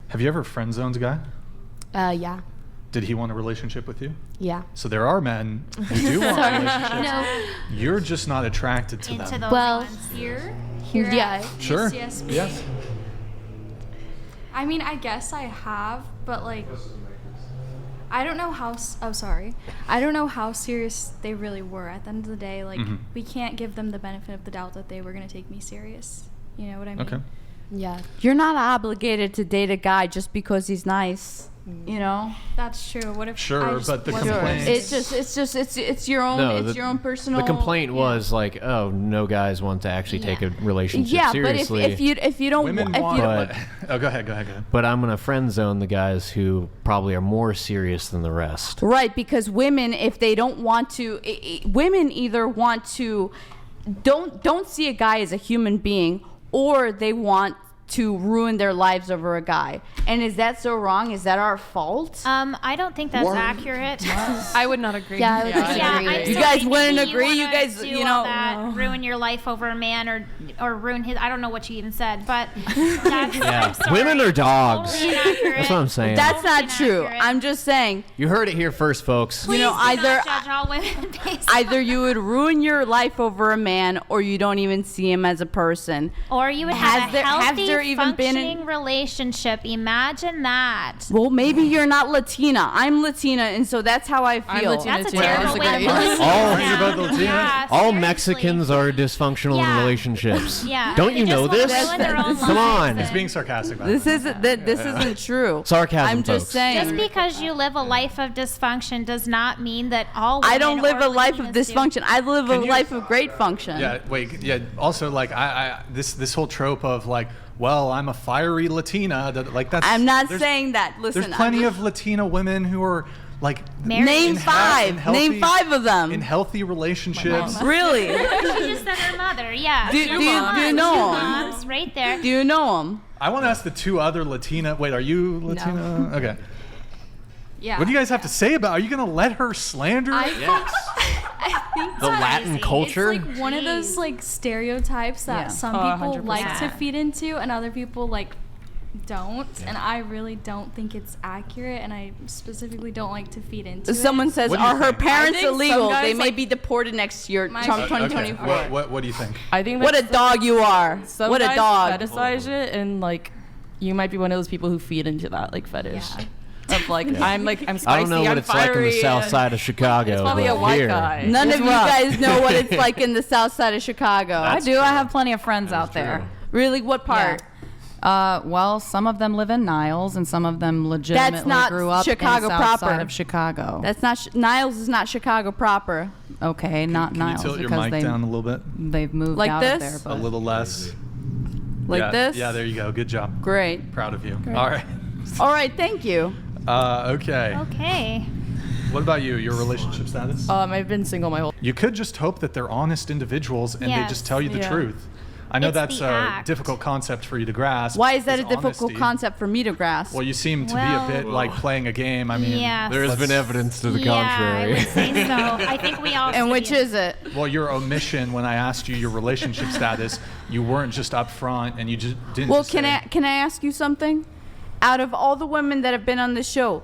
Have you ever friend zoned a guy? Yeah. Did he want a relationship with you? Yeah. So there are men who do want relationships. No. You're just not attracted to Into them. those Well, ones. Here Yeah. at Sure. UCSB. Yes. I mean, I guess I have, but like, I don't know how. I don't know how serious they really were. At the end of the day, like, we can't give them the benefit of the doubt that they were gonna take me serious. You know what I mean? Okay. Yeah. You're not obligated to date a guy just because he's nice. You know. That's true. What if? Sure, I just but the wasn't complaint- nice? It's your own. No, it's your own personal. The complaint was like, oh, no guys want to actually take a relationship Yeah, seriously. but if you don't Women if want. you But- Oh, go ahead. But I'm gonna friend zone the guys who probably are more serious than the rest. right, because women, if they don't want to, women either want to don't see a guy as a human being, or they want to ruin their lives over a guy. And is that so wrong? Is that our fault? I don't think that's accurate. I would not agree. Yeah, I would Yeah, disagree. I You still guys think wouldn't maybe agree? You wanna guys, do you all know, that, ruin your life over a man or ruin his. I don't know what you even said, but that's I'm sorry. Women are dogs. Totally inaccurate. That's what I'm saying. That's not Totally true. inaccurate. I'm just saying, You heard it here first, folks. Please know, do either- not judge all women based either you would ruin your life over a man, or you don't even see him as a person. or you would Has have a there- has healthy, there even been functioning relationship. Imagine that. Well, maybe you're not Latina. I'm Latina, and so that's how I I'm feel. Latina That's a too. I terrible way to disagree. put it. All- Brings about the Latina? Yeah, All seriously. Mexicans are dysfunctional in Yeah. relationships. Yeah. Don't you They know just wanna this? ruin their own Come on. lives. He's being sarcastic about This it. isn't this isn't true. Sarcasm, I'm just folks. saying. Just because you live a life of dysfunction does not mean that all women I don't live or a life of Latinas do. dysfunction. I live a Can you- life of great function. Yeah, wait, yeah. Also, like, this whole trope of like, well, I'm a fiery Latina. Like that's. I'm not there's- saying that. Listen, There's plenty of Latina women who are like. Married. Name in five. healthy- Name five of them. In healthy relationships. Really? She just said her mother. Yeah. Do you know 'em? Moms right there. Do you know them? I want to ask the two other Latina. Wait, are you Latina? Okay. Yeah. What do you guys have to say about? Are you gonna let her slander? I think The Latin culture. it's like one of those like stereotypes that Yeah. some Oh, people 100%. like to feed into and other people like don't, and I really don't think it's accurate, and I specifically don't like to feed into Someone it. says, What do you are her think? parents I think some illegal? guys, They may like- be deported next year, My- Trump Okay. 2024. What do you think? I think What a that's- dog you are. Some What a guys dog. fetishize it, and like you might be one of those people who feed into that like fetish. Of like I'm spicy, I don't know what I'm it's like on the fiery, south and side of Chicago. It's probably but a white here, guy. None It's of you rough. guys know what it's like in the south side of Chicago. I do. I have plenty of friends out there. Really? What part? Well, some of them live in Niles, and some of them legitimately not grew up Chicago in the south proper. side of Chicago. That's not Niles is not Chicago proper. Okay, not Can you Niles tilt your because mic down a little bit? they've moved Like out of this? there. A But little less. Like Yeah, this? Yeah, there you go. Good job. Great. Proud of you. All right. All right, thank you. Okay. Okay. What about you? Your relationship status? I've been single my whole. You could just hope that they're honest individuals and they Yes. just tell you the Yeah. truth. I know It's that's the a act. difficult concept for you to grasp. Why is that a difficult honesty. concept for me to grasp? Well, you seem to Well- be a bit like playing a game. I mean, Yes. There has been evidence to the Yeah, I contrary. would say so. I think we all. And see which it. is it? well, your omission when I asked you your relationship status, you weren't just upfront and you just didn't. Well, just can say, I ask you something? Out of all the women that have been on the show,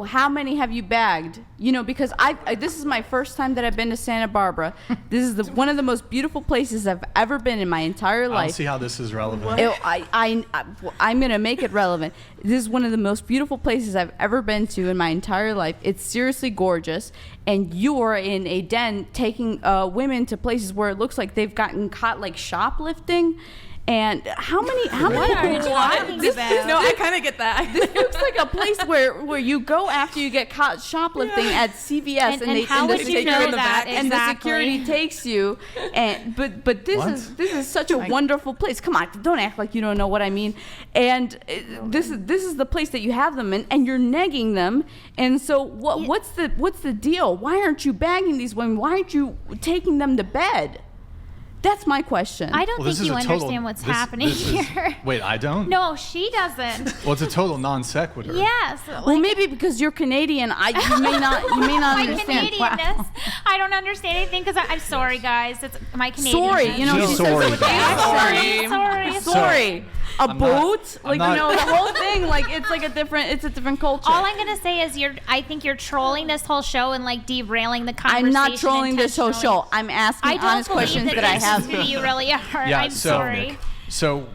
how many have you bagged? You know, because this is my first time that I've been to Santa Barbara. This is one of the most beautiful places I've ever been in my entire I don't life. see how this is relevant. I'm gonna make it relevant. This is one of the most beautiful places I've ever been to in my entire life. It's seriously gorgeous, and you are in a den taking women to places where it looks like they've gotten caught like shoplifting. And how many What are you talking about? No, I kind of get that. This looks like a place where you go after you get caught shoplifting at CVS, And how the would you security- know that and the security exactly? takes you. And but this What? is such a wonderful place. Come on, don't act like you don't know what I mean. And this is the place that you have them in, and you're negging them. And so what's the deal? Why aren't you bagging these women? Why aren't you taking them to bed? That's my question. I don't Well, this think is you a total- understand what's this- happening this is- here. Wait, I don't? No, she doesn't. Well, it's a total non sequitur. Yes. Well, maybe because you're Canadian, you may not my understand. Canadianness. I don't understand anything because I'm sorry, guys. It's my Canadian. Sorry, you know. She's she says sorry, it with the guys. accent. Sorry. Sorry. a I'm not- boat. I'm Like not- you know, the whole thing. Like it's like it's a different culture. All I'm gonna say is I think you're trolling this whole show and like derailing the conversation. I'm not trolling this whole intentionally. show. I'm asking I don't honest believe questions that that I this have. is who you really are. Yeah, I'm so, sorry. So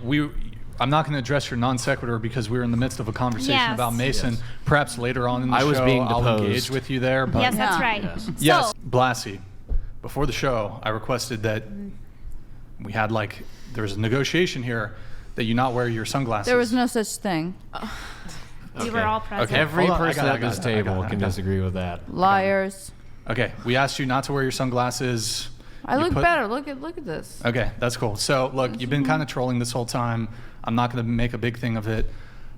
I'm not going to address your non sequitur because we're in the midst of a conversation Yes. about Mason. Yes. Perhaps later on in the I show, was being I'll deposed. engage with you there. But Yes, that's Yeah. right. Yes. So, Yes, Blassie. Before the show, I requested that we had there was a negotiation here that you not wear your sunglasses. There was no such thing. we were all present. Okay. Every Hold on, I person got it, at this I got it, I table got it, can I got it. disagree with that. Liars. Okay, we asked you not to wear your sunglasses. I You look put- better. Look at this. Okay, that's cool. So look, you've been kind of trolling this whole time. I'm not going to make a big thing of it,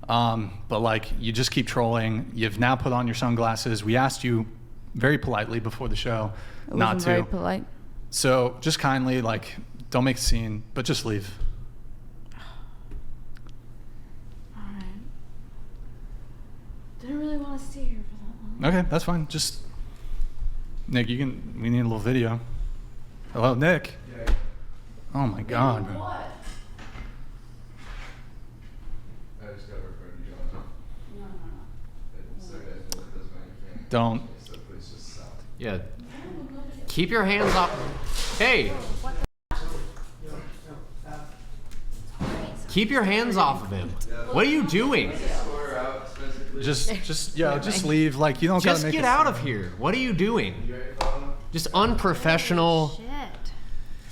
but you just keep trolling. You've now put on your sunglasses. We asked you very politely before the show It not wasn't to. very polite. So just kindly, don't make a scene, but just leave. Didn't really want to stay here for that long. Okay, that's fine. Just Nick, we need a little video. Hello, Nick. Oh my God. What? I just got recorded you on. So guys, it doesn't make Don't. So please just stop. Yeah. Keep your hands off. Hey. Keep your hands off of him. What are you doing? Score out, Spencer, please. Just leave. You don't gotta Just make get a out scene. of here. What are you doing? You ready for them? Just unprofessional, Shit.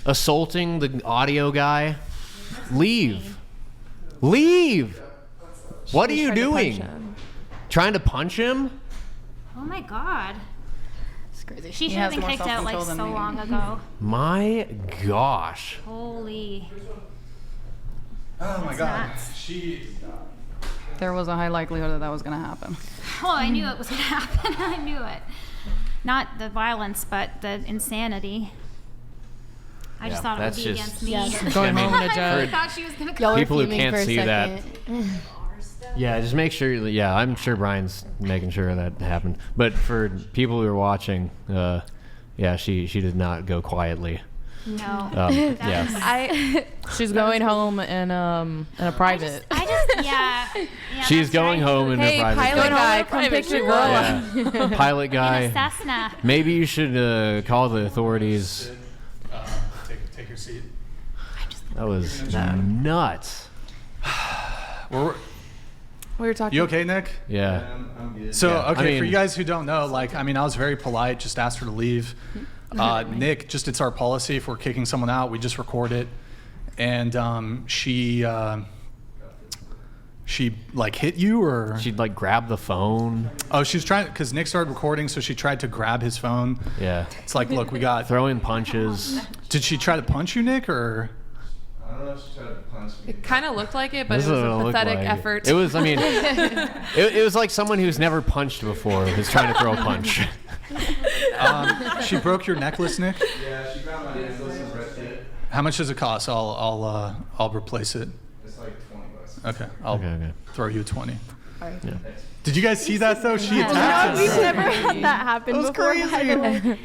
assaulting the audio guy. Leave. Leave. What are you doing? Trying to punch him? Oh my God. It's crazy. She should has have been more kicked out self-control than so me. long ago. My gosh. Holy. Oh my God. nuts. There was a high likelihood that was going to happen. Oh, I knew it was going to happen. I knew it. Not the violence, but the insanity. I just Yeah, thought it would that's be just- against me. Yes. Going I mean, home in a I jet. thought she was going to Y'all come. were People who fuming can't for a see that. second. Yeah, just make sure. Yeah, I'm sure Brian's making sure that happened. But for people who are watching, yeah, she did not go quietly. No. Yeah. She's going home in a private. Yeah. She's that's going right. home in Hey, her private pilot jet. guy, come pick your girl up. Yeah. Pilot In a guy. Cessna. Maybe you should call the authorities. Take your seat. That was nuts. We were talking. You okay, Nick? Yeah. I'm good. So, Yeah, okay, I for mean- you guys who don't know, I was very polite, just asked her to leave. Nick, it's our policy if we're kicking someone out, we just record it. And she hit you or? She'd grab the phone. Oh, she was trying, because Nick started recording, so she tried to grab his phone. Yeah. It's look, we got, Throwing punches. did she try to punch you, Nick, or? I don't know if she tried to punch me. It kind of looked like it, but This it was is what a it looked pathetic like. effort. It was, it was like someone who's never punched before who's trying to throw a punch. She broke your necklace, Nick? Yeah, she grabbed my necklace and ripped it. How much does it cost? I'll replace it. It's like $20. Okay, I'll Okay. throw you 20. Alright. Yeah. Did you guys see that though? She attacked No, us. we've never had that happen That was before. by the crazy. way.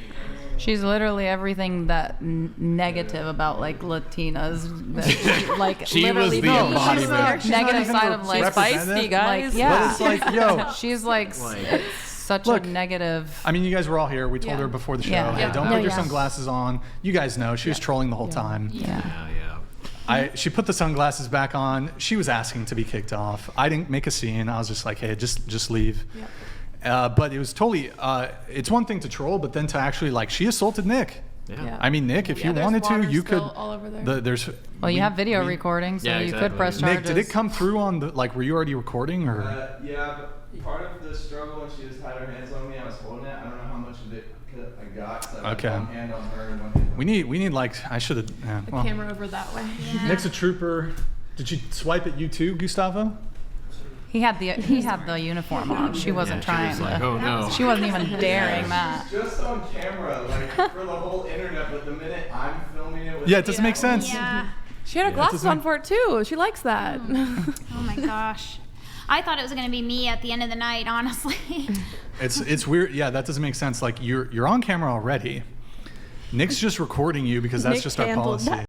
She's literally everything that negative about Latinas. That She was literally the embodiment. She's not negative even side of representative. Feisty, guys. yeah. But it's like, yo, She's it's such Look, a negative. I mean, you guys were all here. We told Yeah. her before the show, Yeah. hey, Yeah. don't No, put your yeah. sunglasses on. You guys know she was trolling the whole time. Yeah. Yeah. She put the sunglasses back on. She was asking to be kicked off. I didn't make a scene. I was just like, hey, just leave. But it was totally. It's one thing to troll, but then to actually she assaulted Nick. Yeah. I mean, Nick, if Yeah, you there's wanted to, water you could. still all over there. There's. Well, you have video recording, so Yeah, you could exactly. press charges. Nick, did it come through on the were you already recording or? Yeah, but part of the struggle when she just had her hands on me, I was holding it. I don't know how much of it I got. So I Okay. had one hand on her and one hand on We need I should have. Yeah, The well, camera over that way. Nick's a trooper. Did she swipe at you too, Gustavo? He had the uniform on. She wasn't trying She was like, to. oh no. She wasn't even daring that. Just on camera, for the whole internet, but the minute I'm filming it with Yeah, it doesn't make sense. Yeah. She had her glasses on for it too. She likes that. Oh my gosh. I thought it was going to be me at the end of the night, honestly. It's weird. Yeah, that doesn't make sense. You're on camera already. Nick's just recording you because that's Nick just our handled policy.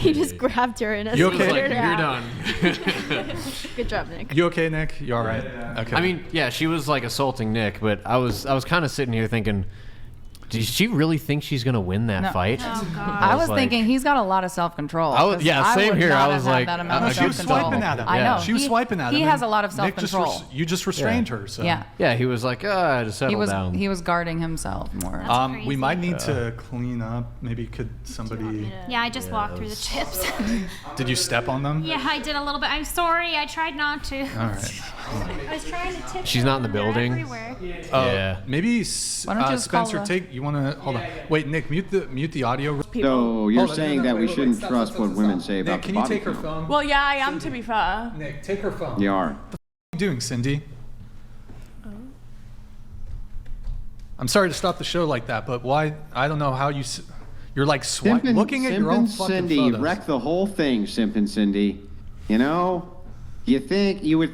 He just grabbed her in a You okay? Like, scooter. you're done. Good job, Nick. You okay, Nick? You all right? Okay. I mean, yeah, she was like assaulting Nick, but I was kind of sitting here thinking, does she really think she's gonna win that No. fight? Oh God. I was like- thinking he's got a lot of self-control. I was- 'cause yeah, same would here. not I have was had like, that amount of she was self-control. swiping at him. I know. She was swiping at him. He and has a lot of Nick just self-control. you just restrained her. So. Yeah. Yeah, he was like, just settle down. He was guarding himself more. That's We crazy. might need to clean up. Maybe could somebody? Yeah, I just walked through the chips. Did you step on them? Yeah, I did a little bit. I'm sorry. I tried not to. All right. I was trying to tip. She's not in the them. They're building? Everywhere. Yeah. Maybe Why don't you just call Spencer, the- you want to hold on? Wait, Nick, mute the audio. So you're Hold on, saying no, that wait, we wait, shouldn't stop, trust stop, what stop, women stop. say about Nick, the can you body take her count? phone? Well, yeah, I am to be fair. Nick, take her phone. You are. What are you doing, Cindy? I'm sorry to stop the show like that, but why? I don't know how you're like looking at your own Simp and fucking Cindy photos. wrecked the whole thing, Simp and Cindy. You know? You would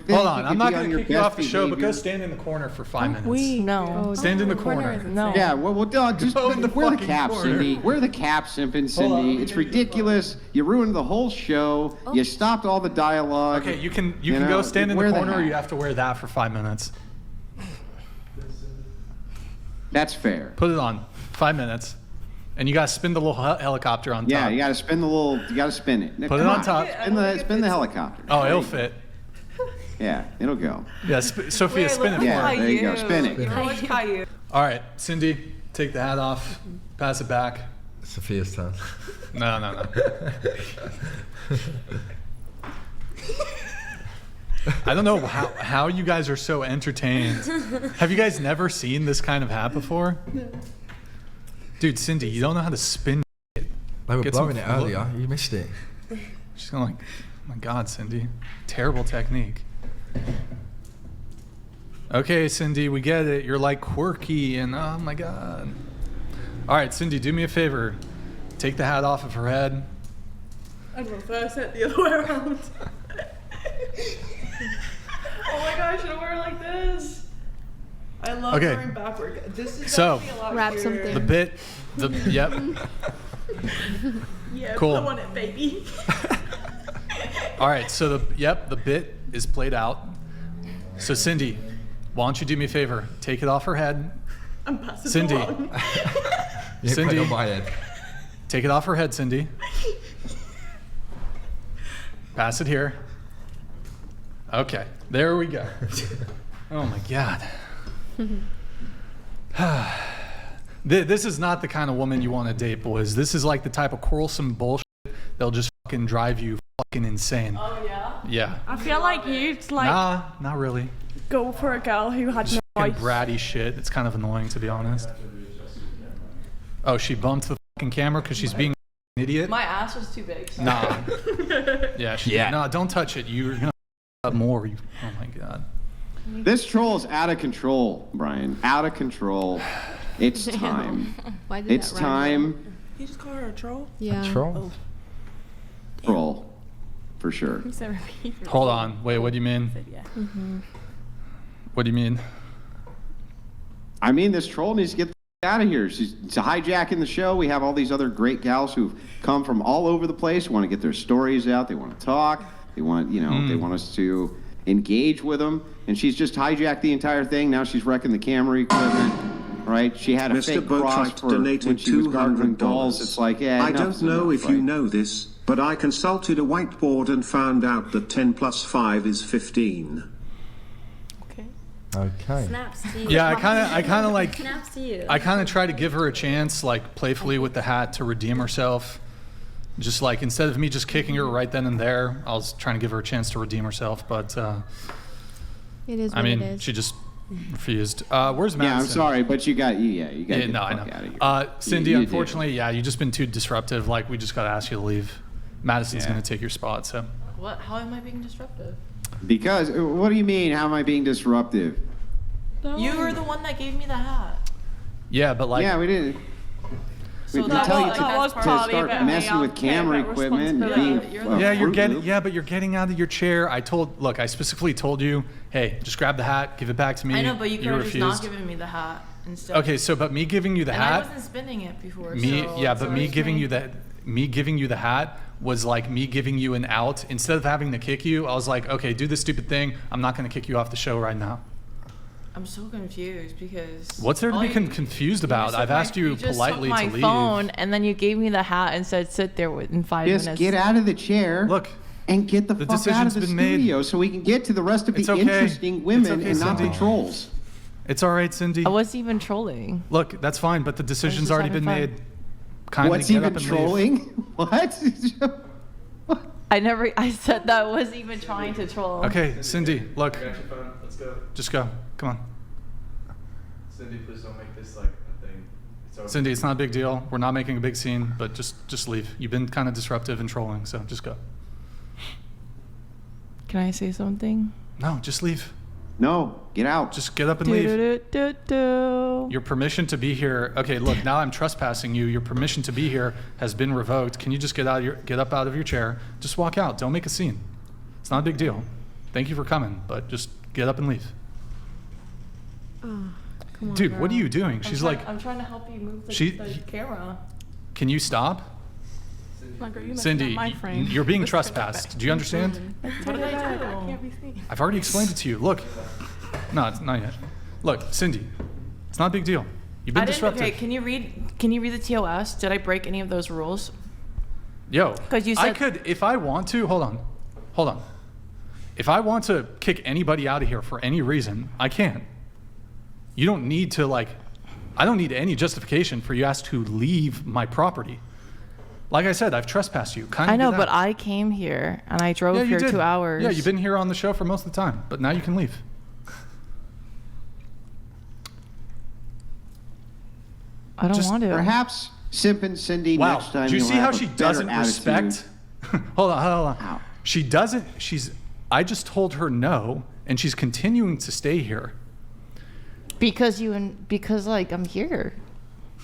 think Hold on, you I'm could not be on going to your kick you best off the show, but behavior. go stand in the corner for 5 minutes. No. Stand in the corner. No. Yeah, well, just Go in the wear the fucking cap, corner. Cindy. Wear the cap, Simp and Hold on, Cindy. let me It's get you ridiculous. You ruined the whole show. You stopped all the dialogue. Okay, you can You go know, stand in wear the the corner, or hat. you have to wear that for 5 minutes. That's fair. Put it on. 5 minutes. And you got to spin the little helicopter on top. Yeah, you got to spin you got to spin it. Now, Put it come on top. Spin the helicopter. Oh, it'll fit. Yeah, it'll go. Yeah, Sophia, spin it for Yeah, her. there you go. Spin it. All right, Cindy, take the hat off. Pass it back. Sophia's turn. No. I don't know how you guys are so entertained. Have you guys never seen this kind of hat before? Dude, Cindy, you don't know how to spin. They were Get some blowing it flo- earlier. You missed it. She's going like, oh my God, Cindy. Terrible technique. Okay, Cindy, we get it. You're like quirky and oh my God. All right, Cindy, do me a favor. Take the hat off of her head. I don't know if I said the other way around. Oh my god, I should wear it like this. I love Okay. wearing backward. This is So, definitely a lot Wrap weirder. something. Yep. Yeah, Cool. I want it, baby. All right, so the bit is played out. So Cindy, why don't you do me a favor? Take it off her head. I'm passing Cindy. along. You Cindy. put it on my head. Take it off her head, Cindy. Pass it here. Okay, there we go. Oh my God. This is not the kind of woman you want to date, boys. This is like the type of quarrelsome bullshit that'll just fucking drive you fucking insane. Oh yeah. Yeah. I feel like you'd like Nah, not really. go for a girl who had no Fucking voice. bratty shit. It's kind of annoying, to be honest. Oh, she bumped the fucking camera because she's being an idiot? My ass was too big. So. Nah. Yeah. No, don't touch it. You're gonna up more. Oh my God. This troll is out of control, Brian. Out of control. It's time. Why did It's that rhyme? time. You just call her a troll? Yeah. Troll. Troll. For sure. Hold on. Wait, what do you mean? What do you mean? I mean, this troll needs to get the out of here. She's hijacking the show. We have all these other great gals who've come from all over the place, want to get their stories out. They want to talk. They want, they want us to engage with them. And she's just hijacked the entire thing. Now she's wrecking the camera equipment, right? She had a Mr. fake cross Boatwright for donated when she was gargling dolls. $200. It's like, yeah, I don't enough's know enough, if you right? know this, but I consulted a whiteboard and found out that 10 plus 5 is 15. Okay. Snaps to you. Yeah, I kind of like. Snaps to you. I kind of try to give her a chance, like playfully with the hat, to redeem herself. Just like instead of me just kicking her right then and there, I was trying to give her a chance to redeem herself. But It is what I mean, it is. she just refused. Where's Madison? Yeah, I'm sorry, but you got to Yeah, get no, the I fuck know. out of here. Cindy, You did. unfortunately, yeah, you just been too disruptive. Like, we just got to ask you to leave. Madison's Yeah. going to take your spot, so. What? How am I being disruptive? Because, what do you mean, how am I being disruptive? You were the one that gave me the hat. Yeah, but like. Yeah, we didn't. So we that tell you was- to, that was to probably start about me. messing I'll with take camera that equipment and being responsibility. But you're getting out of your chair. I specifically told you, hey, just grab the hat, give it back to me. I know, but you could have just refused. not given me the hat instead. Okay, so but me giving you the and hat. I wasn't spinning it before. Me, so yeah, it's but always me giving you the hat was like me giving you an out. Instead of having to kick you, I was like, okay, do this stupid thing. I'm not going to kick you off the show right now. I'm so confused because. What's there to all be you- confused about? I've asked you politely just took to my leave. phone and then you gave me the hat and said sit there in 5 Just minutes. get out of the chair. Look, and get the fuck out of decision's the been made. studio so we can get to the rest of the It's okay. interesting women It's okay, and not the Cindy. trolls. It's all right, Cindy. I wasn't even trolling. Look, that's fine, but the decision's just already having been fun. made. Kindly What's get even up and trolling? Leave. What? I said that I wasn't even trying to troll. Okay, Cindy, look, I got your phone. Let's go. just go. Come on. Cindy, please don't make this like a thing. It's over. Cindy, it's not a big deal. We're not making a big scene, but just leave. You've been kind of disruptive and trolling, so just go. Can I say something? No, just leave. No, get out. Just get up and leave. Do-do-do-do-do. Your permission to be here. Okay, look, now I'm trespassing you. Your permission to be here has been revoked. Can you just get up out of your chair? Just walk out. Don't make a scene. It's not a big deal. Thank you for coming, but just get up and leave. Come on, Dude, what are girl. you doing? She's like, I'm trying to help you move the She- camera. can you stop? My girl, you messed Cindy, up my frame. you're being Let's turn that trespassed. back. Do you understand? What did I do? I can't be seen. I've already explained it to you. Look. No, it's not yet. Look, Cindy, it's not a big deal. You've been disruptive. Okay, can you read the TOS? Did I break any of those rules? Yo, 'Cause you I said- could, if I want to, hold on. If I want to kick anybody out of here for any reason, I can. You don't need to I don't need any justification for you asked to leave my property. Like I said, I've trespassed you. Kindly I know, do but that. I came here and I drove Yeah, you here did. 2 hours. Yeah, you've been here on the show for most of the time, but now you can leave. I don't just want to. Perhaps Simp and Cindy Wow. next time Do you you'll see how have a she better doesn't attitude. respect? Hold on. Ow. She doesn't. I just told her no, and she's continuing to stay here. Because I'm here.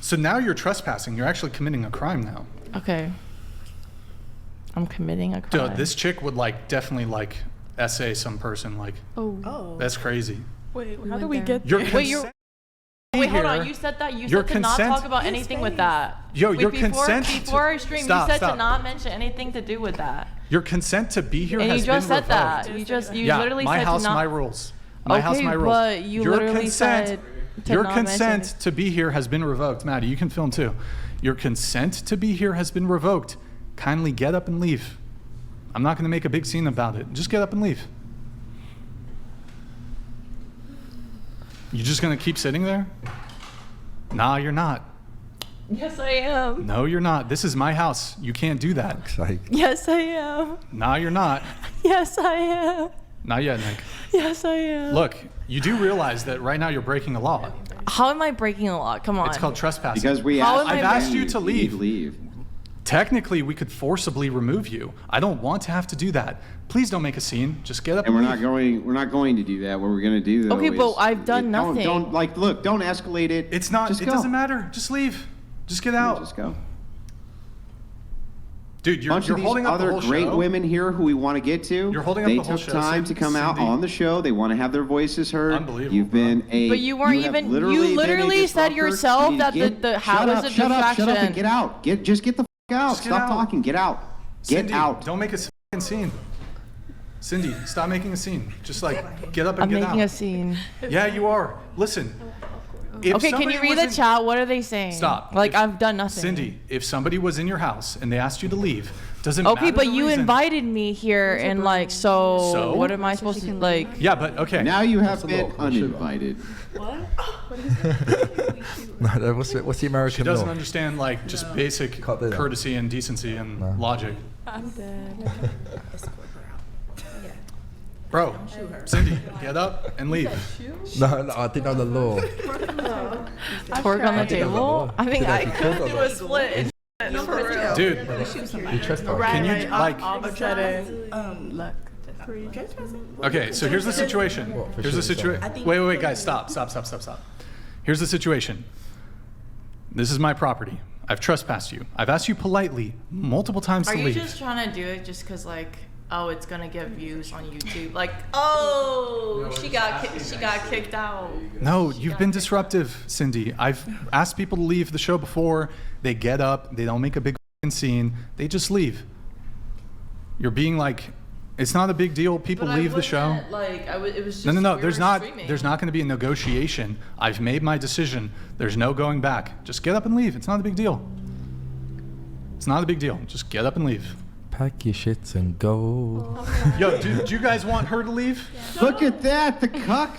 So now you're trespassing. You're actually committing a crime now. Okay. I'm committing a crime. Dude, this chick would definitely essay some person. Oh. That's crazy. Wait, how went do we there. get Your there? consent. Wait, hold on. here- You said that. You your said to not consent- talk about anything with that. Yo, Wait, your before, consent to- Before our stream, Stop, you said stop. to not mention anything to do with that. Your consent to be here And has you just been said that. revoked. You Yeah, literally my said house, to not. my rules. My house, Okay, my rules. but you literally said to your not mention consent it. to be here has been revoked. Maddie, you can film too. Your consent to be here has been revoked. Kindly get up and leave. I'm not going to make a big scene about it. Just get up and leave. You just going to keep sitting there? Nah, you're not. Yes, I am. No, you're not. This is my house. You can't do that. It's like, Yes, I am. Nah, you're not. Yes, I am. Not yet, Nick. Yes, I am. Look, you do realize that right now you're breaking a law. How am I breaking a law? Come on. It's called trespassing. Because we How asked, am I I've asked you to leave. Leave. Technically, we could forcibly remove you. I don't want to have to do that. Please don't make a scene. Just get up And and we're leave. not going to do that. What we're going to do though Okay, is but I've done don't- nothing. Don't don't escalate it. It's not. Just It go. doesn't matter. Just leave. Just get out. Just go. Dude, you're Bunch of these holding up the other whole great show. women here who we want to get to. You're holding up they the whole took show, time to come out Cindy. on the show. They want to have their voices heard. Unbelievable, You've been a. But you weren't have even. literally You been a literally said disruptor. yourself You that need to the hat shut was up, a shut distraction. up, shut up, and get out. Just get the f- out. Just get Stop out. talking. Get out. Get Cindy, out. Don't make a fucking scene. Cindy, stop making a scene. Just get up and I'm get making out. a scene. Yeah, you are. Listen. If Okay, can somebody you read was the in- chat? What are they saying? Stop. Like If- I've done nothing. Cindy, if somebody was in your house and they asked you to leave, doesn't matter Okay, but the you reason. invited me here, and So? what am I supposed to like? Yeah, but okay. Now you have a been little- uninvited. no, what's the She American doesn't law? understand just basic Can't do that. courtesy and decency and logic. I'm dead. Bro, Cindy, get up and leave. No, I didn't know the law. Twerk on the I didn't know the table. law. I think Did I you could twerk do on a that? split. Dude, You trespass. can you Okay, so here's the situation. Here's the situation. Wait, guys, stop. Here's the situation. This is my property. I've trespassed you. I've asked you politely multiple times Are to you leave. just trying to do it just because oh, it's gonna get views on YouTube? Oh, she got kicked out. No, you've been disruptive, Cindy. I've asked people to leave the show before. They get up. They don't make a big f***ing scene. They just leave. You're being like, it's not a big deal. People But I leave the show. wasn't, Like it was just No. we There's were not. streaming. There's not going to be a negotiation. I've made my decision. There's no going back. Just get up and leave. It's not a big deal. It's not a big deal. Just get up and leave. Pack your shits and go. Yo, do you guys want her to leave? Look at that, the cuck.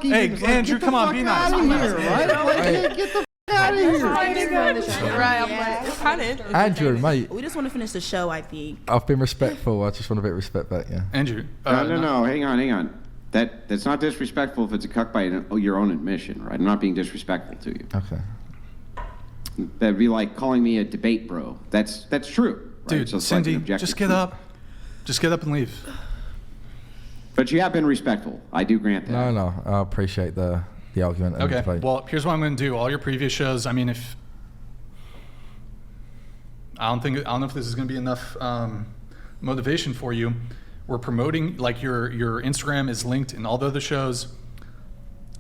Hey, even was like, Andrew, get the come on, fuck be nice. Out Be of nice. here, right? Like, get the fuck out of here. Right, I'm like, it's kind of interesting. Andrew, mate, We just want to finish the show, I think. I've been respectful. I just want a bit of respect back, yeah. Andrew. No. Hang on. That's not disrespectful if it's a cuck by your own admission, right? I'm not being disrespectful to you. Okay. That'd be like calling me a debate bro. That's true. Right? Dude, It's just like an Cindy, objective just get truth. up. Just get up and leave. But you have been respectful. I do grant that. No, I appreciate the argument and the Okay. debate. Well, here's what I'm going to do. All your previous shows. I mean, if I don't know if this is going to be enough motivation for you. We're promoting, like, your Instagram is linked in all the other shows.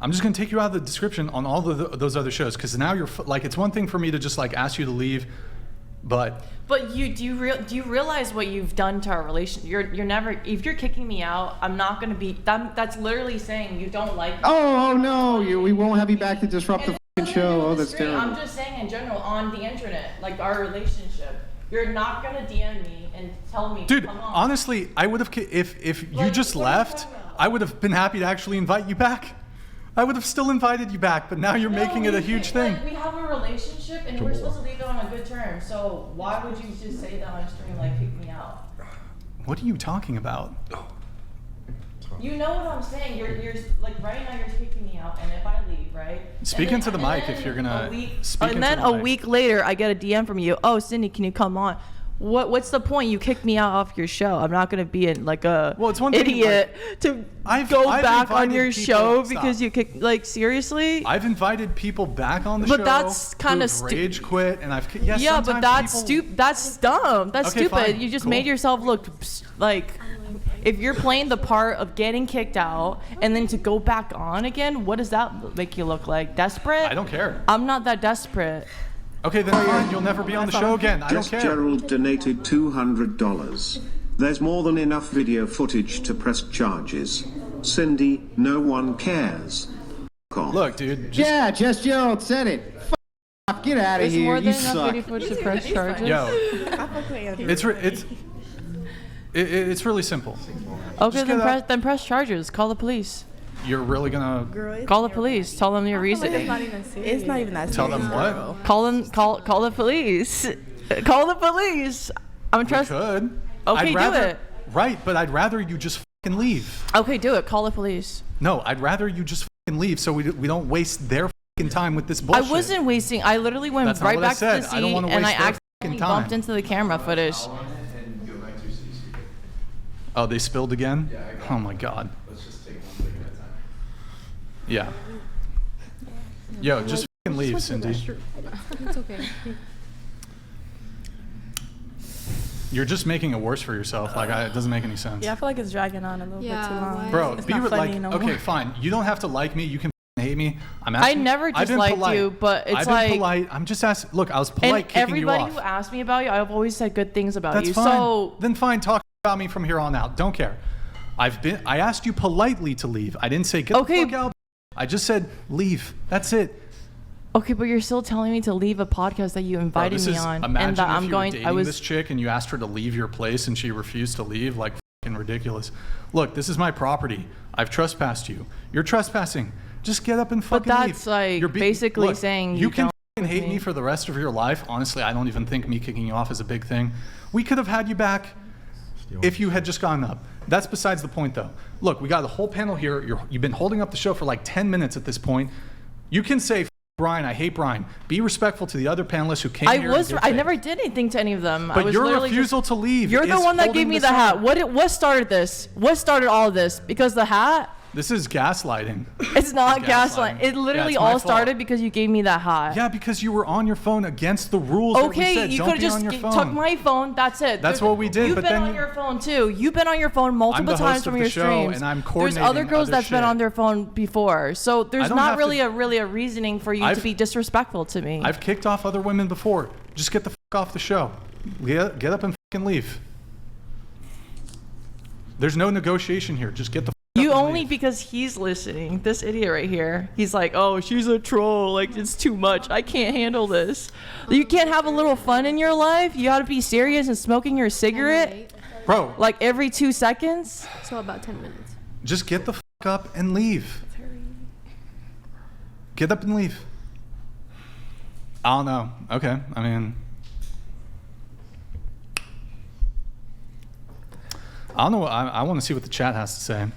I'm just going to take you out of the description on all of those other shows, because now you're like, it's one thing for me to just like ask you to leave, but But do you realize what you've done to our relation? You're never, if you're kicking me out, I'm not gonna be. That's literally saying you don't like me. Oh no! We won't have you back to disrupt the fucking show. Oh, that's Screen, terrible. I'm just saying in general on the internet, like our relationship. You're not gonna DM me and tell me. dude, come on. honestly, I would have if you Like, just what are you left, talking about? I would have been happy to actually invite you back. I would have still invited you back, but now you're making it a huge thing. Like, we have a relationship and we're supposed to leave it on a good term. So why would you just say that on stream, like kick me out? What are you talking about? You know what I'm saying? You're like right now you're kicking me out, and if I leave, right? Speak And into the then- mic and if you're then gonna a week- speak And into then the a mic. week later, I get a DM from you. Oh, Cindy, can you come on? What's the point? You kicked me out off your show. I'm not gonna be like a Well, it's one thing, idiot to go I've back on invited your people- show stop. because you kicked. Like seriously? I've invited people back on the But show. that's kinda who've rage quit, and I've yeah, but sometimes that's people- stupid. That's dumb. That's Okay, stupid. fine. You just Cool. made yourself look like. If you're playing the part of getting kicked out and then to go back on again, what does that make you look like? Desperate? I don't care. I'm not that desperate. Okay, then fine. You'll never be on the show again. I don't Just care. Gerald donated $200. There's more than enough video footage to press charges. Cindy, no one cares. Off. Look, dude. Yeah, Jess Gerald said it. Off, get out of There's here. more You than enough suck. video footage to press charges. Yo, it's really simple. Okay, Just then get up. press charges. Call the police. You're really gonna Call the police. Tell them your reason. It's not even that serious. tell them what? Call the police. Call the police. I'm We trust. could. Okay, I'd do rather, it. Right, but I'd rather you just fucking leave. Okay, do it. Call the police. No, I'd rather you just fucking leave so we don't waste their fucking time with this bullshit. I wasn't wasting. I literally went That's not right what I back to said. the I don't seat wanna and I waste their accidentally fucking time. bumped into the camera footage. And go back to your seat so you can- Oh, they spilled again? Yeah, I got Oh it. my god. Let's just take one thing at a time. Yeah. Yo, just fucking leave, Cindy. It's okay. You're just making it worse for yourself. Like, it doesn't make any sense. Yeah, I feel like it's dragging on a little bit too long. Bro, it's be not funny like, no okay, more. fine. You don't have to like me. You can hate me. I'm I asking. never I've been disliked polite. you, but it's I've like- been polite. I'm just asking. Look, I was polite And kicking you everybody off. who asked me about you, I've always said good things about That's you. fine. So Then fine, talk about me from here on out. Don't care. I asked you politely to leave. I didn't say get Okay. the fuck out. I just said leave. That's it. okay, but you're still telling me to leave a podcast that you Bro, invited this me is, on, imagine and that if I'm you going. were dating I was. this chick and you asked her to leave your place and she refused to leave. Like fucking ridiculous. Look, this is my property. I've trespassed you. You're trespassing. Just get up and fucking leave. that's, like, You're basically look, saying you you can don't fucking hate me for the rest of your life. Honestly, I don't even think me kicking you off is a big thing. We could have had you back if you had just gone up. That's besides the point, though. Look, we got the whole panel here. You've been holding up the show for like 10 minutes at this point. You can say, "F Brian, I hate Brian." Be respectful to the other panelists who came here. and did I things. never did anything to any of them. I But was your literally refusal to leave. You're the is one that holding gave me this the hat. up. What started this? What started all of this? Because the hat? This is gaslighting. It's not Gaslighting. gaslight. It literally Yeah, it's my all fault. started because you gave me that hat. Yeah, because you were on your phone against the rules that we Okay, said. you Don't could be have on just your phone. took my phone. That's it. That's what we did, You've but been then on you- your phone too. You've been on your phone multiple the times host of from the your show, streams. and I'm There's coordinating other girls other that's been shit. on their phone before, so there's don't not have really to- a reasoning for you to I've- be disrespectful to me. I've kicked off other women before. Just get the fuck off the show. Get up and fucking leave. There's no negotiation here. Just get the. You only because he's listening. This idiot right here. He's like, oh, she's a troll. Like, it's too much. I can't handle this. You can't have a little fun in your life. You got to be serious and smoking your cigarette. Bro. Like every 2 seconds. So about 10 minutes. Just get the fuck up and leave. Get up and leave. I don't know. Okay. I mean, I don't know. I want to see what the chat has to say.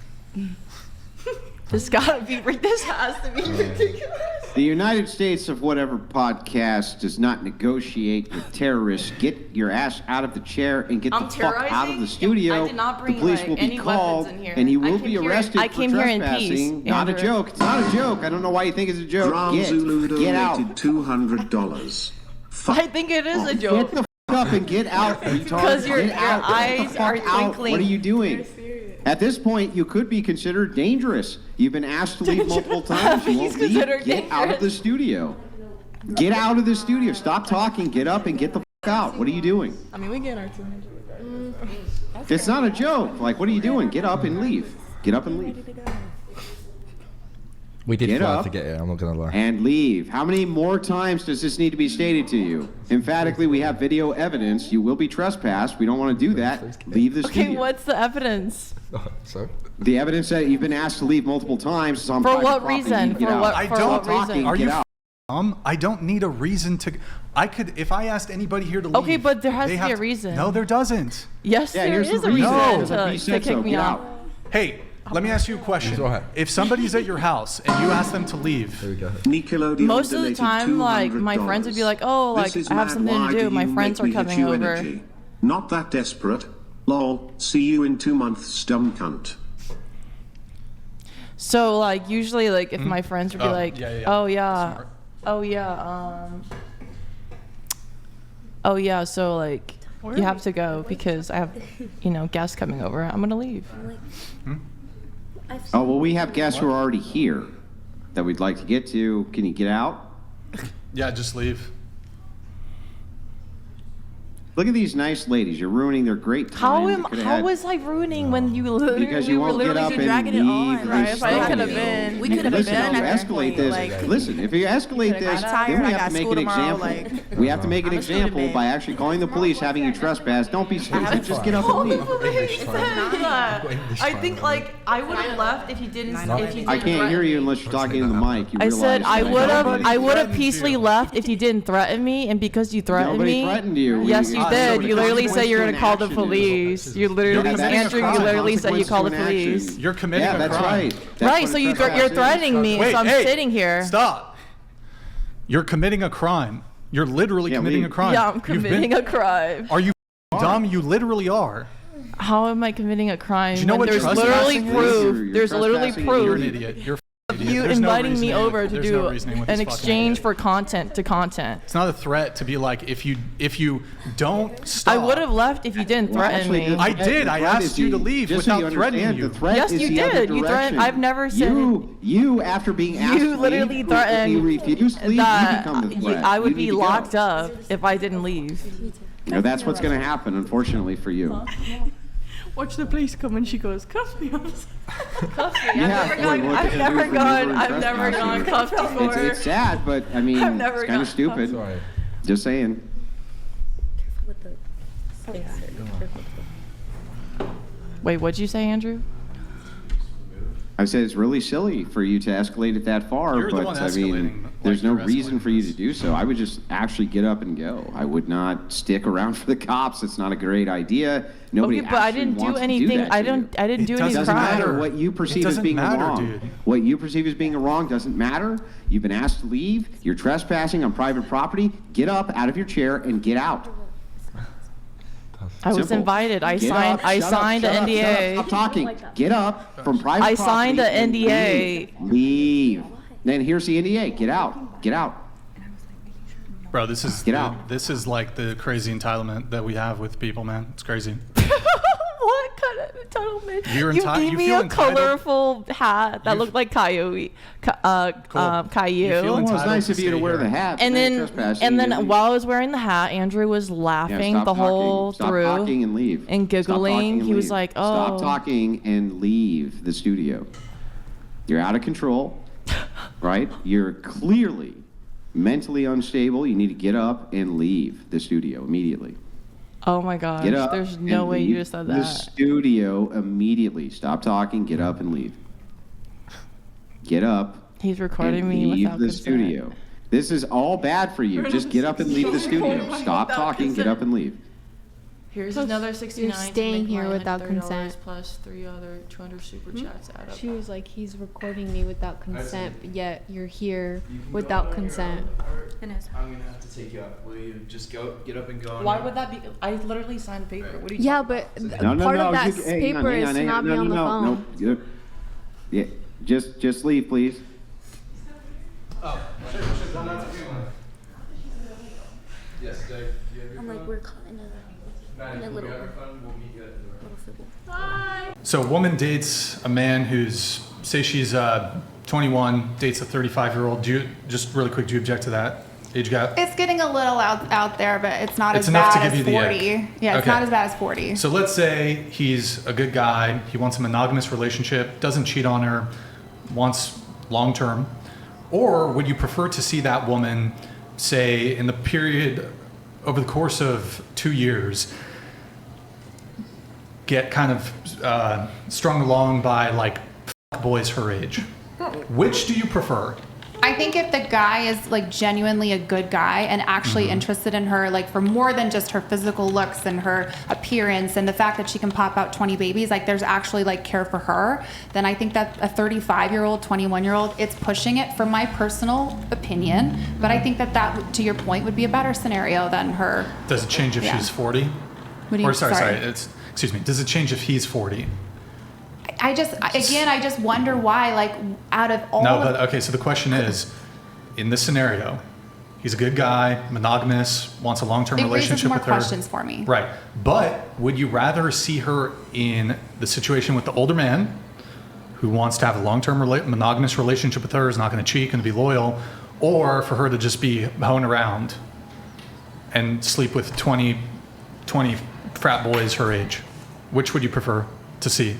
This has to be ridiculous. The United States of whatever podcast does not negotiate with terrorists. Get your ass out of the chair and get the fuck out of the studio. I did not bring, the police like, will be any called weapons in here. and you I will came be here- arrested I for came here in trespassing. peace, Not a Andrew. joke. It's not a joke. I don't know why you think it's a joke. Brown Zulu Get out. donated $200. I think it is a Get joke. the fuck up and get out, retard. Because your Get out. Get the eyes fuck are out. twinkling. What are you doing? At this point, you could be considered dangerous. You've been asked to leave multiple times. You won't leave. considered Get out of the studio. Get out of the studio. Stop talking. Get up and get the fuck out. What are you doing? I mean, we getting our 200 regardless. It's not a joke. Like, what are you doing? Get up and leave. Get up and leave. We did Get fly up to get here, I'm not going to lie. and leave. How many more times does this need to be stated to you? Emphatically, we have video evidence. You will be trespassed. We don't want to do that. Leave the Okay, studio. what's the evidence? So? The evidence that you've been asked to leave multiple times is on For private what property. reason? Get For out. what- I for don't what reason? Talking, Are get you out. I don't need a reason to. I could, if I asked anybody here to leave. Okay, but there has they to have be a reason. No, there doesn't. Yes, Yeah, there here's is the a reason. reason No. to He said kick so. me Get out. out. Hey, let me ask you a question. Go ahead. If somebody's at your house and you ask them to leave, Here we go. Nickelodeon Most of the donated time, like, my $200. friends would be like, oh, like, This is I have mad. something to Why do. My you friends make are me hit coming you over. energy? Not that desperate. Lol. See you in 2 months, dumb cunt. So, like, usually, like, if my friends would be Oh, like, yeah. oh, yeah, Smart. oh, yeah, so, like, you have to go because I have, guests coming over. I'm going to leave. Oh, well, we have guests who are already here that we'd like to get to. Can you get out? yeah, just leave. Look at these nice ladies. You're ruining their great time. How was I ruining when you literally Because we you were won't get literally up and dragging it leave. on, right? and If I could have stop been, you. we could have Listen, been if you at that escalate point, this, like, listen, if you escalate I'm this, tired, then we I have got to make school an tomorrow, example. like, We have to make an I'm a student, example man. by actually calling the police, having you trespass. Don't be stupid. Just get up and leave. I think like I would have left if you didn't. If you I didn't can't hear threaten you me. unless you're talking in the mic. You I said I realize would that. have. I would have threatened peacefully you. left if you didn't threaten me, and because you threatened Nobody me. threatened you. Yes, We- you Ah, did. so You the literally said you're gonna call the consequence to an police. You literally, Yeah, that's Andrew. a You crime. literally said you call the Consequence to an police. action. You're committing Yeah, a that's crime. right. That's Right. what So a you're trespass is. threatening me, Wait, so I'm hey, sitting here. Stop. You're committing a crime. You're literally Yeah, committing leave. a crime. Yeah, I'm You've been- committing a crime. Are you dumb? You literally are. How am I committing a crime? Do you know when what there's literally trespassing is? proof. You're There's literally trespassing. You're an proof. idiot. You're an idiot. You There's no inviting me reasoning over with- to there's do no reasoning with an this fucking exchange idiot. for content to content. It's not a threat to be like if you don't stop. I would have left if you didn't Well, threaten actually, me. I did. I asked you to leave just so without you threatening understand, you. the threat Yes, is you the other did. You threatened- direction. I've never said you after being asked You to literally leave, threatened you refused to leave, you that become the threat. I would You need be to go. locked up if I didn't leave. Now, that's what's going to happen, unfortunately for you. Watch the police come and she goes, cuff me. Cuff me. Yeah, boy, what I've they never do for gone. murder and I've never gone trespassing. cuffed before. It's sad, but I mean, I've never it's kind gone of stupid. Sorry. Just saying. Wait, what'd you say, Andrew? I said it's really silly for you to escalate it that far, You're the but one I escalating, mean, like, there's no you're reason escalating for you this. to do so. I would just actually get up and go. I would not stick around for the cops. It's not a great idea. Nobody Okay, but I actually didn't do wants to anything. that I to you. don't. I didn't do It any It doesn't crime. doesn't matter matter. what you perceive It as doesn't being matter, wrong. dude. What you perceive as being wrong doesn't matter. You've been asked to leave. You're trespassing on private property. Get up out of your chair and get out. I was Simple. invited. I Get signed. up, I shut up, signed shut an up, shut up, NDA. Stop talking. Get up from private I property. signed an and NDA. Leave. Then here's the NDA. Get out. Get out. Bro, this is Get out. This is like the crazy entitlement that we have with people, man. It's crazy. What kind of entitlement? You're You enti- gave you me feel a entitled- colorful hat that looked like Caillou. Caillou. Well, it's nice of you to wear the hat. And but then, trespassing, and then you leave. while I was wearing the hat, Andrew was laughing stop the whole talking. Stop through talking and leave. and Stop talking giggling. and He was leave. like, "Oh, Stop talking and leave the studio. You're out of control, right? You're clearly mentally unstable. You need to get up and leave the studio immediately. oh my gosh, Get up. there's no and way you leave just said the that." studio immediately. Stop talking. Get up and leave. Get up. He's recording and me leave without the consent. studio. This is all bad for you. Just get up and leave the studio. Stop talking. Get up and leave. Here's Plus, another you're 69 to staying make here my without $130 consent. plus 3 other 200 super chats add up. She was like, he's recording me without consent, but yet you're here without consent. I'm gonna have to take you up. Will you just get up and go? on Why your- would that be? I literally signed a paper. What are you Yeah, talking but about? part of that paper is to not be on the phone. No, yeah, just leave, please. Oh, sure. Don't have to do one. Yes, Dave. You have your I'm like, phone? we're caught in Maddie, a will little, you have your phone? We'll meet you at the door. little fibble. So a woman dates a man who's, say she's 21, dates a 35-year-old. Do you, just really quick, do you object to that age gap? It's getting a little out there, but it's not It's as enough to bad give as you the 40. ick. Yeah, it's Okay. not as bad as 40. So let's say he's a good guy, he wants a monogamous relationship, doesn't cheat on her, wants long-term. Or would you prefer to see that woman, say, in the period over the course of 2 years, get kind of strung along by like boys her age? Which do you prefer? I think if the guy is like genuinely a good guy and actually interested in her, like for more than just her physical looks and her appearance and the fact that she can pop out 20 babies, like there's actually like care for her, then I think that a 35-year-old, 21-year-old, it's pushing it from my personal opinion. But I think that to your point, would be a better scenario than her. Does it change if Yeah. she's 40? What do you- Or sorry, sorry. excuse me. Does it change if he's 40? I just wonder why, like out of all No, of but okay, so the question is, in this scenario, he's a good guy, monogamous, wants a long-term it raises relationship more with her. questions for me. Right. But would you rather see her in the situation with the older man who wants to have a long-term monogamous relationship with her, is not going to cheat, going to be loyal, or for her to just be hoeing around and sleep with 20 frat boys her age? Which would you prefer to see?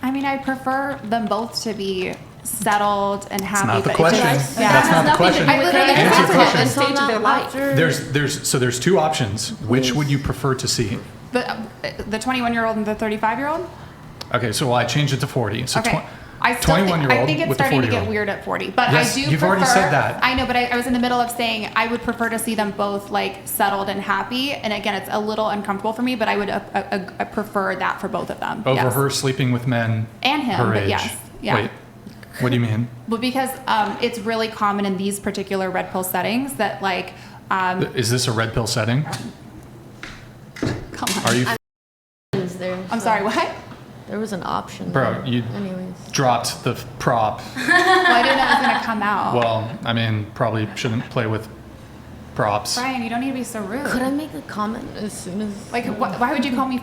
I mean, I prefer them both to be settled and happy. not the but it question. just- That's not the question. I literally Answer the question. stage of their life. There's two options. Which would you prefer to see? The 21-year-old and the 35-year-old. Okay, so I changed it to 40. So Okay. I still think, 21-year-old I think it's with the starting to 40-year-old. get weird at 40, but Yes, I do. you've already said that. I know, but I was in the middle of saying I would prefer to see them both like settled and happy. And again, it's a little uncomfortable for me, but I would prefer that for both of them. Over yes. her sleeping with men And him, her but age. yes, yeah. Wait, what do you mean? But because it's really common in these particular red pill settings that like. Is this a red pill setting? Come on. Are you? Is there? I'm sorry, what? There was an option. Bro, you Anyways. dropped the prop. Well, I didn't know it was gonna come out. Well, I mean, probably shouldn't play with props. Brian, you don't need to be so rude. Could I make a comment as soon as? Like, why would you call me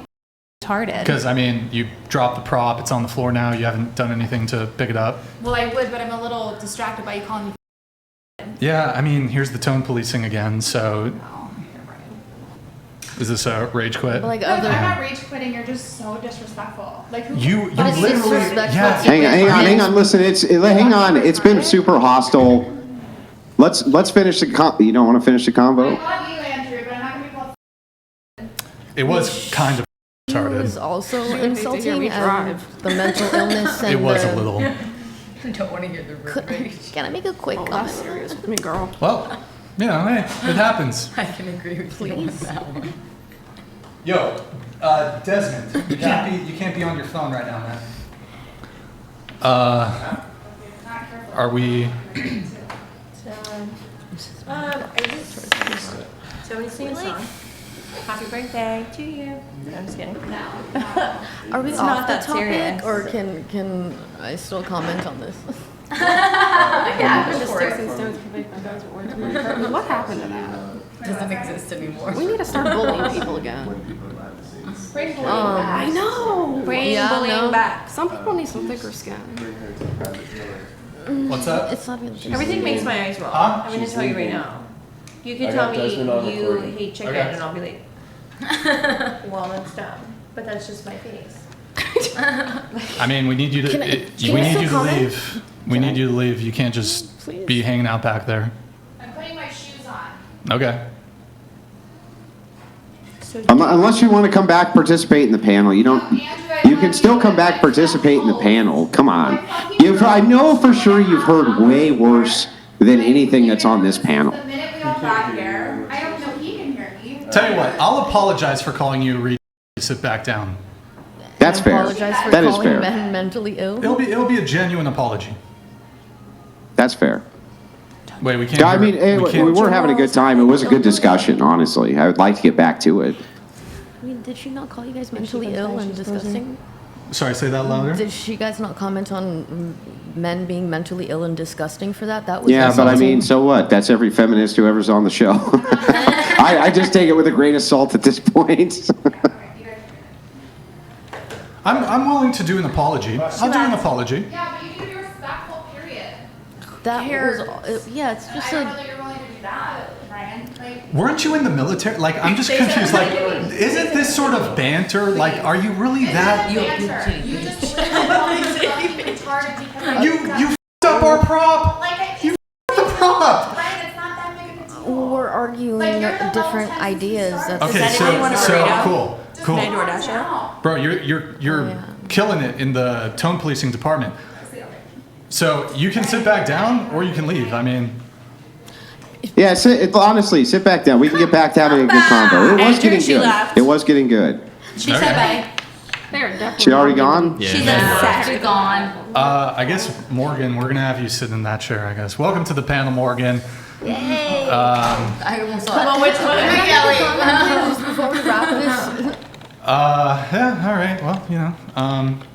retarded? Because, I mean, you dropped the prop. It's on the floor now. You haven't done anything to pick it up. Well, I would, but I'm a little distracted by you calling me. Yeah, I mean, here's the tone policing again. So, is this a rage quit? Like I'm other. not rage quitting. You're just so disrespectful. Like who? You literally, yeah. Hang on. Listen, hang on. It's been super hostile. Let's finish the you don't want to finish the convo? I love you, Andrew, but I'm not gonna be called. It was kind of He retarded. was also You need to hear me insulting drive. the mental illness and It was the, a little. I don't want to hear the road rage. Can I make a quick That's comment? serious with me, girl. Well, you know, hey, it happens. I can agree with you on that one. Yo, Desmond, you can't be on your phone right now, man. Are we? Somebody sing a song. Happy birthday to you. I'm just kidding. Are we It's off not the that topic, serious. or can I still comment on this? Yeah, go just for it. sticks and stones can make my guys words. What happened to that? Doesn't exist anymore. We need to start bullying people again. Bring bullying I know. Bring Yeah, bullying no. back. Some people need some thicker skin. What's that? It's not even. Everything makes my eyes roll. Huh? I'm gonna tell you right now. You I can got tell me Desmond on you recording. hate chicken, Okay. and I'll be like, well, that's dumb. But that's just my face. I mean, we need you to. Can I- we can I need still you to comment? leave. We need you to leave. You can't just Please. be hanging out back there. I'm putting my shoes on. Okay. Unless you want to come back, participate in the panel. You don't. You can still come back, participate in the panel. Come on. I know for sure you've heard way worse than anything that's on this panel. The minute we all got here, I don't know he can hear me. Tell you what, I'll apologize for calling you Reed. Sit back down. That's fair. Apologize for That is calling fair. men mentally ill. It'll be a genuine apology. That's fair. Wait, we can't. Yeah, I hear- mean, we were having a good time. It was a good discussion, honestly. I would like to get back to it. I mean, did she not call you guys mentally ill and disgusting? Sorry, say that louder. Did she guys not comment on men being mentally ill and disgusting for that? That was Yeah, but I mean, so what? That's every feminist whoever's on the show. I just take it with a grain of salt at this point. I'm willing to do an apology. I'll do an apology. Yeah, but you can be respectful, period. that cares? was yeah. It's just I a don't know that you're willing to do that, Ryan. Like, Weren't you in the military? Like, I'm just confused. Like, isn't this sort of banter? Like, are you really that? you just live retarded because You f***ed up our prop. You f***ed the prop. Ryan, it's not that big of a deal. we're arguing Like, you're the different level 10 ideas. That's Okay, Does anyone want a so burrito? cool, cool, Can I DoorDash it? bro. You're killing it in the tone policing department. So you can sit back down or you can leave. I mean, Yeah, honestly, sit back down. We can get back to having a good combo. It was After getting she good. left. It was getting good. She Okay. said bye. They're definitely. She already gone? Yeah. She's exactly gone. I guess Morgan, we're gonna have you sit in that chair. I guess. Welcome to the panel, Morgan. I almost Come on, which one are we yelling? before we wrap this. Yeah. All right. Well, you know.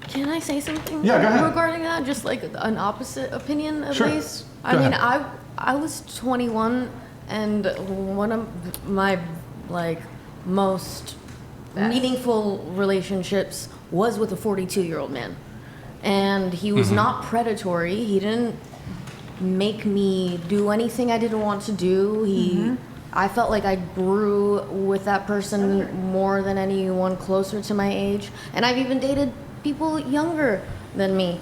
Can I say something? Yeah, go ahead. Regarding that, just like an opposite opinion at Sure. least. Go I mean, ahead. I was 21, and one of my like most meaningful relationships was with a 42-year-old man, and he was not predatory. He didn't make me do anything I didn't want to do. I felt like I grew with that person more than anyone closer to my age, and I've even dated people younger than me.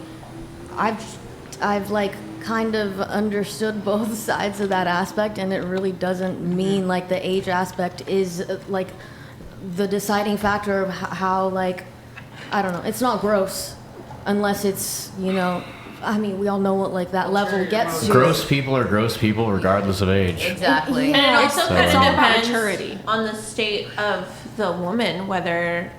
I've like kind of understood both sides of that aspect, and it really doesn't mean like the age aspect is like the deciding factor of how like I don't know. It's not gross unless it's, you know, I mean, we all know what like that level gets to. Gross people are gross people regardless of age. Exactly. And it also So- kind It's of all depends maturity. on the state of the woman, whether,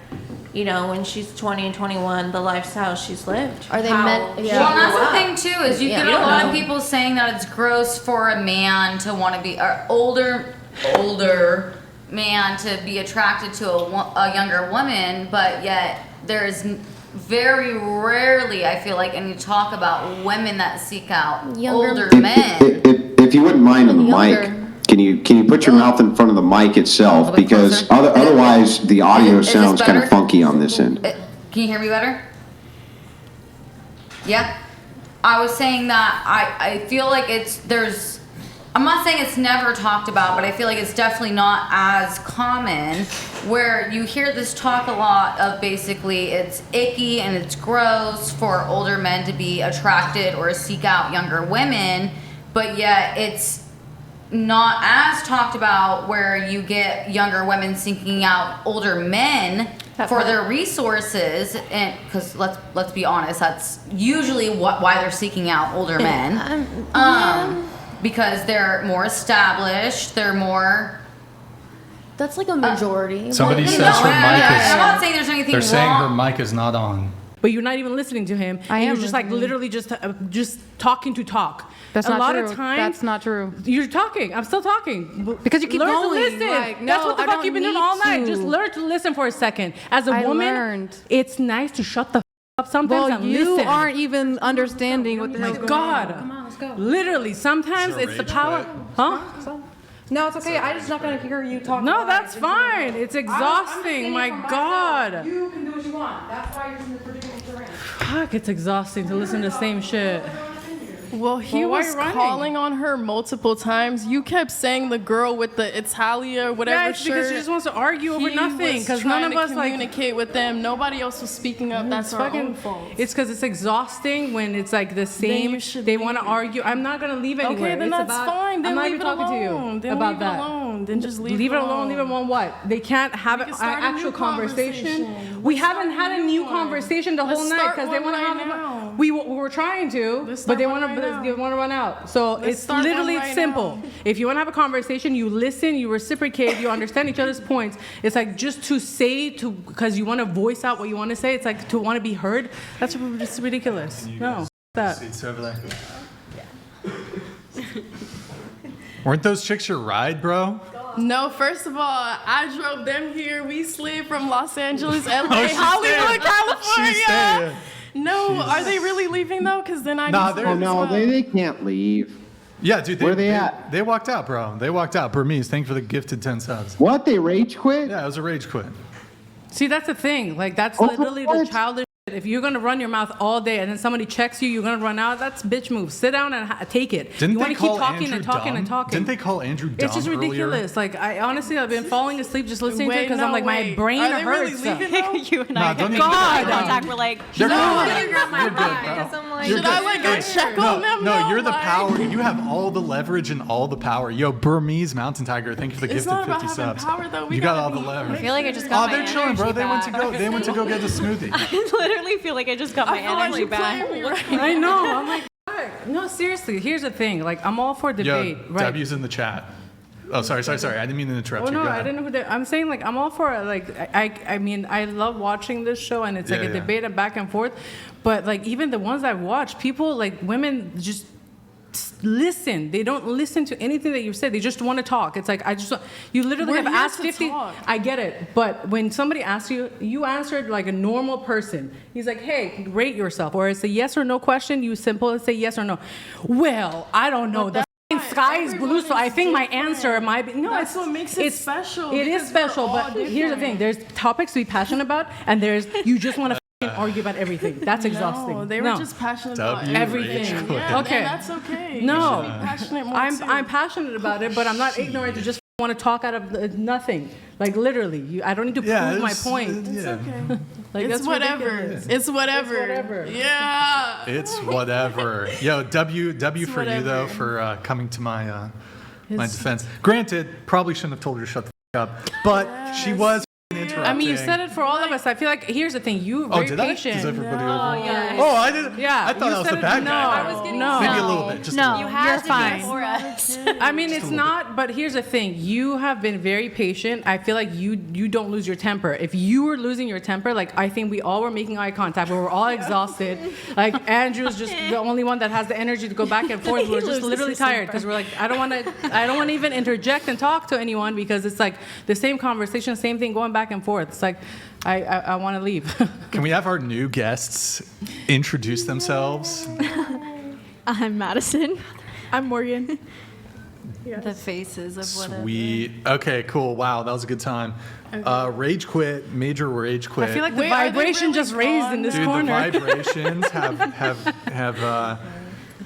you know, when she's 20 and 21, the lifestyle she's lived. Are they how meant- she yeah. Well, that's grew the up. thing too, is you Yeah. get You a don't lot know. of people saying that it's gross for a man to want to be, or older man to be attracted to a younger woman, but yet there's very rarely, I feel like, any talk about women that seek out Younger- older If, men. if you wouldn't mind on the Younger. mic, can you put your mouth in front of the mic itself? A bit Because closer. otherwise the audio Is this sounds kind of better? funky on this end. Can you hear me better? Yeah. I was saying that I feel like I'm not saying it's never talked about, but I feel like it's definitely not as common where you hear this talk a lot of basically it's icky and it's gross for older men to be attracted or seek out younger women, but yet it's not as talked about where you get younger women seeking out older men for their resources, and because let's be honest, that's usually why they're seeking out older men, because they're more established, they're more. That's like a majority. Somebody Well, says you her know, mic yeah, is. I'm not saying there's anything They're saying her wrong. mic is not on. But you're not even listening to him. I and am You're just like listening. literally just talking to talk. That's a not lot true. of times That's not true. You're talking. I'm still talking. Because you keep learn going, to listen. like, That's no, what the I fuck don't you've been doing need all night. to. Just learn to listen for a second. As a I woman, learned. it's nice to shut the up sometimes Well, and you listen. aren't even understanding what the My hell's going God. on. Come on, let's go. Literally, sometimes Is there it's the rage power. quit? Huh? No, it's okay. I'm just not gonna hear you talk. No, that's fine. It's exhausting. My God. You can do what you want. That's why you're in the predicament you're in. Fuck, it's exhausting to listen to the same shit. Well, he Well, why was you running? calling on her multiple times. You kept saying the girl with the Italia, whatever Yeah, it's because she just wants to argue over nothing. Because none of us communicate with them. Nobody else was speaking up. That's our own fault. It's because it's exhausting when it's like the same. They want to argue. I'm not gonna leave anywhere. Okay, then It's that's about, fine. Then I'm not leave even it talking alone. to you Then about leave that. it alone. Then just leave it alone. Leave it alone. What? They can't have an start a new actual conversation. conversation. We haven't had a new conversation the whole Let's night start because they one want to right have. now. We were trying to, but start they one want to. right now. They want to run out. So Let's it's start literally one right simple. now. If you want to have a conversation, you listen, you reciprocate, you understand each other's points. It's like just to say because you want to voice out what you want to say. It's like to want to be heard. That's just ridiculous. No, that. Seats over there. Weren't those chicks your ride, bro? No, first of all, I drove them here. We slid from Los Angeles, LA, Oh, she's Hollywood, staying. California. She's staying. No, are they really leaving though? Because then I Nah, just they're- Oh no, they can't leave. Yeah, dude. Where they at? They walked out, bro. They walked out. Burmese, thank you for the gifted 10 subs. What? They rage quit? Yeah, it was a rage quit. See, that's the thing. Like, that's Oh, literally the what? childish shit. If you're going to run your mouth all day and then somebody checks you, you're going to run out, that's bitch move. Sit down and take it. Didn't you they want to keep call talking Andrew and talking dumb? and talking. Didn't they call Andrew dumb It's just earlier? ridiculous. Like, I honestly, I've been falling asleep just listening to it Wait, because no, I'm like, my wait. brain Are they really hurts. leaving though? You and Nah, I don't had even- eye God. contact. We're like, You're she's good. gonna grab my You're good, ride. bro. 'Cause I'm like, You're Should I good. like go Hey, check no, on them? No, though? you're the Like- power. You have all the leverage and all the power. Yo, Burmese Mountain Tiger, thank you for the It's gifted not about 50 having subs. power, though. We You got gotta all the be- leverage. I feel like I just Oh, got my they're chilling, bro. energy They went to back. go. They went to go get a smoothie. I literally feel like I just got my I feel like energy you back. playing me right I know. I'm like, fuck. No, seriously. Here's the thing. Like, I'm all for debate. Yo, right? W's in the chat. Oh, sorry. I didn't mean to interrupt Oh you. no, Go I ahead. didn't know who that. I'm saying like I'm all for it. Like I mean I love watching this show and it's like Yeah, a yeah. debate and back and forth, but like even the ones I've watched, people like women just listen. They don't listen to anything that you say. They just want to talk. It's like you literally We're have here asked to 50. talk. I get it, but when somebody asks you, you answered like a normal person. He's like, hey, rate yourself, or it's a yes or no question. You simple say yes or no. Well, I don't know. The sky is blue, so I think my answer might be no. That's what makes it special, It is because we're special, all but here's the thing: there's topics to be passionate about, and there's you just want to argue about everything. That's exhausting. No, they were just passionate about W everything. rage quit. Yeah, Okay. and that's okay. You No, should be passionate more too. I'm passionate about it, but I'm not ignorant to just want to talk out of nothing. Like literally, I don't need to Yeah, prove my it's- point. yeah. Okay. Like It's that's whatever. ridiculous. It's whatever. It's whatever. Yeah. It's whatever. Yo, W for you whatever. though for coming to my my His- defense. Granted, probably shouldn't have told her to shut the f- up, but she was interrupting. I mean, you said it for all of us. I feel like here's the thing: you Oh, very did I? patient. Does everybody No, over? yeah. Oh, I didn't. Yeah, I thought you I was said the it- bad no, guy. I was getting no. Maybe a little bit. Just a No, little bit. you're to fine. be for us. I mean, it's not, but here's the thing. You have been very patient. I feel like you don't lose your temper. If you were losing your temper, like I think we all were making eye contact. We were all exhausted. Like Andrew's just the only one that has the energy to go back and forth. We were just loses literally his tired temper. because we're like, I don't want to even interject and talk to anyone because it's like the same conversation, same thing going back and forth. It's like I want to leave. Can we have our new guests introduce themselves? I'm Madison. I'm Morgan. The faces of whatever. Sweet. Okay, cool. Wow, that was a good time. Rage quit, major rage quit. I feel like the Wait, are they vibration really just raised in gone? this Dude, corner. the vibrations have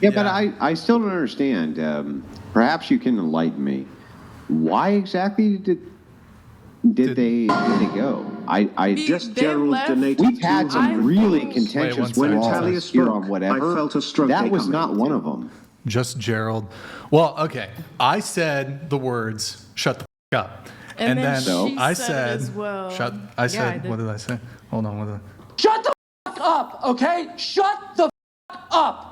Yeah, but I still don't understand. Perhaps you can enlighten me. Why exactly did they go? I Just They Gerald left- donated We've had some really Wait, one contentious second. When walls Talia here spoke, on whatever. I felt a stroke that was coming. not one of them. just Gerald. Well, okay. I said the words "shut the f- up," And then she I said it said as well. "shut." I Yeah, I said, did. "What did I say?" Hold on. What did I? Shut the f- up, okay? Shut the f- up.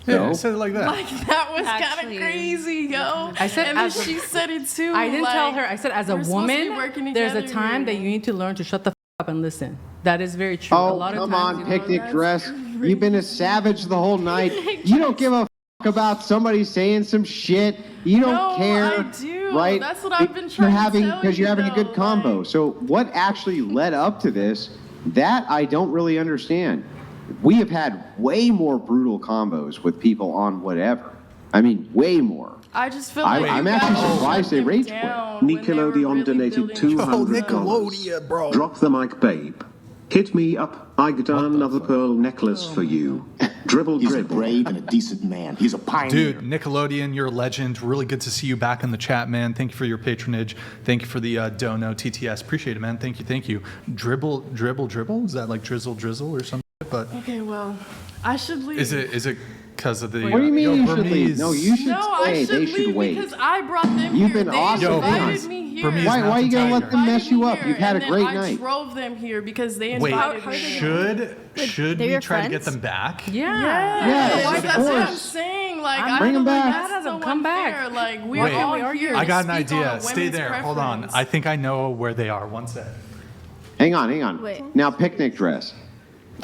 Yeah, No. I said it like that. Like that was kind Actually- of crazy, yo. I said and then as a- she said it too. I didn't tell like, her. I said, as a we're supposed to be woman, working there's a together time that here. you need to learn to shut the up and listen. That is very true. Oh, a lot of come times on, you picnic that's dress. You've been a savage the whole night. You don't give a f- about somebody saying some shit. You don't No, care, I do. right? That's what I've been You're trying to having tell because you're you, having a good though, combo. So what actually led up to this? That I don't really understand. We have had way more brutal combos with people on whatever. I mean, way more. I just feel I'm actually surprised they rage quit. Nickelodeon donated $200. bro. Drop the mic, babe. Hit me up. I got another pearl necklace for you. Dribble, He's dribble. a brave and a decent man. He's a pioneer. Dude, Nickelodeon, you're a legend. Really good to see you back in the chat, man. Thank you for your patronage. Thank you for the Dono TTS. Appreciate it, man. Thank you, thank you. Dribble, dribble, dribble? Is that like drizzle, drizzle or something? But Okay, well, I should leave. is it because of the? What do you mean you should leave? Burmese? No, you should No, stay. I should They leave should wait. because I brought them You've here. been They awesome. invited Hang me on. here. Burmese Why are you gonna let them mess you up? Here, You've had a and great then night. I drove them here because they Wait, invited me. should they're we your try to get friends? them back? Yeah. Yes, of That's what I'm course. saying. Like, Bring I them feel like back. that's so Come back. unfair. Like, we're Wait, all here. I to got an speak on idea. a Stay women's there. Hold on. preference. I think I know where they are. One sec. Hang on. Wait. Now, picnic dress.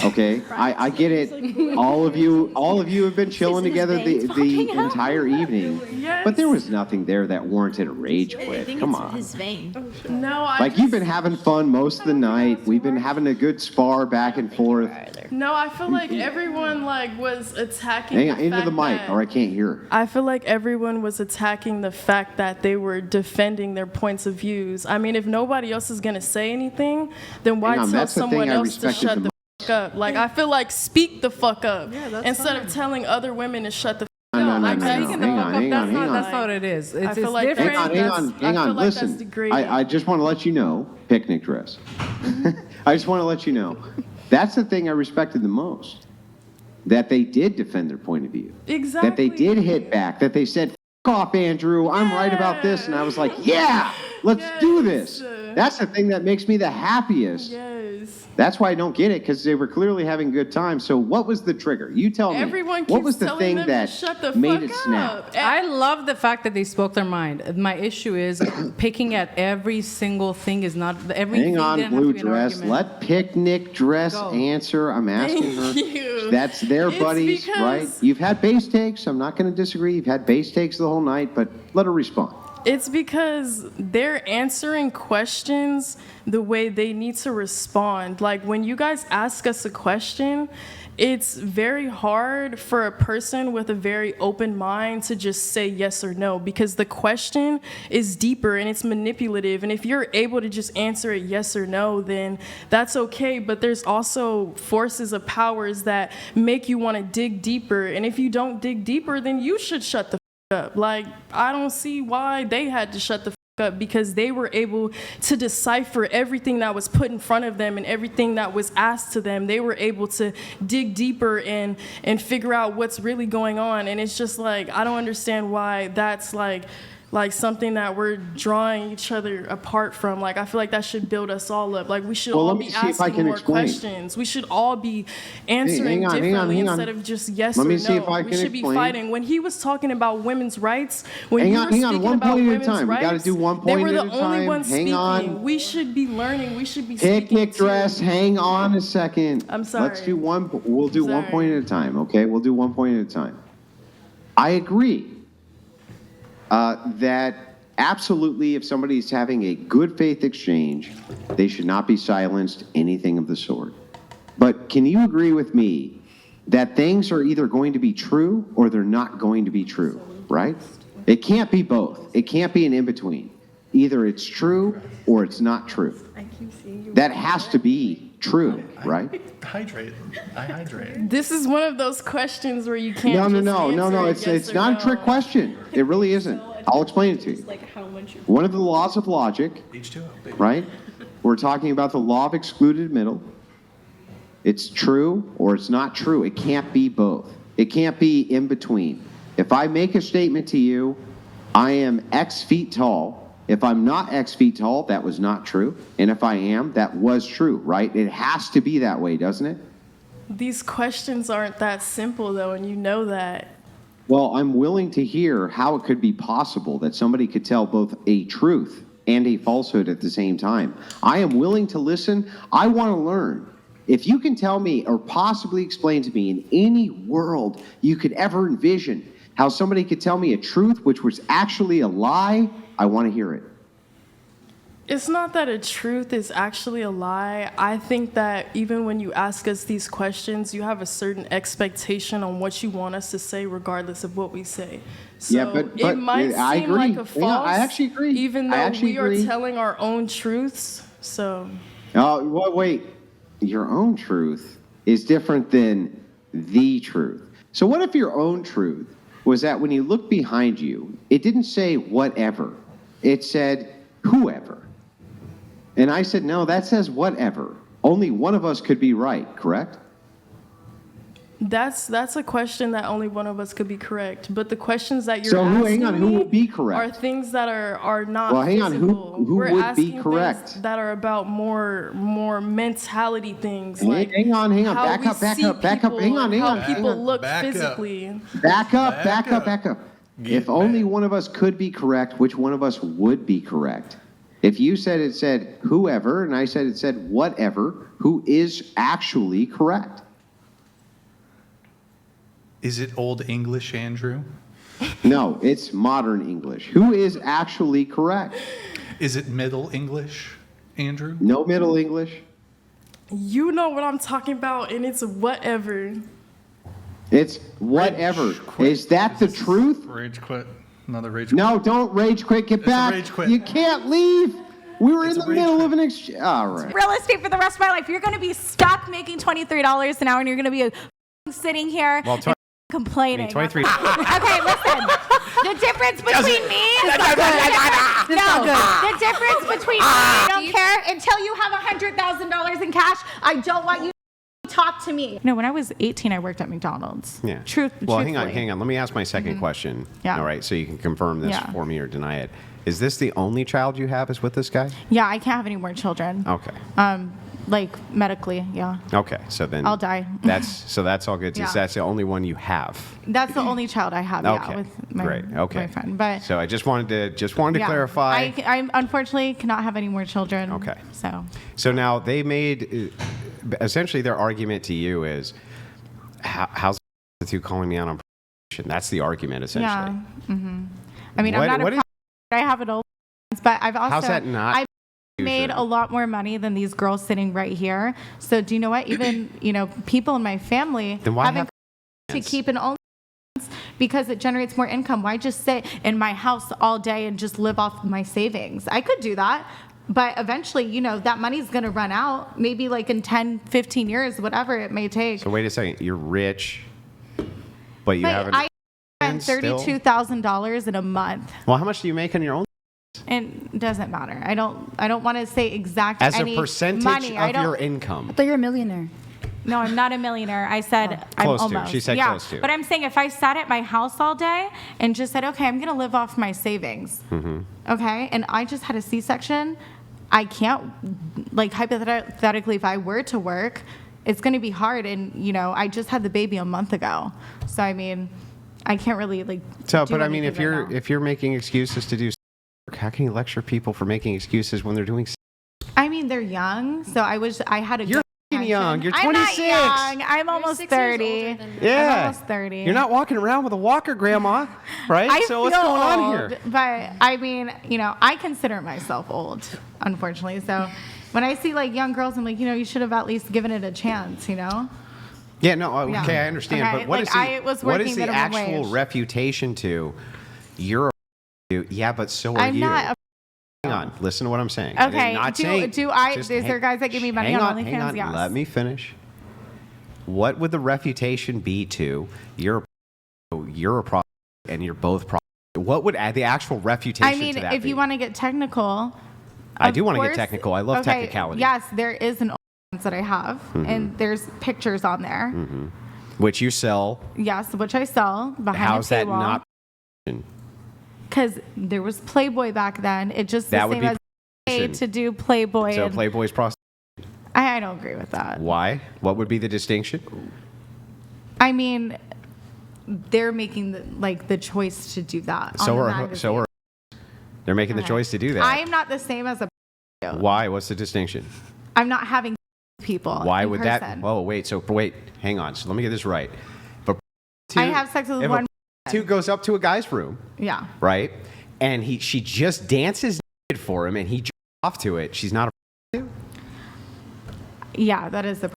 Okay, I get it. All of you have been chilling together the entire evening, but there was nothing there that warranted a rage I quit. think Come it's on. his vein. No, I Like you've been having fun most of the night. We've been having a good spar back and forth. No, I feel like everyone like was attacking. Hang on, the into the fact mic, that- or I can't hear. I feel like everyone was attacking the fact that they were defending their points of views. I mean, if nobody else is gonna say anything, then why Hang on, tell that's the thing someone I else to respected shut the the fuck up? Like, I feel like speak the fuck up instead of telling other women to shut the fuck No, up. no, Like, no, that's- no. Hang on. That's not what it is. It's, I feel it's like different. Hang on. I feel like that's Listen, degrading. I just want to let you know, picnic dress. I just want to let you know, that's the thing I respected the most. That they did defend their point of view. Exactly. That they did hit back. That they said, "F off, Andrew. I'm right about this." And I was like, "Yeah, let's do this." That's the thing that makes me the happiest. Yes. That's why I don't get it, because they were clearly having a good time. So what was the trigger? You tell me. Everyone what keeps was the telling thing them to that shut the made fuck it snap? up. I love the fact that they spoke their mind. My issue is picking at every single thing is not everything. Hang on, didn't have blue to be an dress. argument. Let picnic dress Go. answer. I'm asking her. Thank you. That's their It's buddies, because- right? You've had base takes. I'm not going to disagree. You've had base takes the whole night, but let her respond. It's because they're answering questions the way they need to respond. Like, when you guys ask us a question, it's very hard for a person with a very open mind to just say yes or no, because the question is deeper and it's manipulative. And if you're able to just answer it yes or no, then that's okay. But there's also forces of powers that make you want to dig deeper. And if you don't dig deeper, then you should shut the up. Like, I don't see why they had to shut the up, because they were able to decipher everything that was put in front of them and everything that was asked to them. They were able to dig deeper and figure out what's really going on. And it's just like, I don't understand why that's like something that we're drawing each other apart from. Like, I feel like that should build us all up. Like, we should Well, all let me be see if I asking can more explain. questions. We should all be answering hang on, differently hang on. instead of just yes Let or me no. see if I We can should be explain. fighting. When he was talking about women's rights, when Hang you on, were hang on. speaking One about point at a women's time. We rights, gotta do one they point were at the a only time. ones Hang speaking. on. We should be learning. We should be speaking Picnic too. dress. Hang on a second. I'm sorry. Let's do one. We'll do one Sorry. point at a time. Okay, we'll do one point at a time. I agree that absolutely, if somebody's having a good faith exchange, they should not be silenced. Anything of the sort. But can you agree with me that things are either going to be true or they're not going to be true? Right? It can't be both. It can't be an in between. Either it's true or it's not true. That has to be true, right? Hydrate. I hydrate. This is one of those questions where you can't. No. just answer it It's yes or not no. a trick question. It really isn't. I'll explain it to you. One of the laws of logic, right? We're talking about the law of excluded middle. It's true or it's not true. It can't be both. It can't be in between. If I make a statement to you, I am X feet tall. If I'm not X feet tall, that was not true. And if I am, that was true, right? It has to be that way, doesn't it? These questions aren't that simple, though, and you know that. Well, I'm willing to hear how it could be possible that somebody could tell both a truth and a falsehood at the same time. I am willing to listen. I want to learn. If you can tell me or possibly explain to me in any world you could ever envision how somebody could tell me a truth which was actually a lie, I want to hear it. It's not that a truth is actually a lie. I think that even when you ask us these questions, you have a certain expectation on what you want us to say, regardless of what we say. So Yeah, but it might I seem agree. like a Yeah, false, I actually agree. even I though actually we are agree. telling our own truths. So Oh, well, wait. Your own truth is different than the truth. So what if your own truth was that when you look behind you, it didn't say whatever. It said whoever. And I said, no, that says whatever. Only one of us could be right, correct? that's a question that only one of us could be correct. But the questions that you're So asking hang on, who me would be correct? are things that are not Well, hang on, physical. who We're would be asking things correct? that are about more mentality things. Hang Like on. how Back we up. see Hang on. people, Hang how on. people look Back up. physically. Back up. If only one of us could be correct, which one of us would be correct? If you said it said whoever, and I said it said whatever, who is actually correct? Is it Old English, Andrew? No, it's modern English. Who is actually correct? Is it Middle English, Andrew? No Middle English. You know what I'm talking about, and it's whatever. It's whatever. Is that the truth? Rage quit. Another rage quit. No, don't rage quit. Get back. rage quit. You can't leave. We were in the middle of an exchange. All right. Real estate for the rest of my life. You're going to be stuck making $23 an hour, and you're going to be sitting here Well, and complaining. 23. Okay, listen. The difference between me the difference between me, I don't care until you have $100,000 in cash. I don't want you to talk to me. No, when I was 18, I worked at McDonald's. Yeah. Truthfully. Hang on. Let me ask my 2nd question. Yeah. All right, so you can confirm this Yeah. for me or deny it. Is this the only child you have is with this guy? Yeah, I can't have any more children. Okay. Like medically, yeah. Okay, so then I'll die. That's all good. Yeah. That's the only one you have. That's the only child I have, Okay. yeah, with my Great. Okay. boyfriend. But So I just wanted to yeah, clarify. I unfortunately cannot have any more children. Okay. So Now they made essentially their argument to you is how's with you calling me out on prostitution? That's the argument essentially. yeah. I mean, What- I'm not what a is- I have adult, but I've also How's that not I've made a lot more money than these girls sitting right here. So do you know what? Even people in my family Then why haven't have to keep an OnlyFans because it generates more income. Why just sit in my house all day and just live off my savings? I could do that. But eventually, that money's going to run out, maybe like in 10, 15 years, whatever it may take. So wait a second. You're rich, but you haven't. I spend still? $32,000 in a month. Well, how much do you make on your own? It doesn't matter. I don't want to say exact As any a percentage money. I of don't, your income. But you're a millionaire. No, I'm not a millionaire. I said I'm Close to. almost. She said yeah. close to. But I'm saying if I sat at my house all day and just said, okay, I'm going to live off my savings. Mm-hmm. Okay, and I just had a C-section, I can't, like hypothetically, if I were to work, it's going to be hard. And, I just had the baby a month ago. So, I mean, I can't really, So, do but I mean, anything right now. if you're making excuses to do work, how can you lecture people for making excuses when they're doing? I mean, they're young, so I had a You're good young. You're I'm 26. not young. I'm almost 30. Yeah. I'm almost 30. You're not walking around with a walker, Grandma, right? I So what's feel going on old, here? But I mean, I consider myself old, unfortunately. So when I see young girls, I'm like, you should have at least given it a chance, Yeah, no, okay, Yeah. I understand. Okay, But what like, is the, I was what working is the minimum actual wage. refutation to? You're a yeah, but so are I'm you. not Hang on, listen to what I'm saying. I did Okay, not do say- I? just Is there hang- guys that give me money hang on hang OnlyFans? on, Yes. let me finish. What would the refutation be to? You're a pro, and you're both pro. What would the actual refutation I mean, to that if be? you want to get technical, I of do want to get course- technical. I love okay, technicality. Yes, there is an OnlyFans that I have, Mhm. and there's pictures on there. Hmm. Which you sell. Yes, which I sell behind How's a that paywall. not? Because there was Playboy back then. It just That the would same be as paid to do Playboy. So and Playboy's prostitution. I don't agree with that. Why? What would be the distinction? I mean, they're making the choice to do that. on the magazine. They're making the Okay. choice to do that. I am not the same as a. Why? What's the distinction? I'm not having people. Why in would person. that? Oh, wait. So wait, hang on. So let me get this right. But I have sex with if one. a two goes up to a guy's room, Yeah. right, and she just dances naked for him, and he off to it, she's not a prostitute? Yeah, that is the.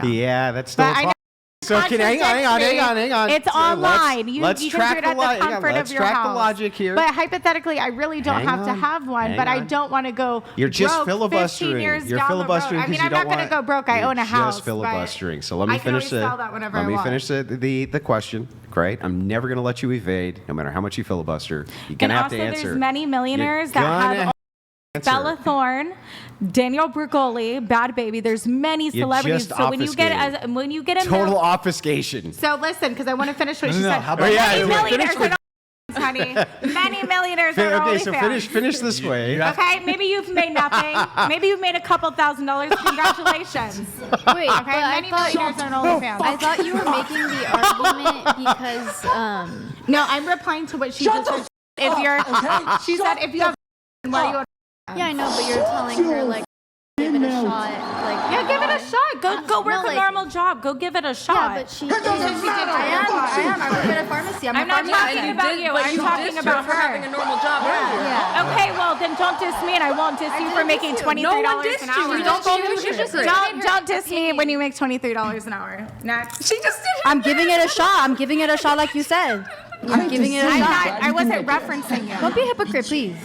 Yeah, that's still a But I know problem. So hang on. It's So online. Let's You track can do it at the comfort let's of your track house. the logic here. But hypothetically, I really don't Hang have to on. have one. Hang But I on. don't want to go. You're just broke 15 filibustering. years You're down the road. filibustering I mean, because I'm you not don't going to want. go broke. I own a You're house. just filibustering. So let I me can finish always sell that whenever Let I me want. finish the question. Great. I'm never going to let you evade, no matter how much you filibuster. You're going And to have also, to answer. there's many millionaires You're that gonna have. answer. Bella Thorne, Daniel Brugoli, Bad Baby. There's many celebrities. just So when you get a Total obfuscation. So listen, because I want to finish what she No, said. how about- Many yeah, millionaires finish are honey. Many millionaires are Okay, so OnlyFans. finish this way. Okay, maybe you've made nothing. Maybe you've made a couple $1,000s. Congratulations. Wait, okay, but I many thought, millionaires are OnlyFans. I thought you were making the argument because No, I'm replying to what she just said. If you're, she said, if you have, why are you? yeah, I know, but you're telling her like give it a shot, like Yeah, give it a shot. Go work no, a like- normal job. Go give it a shot. Yeah, but she. I am. I work at a pharmacy. I'm not talking about you. I'm talking about her. having a normal job earlier. Yeah. Okay, well then don't diss me, and I won't diss you for making $23 No one an dissed hour. you. Don't call me a hypocrite. Don't diss me when you make $23 an hour. Next. She just did it. I'm giving it a shot. I'm giving it a shot, like you said. I'm giving it a shot. I wasn't referencing you. Don't be a hypocrite, please.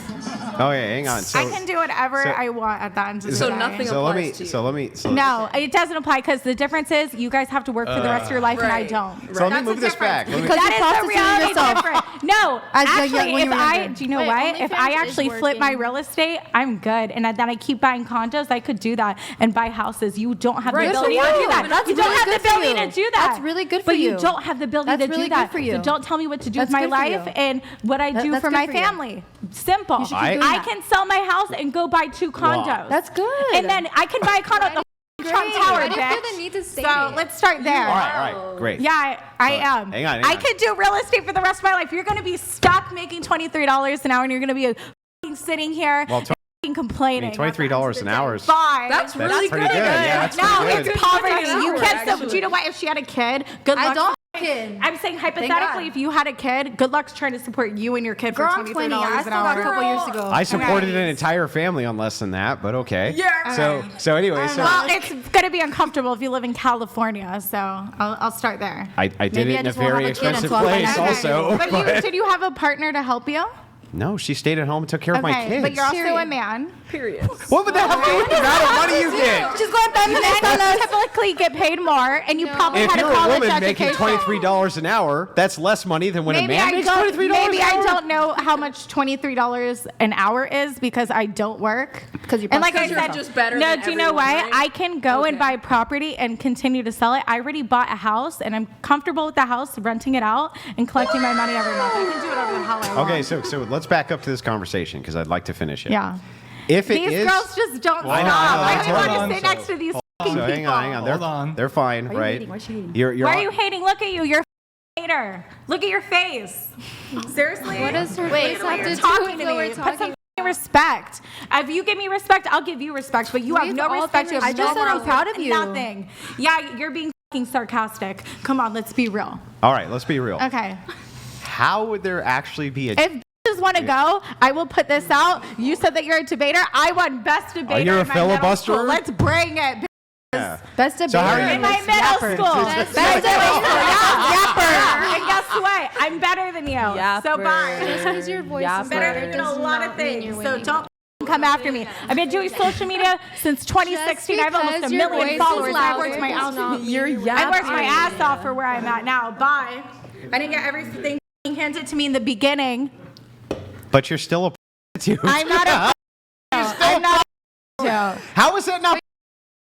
Oh yeah, hang on. So, I can do whatever so- I want at the end of the So day. nothing so let me. applies to you. So let me. So No, it doesn't apply because the difference is you guys have to work for the rest of your life and I Right. don't. So let me That's move the this back. difference. Let me- Because That you is the prostituted reality yourself. difference. No, As a actually, young- when if you were I, younger. do you know Wait, what? If I OnlyFans actually is flip my working. real estate, I'm good. And then I keep buying condos, I could do that and buy houses. You don't have Right, the so ability what? to do that. That's you don't really have the good for ability you. to do that. That's really good for But you. you don't have the ability That's to really do that. good for you. So don't tell me what to do That's with my good for you. life and what I do That's for good my for you. family. Simple. You should keep doing I that. can sell my house and go buy 2 condos. That's good. And then I can buy a condo at the Trump Tower, I didn't feel bitch. the need to say So it. let's start there. All right, great. Yeah, I am. hang on, I could do real estate for the rest of my life. You're going to be stuck making $23 an hour, and you're going to be f***ing sitting here Well, and f***ing complaining. $23 an hour is. Bye. That's really pretty good. good. Yeah, that's no, pretty good. it's poverty. $23 You an can't. hour, So, do you know what? If she had a kid, good I luck. don't have a kid. I'm saying hypothetically, if you had a kid, good luck trying to support you and your kid Girl, for I'm $23 20. I an still got a hour. couple years to go. I supported an entire family on less than that, but okay. Yeah. So anyway, so Well, it's going to be uncomfortable if you live in California, so I'll start there. I did Maybe it I in a just won't very have a kid expensive until I'm place, like, also. But you, did you have a partner to help you? No, she stayed at home and took care of my Okay, kids. but you're also a man. Period. What would that have to do with the amount of money you get? She's going feminist on us. Typically get paid more, and you probably If had you're a a college woman making education. $23 an hour, that's less money than when a man makes $23 maybe an hour. I don't know how much $23 an hour is because I don't work. Because you're And like I Because you're said, just better no, than do you know everyone, what? right? I can go and buy property and continue to sell it. I already bought a house, and I'm comfortable with the house, renting it out, and collecting my money every month. I can do whatever the hell I want. Okay, so let's back up to this conversation because I'd like to finish it. Yeah. If it These is, girls just don't I know, stop. I know, I that's don't hold want on. to sit next to these fucking so people. hang on. They're fine, Why are you right? hating? Why is she hating? You're Why are you hating? Look at you. You're a hater. Look at your face. Seriously? What does her Wait, face have you're to do talking with to what me. we're Put some talking f***ing respect. If you give me respect, I'll give you respect. But you have We've no all respect. been You have I just no said I'm morals, proud of you. Nothing. Yeah, you're being f***ing sarcastic. Come on, let's be real. All right, let's be real. Okay. How would there actually be a? If bitches want to go, I will put this out. You said that you're a debater. I won best debater you a in my middle filibusterer? school. Let's bring it. Yeah. Best debater. So how are you- In my middle school. Best Best debater. debater. Yapper. And guess what? I'm better than you. So bye. Just because your voice I'm is better louder than you in a does lot not of mean you're things. So winning. don't come after me. I've been doing social media since 2016. I have almost because a your million voice is followers. I louder worked my does ass not off. mean you're I worked my yapping. ass off for where I'm at now. Bye. I didn't get everything handed to me in the beginning. But you're still a prostitute. I'm not a. I'm not. How is that not?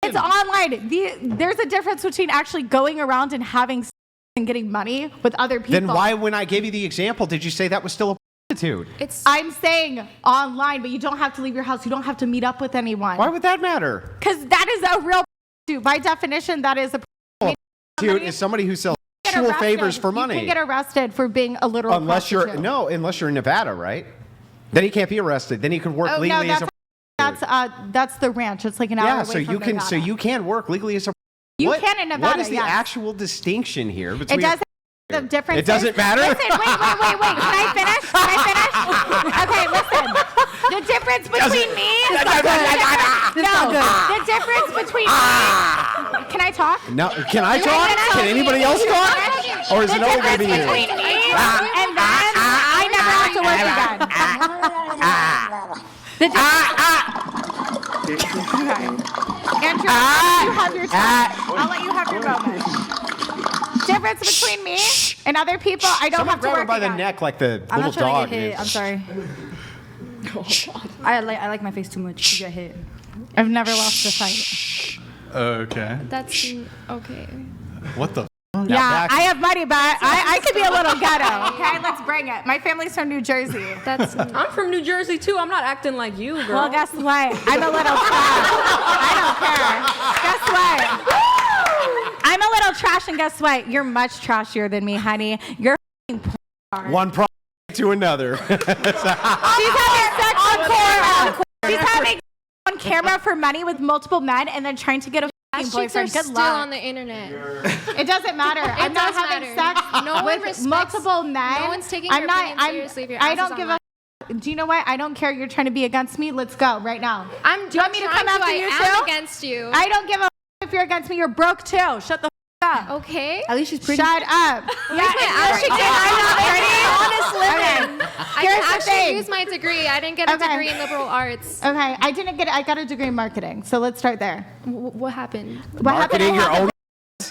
It's online. There's a difference between actually going around and having sex and getting money with other people. Then why, when I gave you the example, did you say that was still a prostitute? I'm saying online, but you don't have to leave your house. You don't have to meet up with anyone. Why would that matter? Because that is a real prostitute. By definition, that is a Prostitute is somebody who sells get sexual arrested. favors for You money. can get arrested for being a literal Unless you're prostitute. unless you're in Nevada, right? Then he can't be arrested. Then he could work Oh, no, legally as a. that's the ranch. It's like an hour Yeah, away so from you can Nevada. you can work legally as a. You what, can in Nevada, What is the yes. actual distinction here between? It doesn't. The difference. It doesn't is, matter? Listen, wait. Can I finish? Okay, listen. The difference between me. This is not good. The difference between me. Can I talk? No, can I talk? Can anybody else talk? Or is it only going to be you? Between me and then I never have to work again. The okay. Andrew, you have your time. I'll let you have your moment. Difference between me and other people, I don't Someone have to grab her work by the again. neck like the I'm little not trying dog. to get hit. is. I'm sorry. I like my face too much to get hit. I've never lost a fight. Okay. That's okay. What the? Yeah, I have money, but I could be a little ghetto. Okay, let's bring it. My family's from New Jersey. I'm from New Jersey too. I'm not acting like you, girl. Well, guess what? I'm a little trash. I don't care. Guess what? I'm a little trash, and guess what? You're much trashier than me, honey. You're f***ing poor. One problem to another. She's having sex on camera. She's having sex on camera for money with multiple men, and then trying to get a f***ing Ass chicks are boyfriend. Good still luck. on the internet. It doesn't matter. I'm not does having matter. sex No one with respects- multiple men. no one's taking I'm your not. opinion seriously if your I ass don't is give online. a. Do you know what? I don't care. You're trying to be against me. Let's go right now. Do you want me to trying come to. after I you am too? against you. I don't give a if you're against me. You're broke too. Shut the up. Okay. At least she's pretty. Shut up. Yeah, ass cheeks I'm not pretty. honest living. I Here's can the actually thing. use my degree. I didn't get a Okay. degree in liberal arts. Okay, I didn't get it. I got a degree in marketing. So let's start there. What happened? What Marketing your own.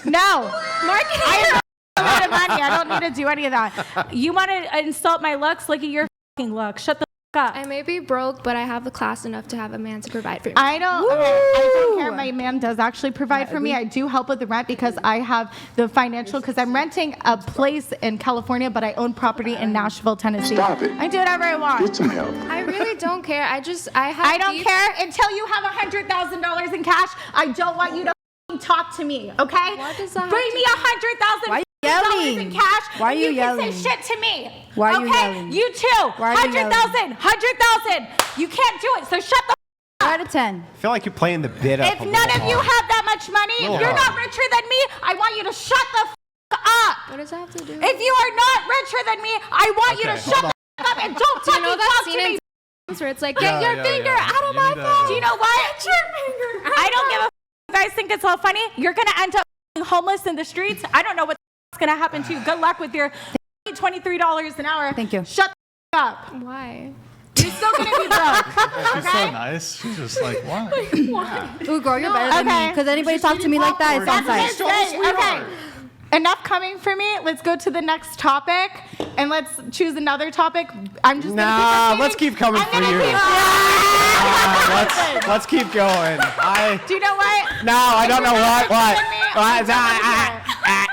No. Marketing. I have a lot of money. I don't need to do any of that. You want to insult my looks? Look at your fucking looks. Shut the fuck up. I may be broke, but I have the class enough to have a man to provide for me. I don't. Okay, I don't care. My man does actually provide for me. I do help with the rent because I have the financial. Because I'm renting a place in California, but I own property in Nashville, Tennessee. Stop it. I do whatever I want. Get some help. I really don't care. I have. I don't care until you have $100,000 in cash. I don't want you to f***ing talk to me. Okay? What does that Bring me Why are you $100,000 yelling? in cash. Why are and you you yelling? can say shit to me. Why are you okay? yelling? You too. Why are you yelling? 100,000. You can't do it. So shut the. Out of 10. I feel like you're playing the bit up. If none of you have that much money, if you're not richer than me, I want you to shut the up. What does that have to do? If you are not richer than me, I want you to shut the up and don't Do you know fucking that talk to scene in me. where it's like, Yeah, get your yeah, finger yeah. out of You my need to- phone. Do you know what? Get your finger out I don't give a you guys think it's all funny? You're gonna end up homeless in the streets. I don't know what's gonna happen to you. Good luck with your $23 an hour. Thank you. Shut the up. Why? You're still gonna be broke. She's so nice. She's just like, why? Ooh, girl, you're better than me. Okay. Because anybody talk to me like that, it's on That's site. it. Okay. Enough coming for me. Let's go to the next topic, and let's choose another topic. I'm just gonna Nah, keep let's keep coming I'm for gonna you. keep- Let's keep going. Do you know what? No, I don't know what.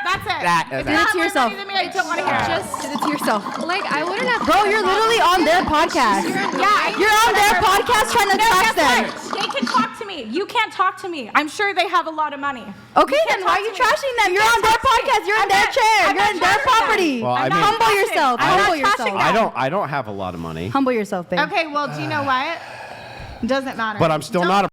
That's it. If Do you're it not to more yourself. money than me, I don't want to hear it. Just Do it to yourself. like I wouldn't have. Bro, you're literally on their podcast. Yeah, You're on their podcast trying to trash them. They can talk to me. You can't talk to me. I'm sure they have a lot of money. Okay, You then can't why talk are you to me. trashing them? You You're can't on their talk to me. podcast. You're in I'm their not- chair. I'm You're not in their trashing them. property. Well, I I'm not mean- Humble trashing. yourself. I'm not Humble trashing yourself. them. I don't have a lot of money, Humble yourself, babe. Okay, well, do you know what? Doesn't matter. but I'm still not a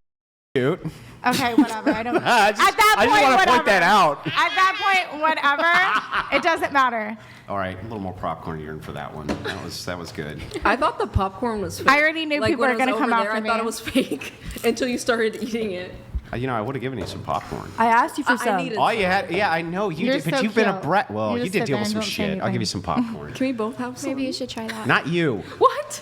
cute. Okay, whatever. I don't. I just, At that I point, just want to whatever. point that out. At that point, whatever. It doesn't matter. All right, a little more popcorn urine for that one. That was good. I thought the popcorn was fake. I already knew people when were it was gonna come over after there, me. I thought it was fake until you started eating it. You know, I would have given you some popcorn. I asked you for I some. needed- All you had, yeah, I know you You're did, but so you've been a cute. brat. Well, You you just did sit deal there with and some don't say shit. I'll give you anything. some popcorn. Can we both have some? Maybe you should try that. Not you. What?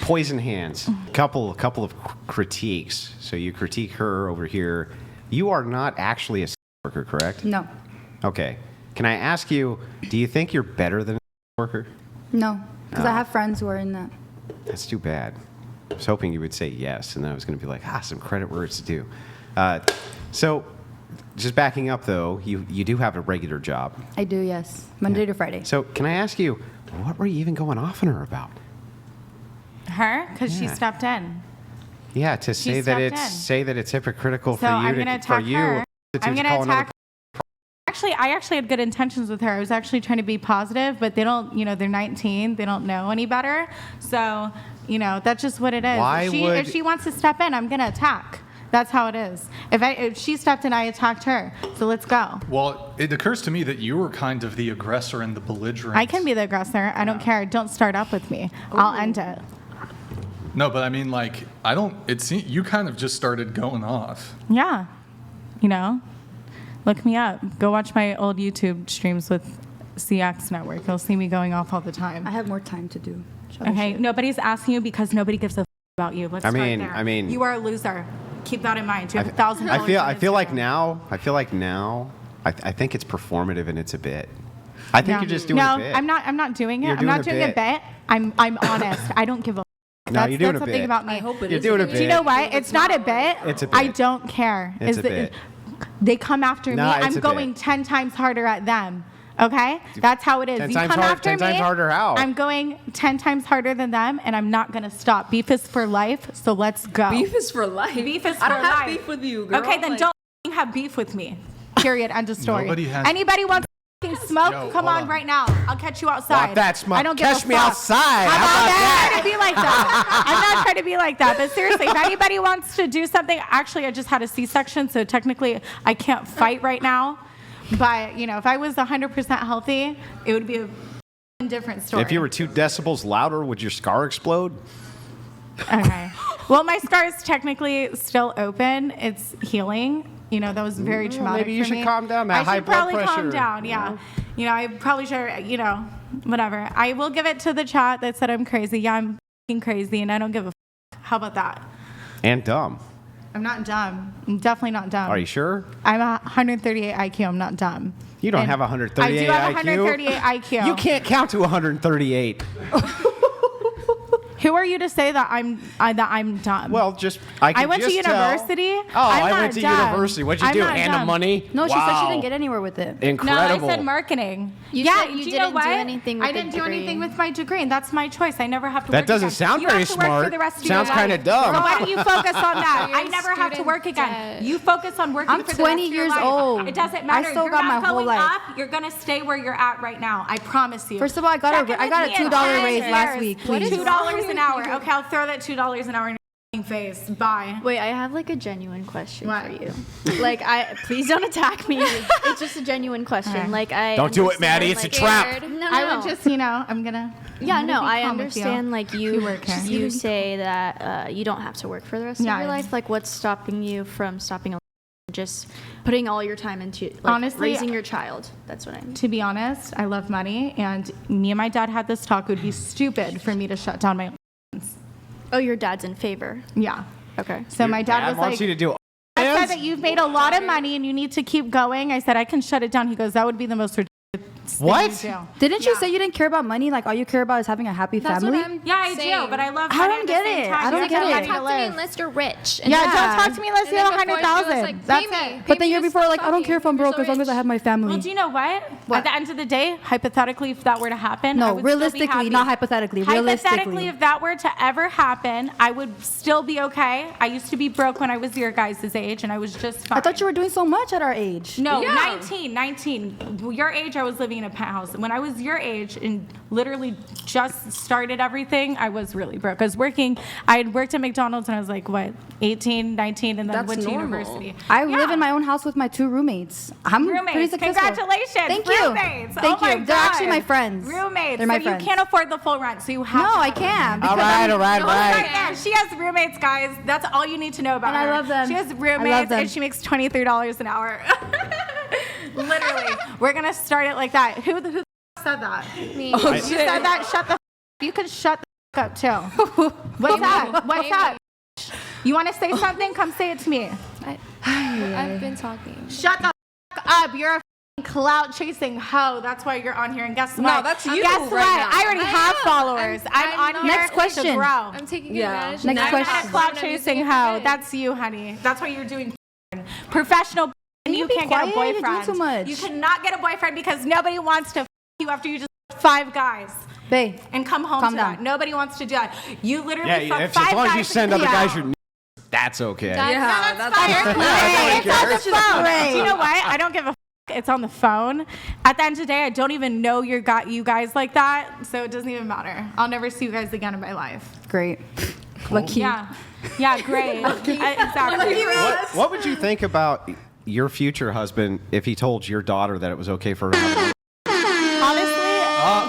Poison hands. Couple of critiques. So you critique her over here. You are not actually a sex worker, correct? No. Okay. Can I ask you? Do you think you're better than a sex worker? No. Because I No. have friends who are in that. That's too bad. I was hoping you would say yes, and then I was going to be like, some credit where it's due. So, just backing up though, you do have a regular job. I do, yes. Monday to Friday. So, can I ask you, what were you even going off on her about? Her? Because she Yeah. stepped in. Yeah, to say that stepped in. it's hypocritical So for I'm you gonna to for attack you. her. to I'm gonna call another- attack. Actually, I actually had good intentions with her. I was actually trying to be positive, but they don't. You know, they're 19. They don't know any better. So, you know, that's just what it is. Why if would- she wants to step in, I'm gonna attack. That's how it is. If she stepped in, I attacked her. So let's go. Well, it occurs to me that you were kind of the aggressor and the belligerent. I can be the aggressor. I don't care. Don't start up with me. I'll end it. No, but I mean, like, I don't. You kind of just started going off. Yeah. You know, look me up. Go watch my old YouTube streams with CX Network. You'll see me going off all the time. I have more time to do. Okay. Nobody's asking you because nobody gives a about you. Let's start there. I mean, you are a loser. Keep that in mind. You have $1,000. I feel like now. I think it's performative and it's a bit. I think you're just doing a bit. I'm not doing it. You're I'm not doing doing a a bit. I'm honest. I don't give a. No, you're doing that's a something bit. about me. I hope it You're is doing a bit. Do you know what? It's not a bit. It's a bit. I don't care. It's a bit. They come after me. Nah, it's I'm a going bit. 10 times harder at them. Okay? That's how it is. 10 You times come hard- after 10 me. times harder how? I'm going 10 times harder than them, and I'm not going to stop. Beef is for life, so let's go. Beef is for life. Beef is for I don't life. have beef with you, girl. Okay, then Like- don't have beef with me. Period. End of story. Nobody has- Anybody wants to smoke? Yo, Come hold on on. right now. I'll catch you outside. Want that smoke? I don't give Catch a me fuck. outside. I'm How about not that? trying to be like that. I'm not trying to be like that. But seriously, if anybody wants to do something, actually, I just had a C-section, so technically I can't fight right now. But, you know, if I was 100% healthy, it would be a different story. If you were 2 decibels louder, would your scar explode? Okay. Well, my scar is technically still open. It's healing. You know, that was very traumatic maybe you for should me. calm down, that I high should blood probably calm pressure. down, yeah. You know, I probably should, you know, whatever. I will give it to the chat that said I'm crazy. Yeah, I'm f***ing crazy, and I don't give a f***. How about that? And dumb. I'm not dumb. I'm definitely not dumb. Are you sure? I'm a 138 IQ. I'm not dumb. You don't And have 138 I do have IQ. 138 IQ. You can't count to 138. Who are you to say that I'm dumb? Well, just I can went to just tell- university. Oh, I'm I not went to dumb. university. What'd you I'm do? not Hand them dumb. money? No, she said she Wow. didn't get anywhere with it. Incredible. No, I said marketing. You yeah, said you do you know didn't what? do anything with I the didn't do degree. anything with my degree, and that's my choice. I never have to That work doesn't again. sound you very have to work smart. for the rest of Sounds your life. kinda dumb. So why don't you focus on that? You're I never have to student work again. debt. You focus on working I'm for the 20 rest of your years life. old. It doesn't I matter. still You're got not my whole going life. up. You're gonna stay where you're at right now. I promise you. First of all, I got Check in a with me in $2 10 raise last years. week. What is Please. $2 an hour. Okay, I'll throw that $2 an hour in your face. Bye. Wait, I have like a genuine question What? for you. Like, please don't attack me. It's just a genuine question. Okay. Like, I Don't do it, understand, Maddie. It's a like, trap. No, I would just, you know, I'm gonna. Yeah, I'm no, gonna be I calm with you. understand. Like You work here. you say that you don't have to work for the rest of Yeah. your life. Like, what's stopping you from stopping? Just putting all your time into like, Honestly, raising your child. That's what I mean. To be honest, I love money, and me and my dad had this talk. It would be stupid for me to shut down my. Oh, your dad's in favor. Yeah. Okay. So my dad was wants like, you to do. I said that you've made a lot of money and you need to keep going. I said I can shut it down. He goes, that would be the most ridiculous thing What? you do. Didn't you say you didn't care about money? Like all you care about is having a happy That's family? what I'm Yeah, I saying. do, but I love I money don't at the get same it. time. I don't You get have it. money to Talk to me live. unless you're rich. Yeah, Yeah. don't talk to me unless you have And then before it feels 100,000. like, That's pay me. it. But then Pay you're me before to like, I don't stop care if I'm you. broke You're as long so as I rich. have my family. Well, do you know what? What? At the end of the day, hypothetically, if that were to happen, I No, would still be realistically, happy. not hypothetically. Hypothetically, Realistically. if that were to ever happen, I would still be okay. I used to be broke when I was your guys' age, and I was just fine. I thought you were doing so much at our age. No, Yeah. 19. Your age, I was living in a penthouse. When I was your age and literally just started everything, I was really broke. I was working, I had worked at McDonald's when I was like, what, 18, 19, and then That's went to normal. university. I Yeah. live in my own house with my 2 roommates. I'm pretty Roommates, successful. congratulations. Thank you. Roommates. Thank Oh my you. They're actually God. my friends. Roommates. They're my so friends. you can't afford the full rent, so you have No, to. I can't. All because right, I'm- all right, all Right right. there. She has roommates, guys. That's all you need to know about And I her. love them. She has I love roommates, them. and she makes $23 an hour. Literally, we're gonna start it like that. Who said that? Me. You said that. Shut the. You can shut the up too. What's up? What's up? You want to say something? Come say it to me. I've been talking. Shut the up. You're a clout chasing hoe. That's why you're on here. And guess what? No, that's you Guess right what? now. I already have followers. I'm on here Next question. to grow. I'm taking Yeah. advantage. Next of question. that. I'm a clout I'm chasing using it for hoe. good. That's you, honey. That's why you're doing professional. And you be can't get a quiet? You're doing boyfriend. too much. You cannot get a boyfriend because nobody wants to you after you just 5 guys. Babe, And come home Calm to down. that. Nobody wants to do that. You literally Yeah, fuck if, 5 as long guys as you send other Yeah. guys your that's okay. Yeah, that's Fine. Nobody It's on the cares. phone. Great. Do you know what? I don't give a f- It's on the phone. At the end of the day, I don't even know you guys like that, so it doesn't even matter. I'll never see you guys again in my life. great. Lucky. Yeah. Yeah, great. Exactly. What would you think about your future husband if he told your daughter that it was okay for her to have Honestly,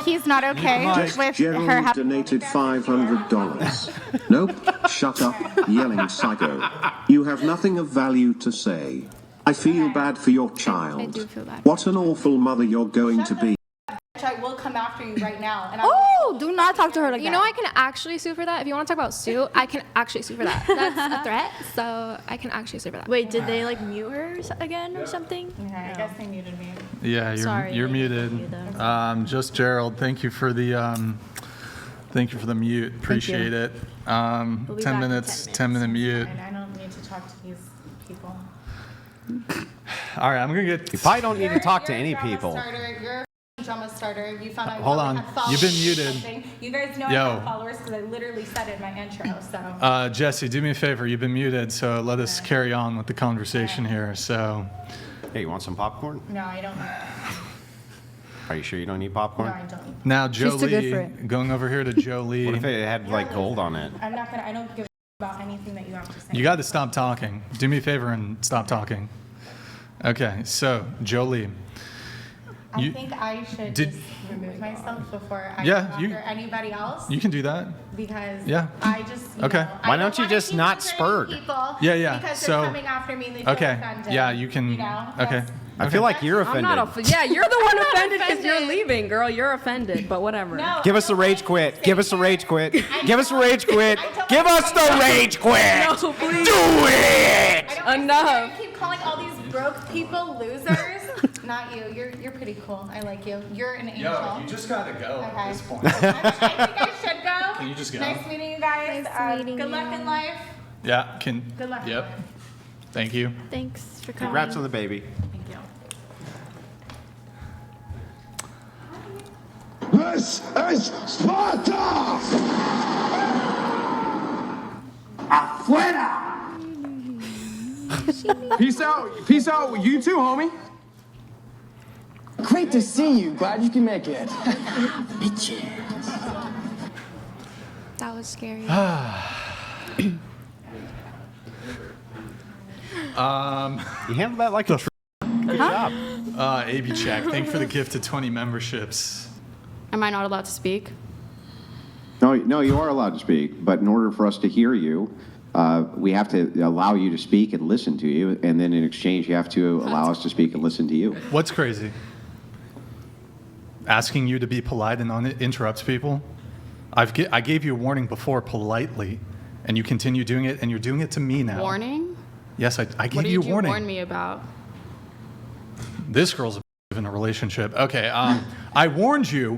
he's not okay with Gerald her having. donated $500. Nope, shut up, yelling psycho. You have nothing of value to say. I feel bad for your child. I do feel bad. What an awful mother you're going to be. I will come after you right now. And Oh, do not talk to her like You that. know, I can actually sue for that. If you want to talk about sue, I can actually sue for that. That's a threat, so I can actually sue for that. Wait, did they like mute her again or something? Okay, I guess they muted me. Yeah, you're Sorry, you're I muted. muted Just Gerald, thank you for the mute. Appreciate it. We'll be 10 back in minutes, 10 10 minute mute. And I don't need to talk to these people. All right, I'm gonna get. You probably don't need to talk to You're a any drama people. Starter. You're a drama starter. You found out you Hold only on. had followers You've been or muted. something. You guys know Yo. I have followers because I literally said it in my intro. So. Jesse, do me a favor. You've been muted, so let us carry on with the conversation here. So, Hey, you want some popcorn? No, I don't. Are you sure you don't need popcorn? No, I don't. now She's too good for Jolie, it. going over here to Jolie. What if it had like gold on it? I'm not gonna. I don't give a about anything that you have to say. You got to stop talking. Do me a favor and stop talking. Okay, so Jolie. I think I should did- just remove myself before I Yeah, go you- after anybody else. You can do that. Because Yeah. I just Okay. know, Why I don't you wanna just keep not censoring spurg? people Yeah, yeah. Because So- they're coming after me and they feel Okay. offended. Yeah, you can. You know? Okay. I feel like you're offended. I'm not yeah, you're the one offended because offended. you're leaving, girl. You're offended, but whatever. No, Give us the rage quit. Give us the rage quit. Give us the rage quit. Give us the rage quit. No, please. Do it. Enough. You keep calling all these broke people losers. Not you. You're pretty cool. I like you. You're an angel. Yo, you just gotta go Okay. at this point. I think I should go. Can you just go? Nice meeting you guys. Nice meeting good luck you. in life. Yeah. Can. Good luck. Yep. Thank you. Thanks for coming. Congrats on the baby. Thank you. This is Sparta! Afuera! Peace out, you too, homie. Great to see you. Glad you can make it. Bitches. That was scary. You handled that like a good job. AB check. Thank you for the gift of 20 memberships. Am I not allowed to speak? No, you are allowed to speak, but in order for us to hear you, we have to allow you to speak and listen to you, and then in exchange, you have to allow us to speak and listen to you. What's crazy? Asking you to be polite and not interrupt people? I gave you a warning before politely, and you continue doing it, and you're doing it to me now. Warning? Yes, I What gave did you you a warning. warn me about? This girl's in a relationship. Okay, I warned you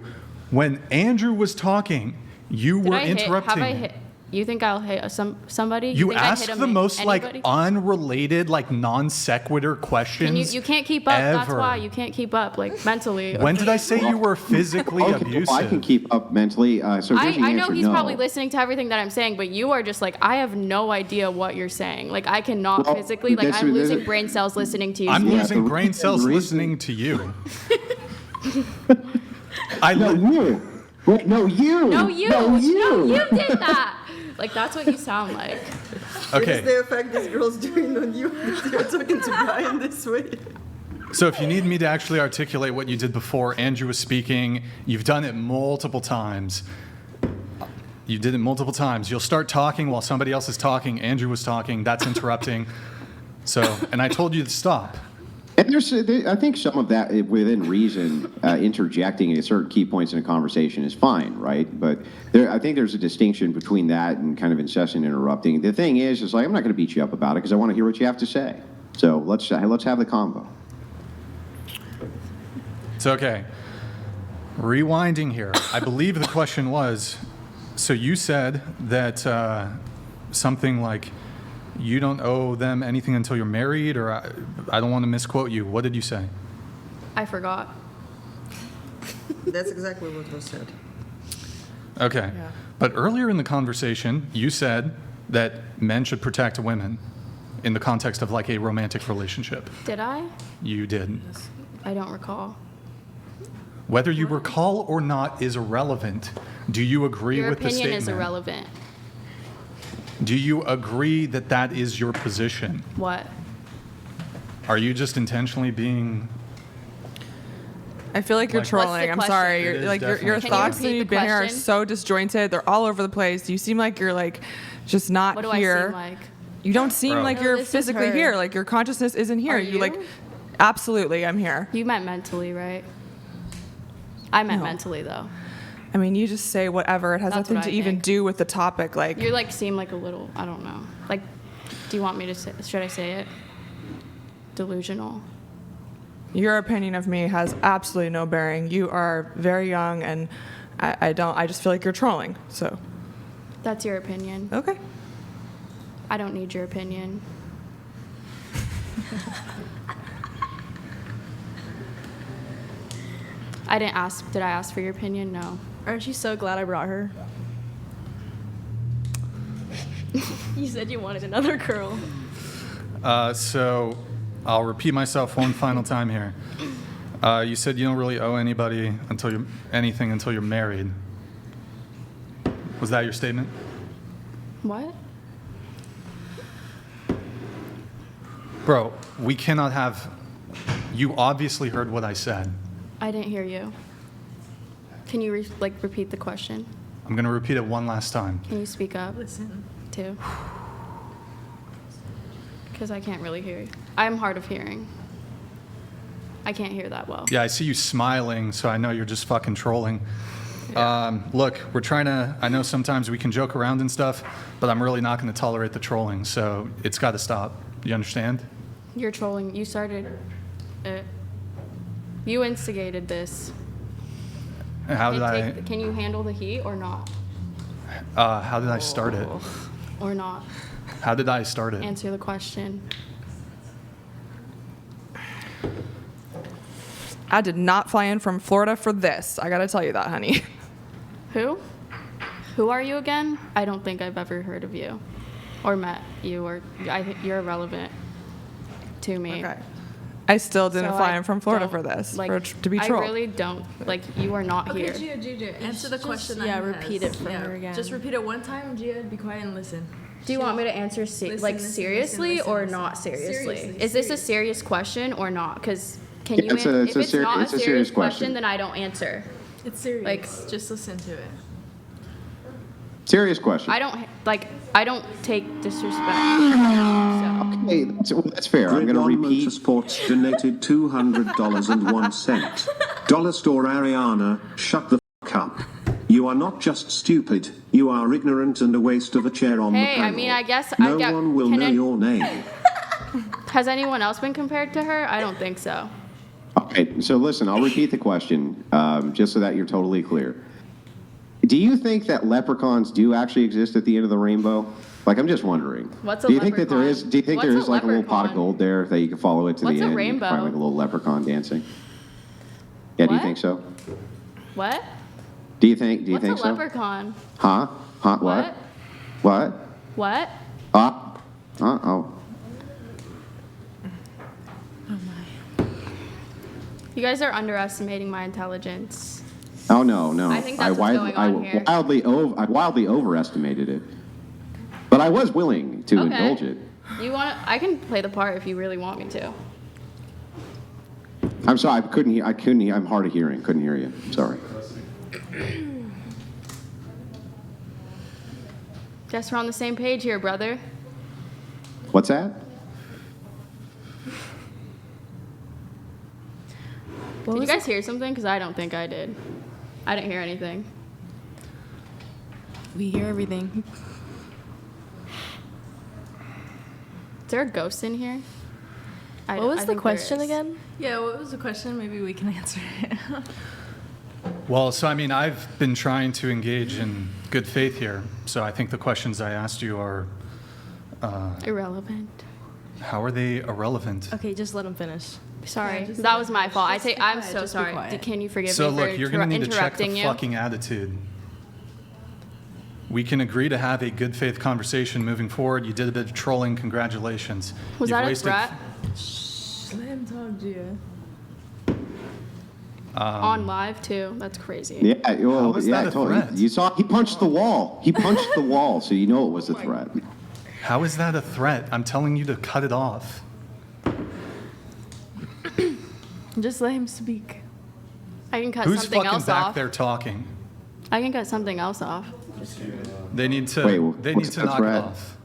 when Andrew was talking. You Did were I hit? interrupting. Have I hit? You think I'll hit somebody? You think I hit asked him the most anybody? like unrelated, like non sequitur questions. You can't keep up. That's ever. why you can't keep up, like mentally. When did I say you were physically Okay, abusive? I can keep up mentally. So here's the I know answer, he's no. probably listening to everything that I'm saying, but you are just like, I have no idea what you're saying. Like, I cannot Well, physically, like, this I'm is- this losing is- brain cells listening to you. I'm speak. losing the brain reason- cells the reason- listening to you. You. Wait, no, you. No, you. No, you. No, you did that. Like, that's what you sound like. Okay. the effect this girl's doing on you? You're talking to Brian this way. So if you need me to actually articulate what you did before Andrew was speaking, you've done it multiple times. You did it multiple times. You'll start talking while somebody else is talking. Andrew was talking. That's interrupting. So, and I told you to stop. And I think some of that within reason, interjecting at certain key points in a conversation is fine, right? But I think there's a distinction between that and kind of incessant interrupting. The thing is like I'm not going to beat you up about it because I want to hear what you have to say. So let's have the convo. It's okay. Rewinding here. I believe the question was, so you said that something like, you don't owe them anything until you're married, or I don't want to misquote you. What did you say? I forgot. That's exactly what was said. Okay. Yeah. But earlier in the conversation, you said that men should protect women in the context of like a romantic relationship. Did I? You did. I don't recall. Whether you recall or not is irrelevant. Do you agree Your with the opinion statement? is irrelevant. Do you agree that that is your position? What? Are you just intentionally being I feel like you're Like- trolling. What's the I'm question? sorry. It You're, is like your definitely Can you thoughts repeat that you've the been here are question? so disjointed. They're all over the place. You seem like you're like just not What do here. I seem like? You don't seem Bro. like No, you're this is physically her. here. Like your consciousness isn't here. Are You like, you? absolutely, I'm here. You meant mentally, right? I meant No. mentally though. I mean, you just say whatever. It has That's nothing what to I even think. do with the topic. Like, You like seem like a little. I don't know. Like, do you want me to say? Should I say it? Delusional. your opinion of me has absolutely no bearing. You are very young, and I just feel like you're trolling. So, That's your opinion. okay. I don't need your opinion. I didn't ask. Did I ask for your opinion? No. Aren't you so glad I brought her? You said you wanted another girl. So I'll repeat myself one final time here. You said you don't really owe anybody anything until you're married. Was that your statement? What? Bro, we cannot have. You obviously heard what I said. I didn't hear you. Can you repeat the question? I'm going to repeat it one last time. Can you speak up? Listen. Too. Because I can't really hear you. I'm hard of hearing. I can't hear that well. Yeah, I see you smiling, so I know you're just fucking trolling. Look, we're trying to. I know sometimes we can joke around and stuff, but I'm really not going to tolerate the trolling, so it's got to stop. You understand? You're trolling. You started it. You instigated this. How did Can you handle the heat or not? How did I start it? Or not? How did I start it? Answer the question. I did not fly in from Florida for this. I gotta tell you that, honey. Who? Who are you again? I don't think I've ever heard of you, or met you, or I think you're irrelevant to me. Okay. I still didn't So fly I in from Florida don't- for this, like, to be trolled. I really don't. Like, you are not Okay, here. Gia, answer the Just- question. yeah, Anna repeat has. it for her again. Just repeat it one time, Gia. Be quiet and listen. Do you want me to answer seriously or not seriously? Is this a serious question or not? Because can Yeah, you? it's a- if it's not it's a a serious serious question, question. then I don't answer. It's serious. Like, just listen to it. Serious question. I don't take disrespect. So. Okay, that's fair. I'm Grid going to One repeat. Motorsports donated $200.01. Dollar Store Ariana, shut the f up. You are not just stupid, you are ignorant and a waste of a chair on the Hey, panel. I mean, I guess no I get. one will know your name. Has anyone else been compared to her? I don't think so. Okay, so listen, I'll repeat the question just so that you're totally clear. Do you think that leprechauns do actually exist at the end of the rainbow? Like, I'm just wondering. What's a do you think that there leprechaun? is? Do you think What's there a is like a little pot of leprechaun? gold there that you can follow it to What's the a end? You can find rainbow? like a little leprechaun dancing. Yeah, do you What? think so? What? Do you think? Do you What's think a so? leprechaun? Huh? Huh? What? What? What? Oh. You guys are underestimating my intelligence. Oh no. I think that's what's going on here. I wildly overestimated it, but I was willing to Okay. indulge it. You want? I can play the part if you really want me to. I'm sorry, I couldn't hear. I'm hard of hearing. Couldn't hear you. Sorry. Guess we're on the same page here, brother. What's that? Did you guys hear something? Because I don't think I did. I didn't hear anything. We hear everything. Is there a ghost in here? What was I the think question there is. again? Yeah, what was the question? Maybe we can answer it. Well, so I mean, I've been trying to engage in good faith here. So I think the questions I asked you are. Irrelevant. How are they irrelevant? Okay, just let him finish. Sorry, just that let was him my finish. fault. Just be I'm quiet, so just be sorry. quiet. Can you forgive So me look, for you're gonna need to check the interrupting you? fucking attitude. We can agree to have a good faith conversation moving forward. You did a bit of trolling. Congratulations. Was You've that a wasted- threat? Let him talk, Gia. On live too. That's crazy. Yeah. Well, How is yeah. that a totally. threat? You saw. He punched the wall. He punched the wall, so you know it was a threat. How is that a threat? I'm telling you to cut it off. Just let him speak. I can cut Who's something fucking else back off. there talking? I can cut something else off. They need to. Wait, they need what's to the knock threat? it off.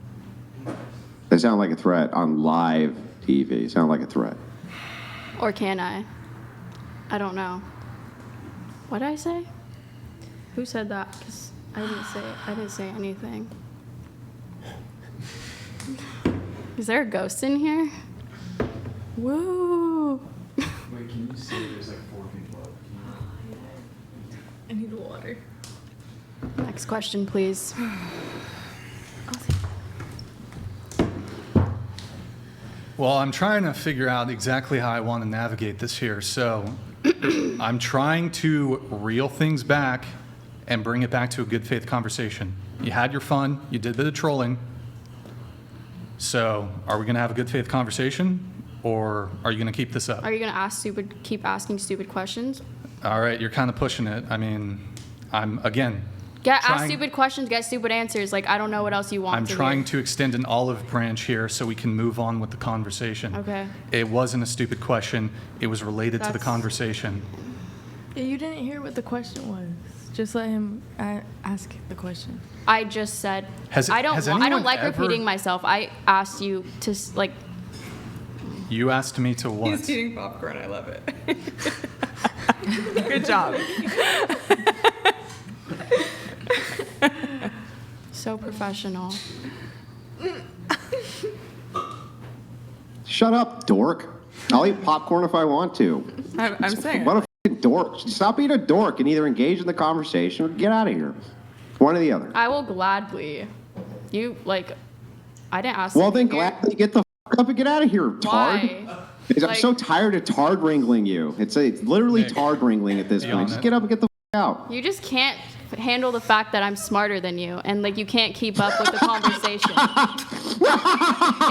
They sound like a threat on live TV. Sound like a threat. Or can I? I don't know. What did I say? Who said that? 'Cause I didn't say anything. Is there a ghost in here? Woo! Wait, can you see there's like 4 people up? I need water. Next question, please. Well, I'm trying to figure out exactly how I want to navigate this here. So I'm trying to reel things back and bring it back to a good faith conversation. You had your fun, you did a bit of trolling. So are we going to have a good faith conversation, or are you going to keep this up? Are you gonna keep asking stupid questions? All right, you're kind of pushing it. I mean, I'm, again, Ask trying- stupid questions, get stupid answers. Like, I don't know what else you want I'm to trying hear. to extend an olive branch here so we can move on with the conversation. Okay. It wasn't a stupid question. It was related to the That's- conversation. You didn't hear what the question was. Just let him ask the question. I just said Has- I don't has I don't anyone like ever- repeating myself. I asked you to like You asked me to what? He's eating popcorn. I love it. Good job. so professional. Shut up, dork. I'll eat popcorn if I want to. I'm saying. What a fucking dork. Stop being a dork and either engage in the conversation or get out of here. One or the other. I will gladly. You like I didn't ask Well, you then here. gladly get the fuck up and get out of here, tard. Why? Because I'm Like- so tired of tard wrangling you. It's literally tard wringling at this be point. on Just it. get up and get the fuck out. You just can't handle the fact that I'm smarter than you and like you can't keep up with the conversation.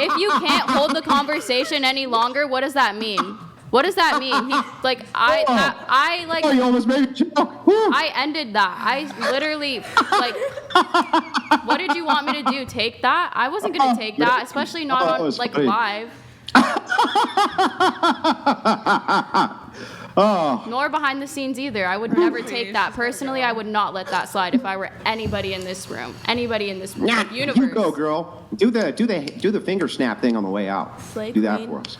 If you can't hold the conversation any longer, what does that mean? What does that mean? I like Oh, you almost made a joke. Woo. I ended that. I literally like what did you want me to do? Take that? I wasn't gonna take that, especially not Oh, it on was like funny. live. Oh, Nor behind the scenes either. I would never take that. Personally, I would not let that slide if I were anybody in this room. Anybody in this room. nah, Like, universe. you go, girl. Do the finger snap thing on the way out. Slay Do that queen. for us.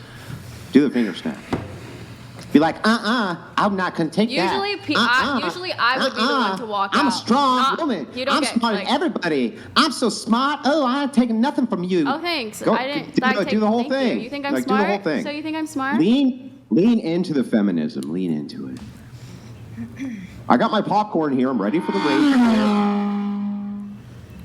Do the finger snap. Be like, I'm not gonna take Usually, that. usually I would be the one to walk out. I'm a strong woman. You don't I'm get, smart like- than everybody. I'm so smart. Oh, I ain't taking nothing from you. Oh, thanks. Go, I didn't. do, that the, take- do the whole thank thing. You. You think I'm Like, smart? Do the whole thing. So you think I'm smart? Lean into the feminism. Lean into it. I got my popcorn here. I'm ready for the race.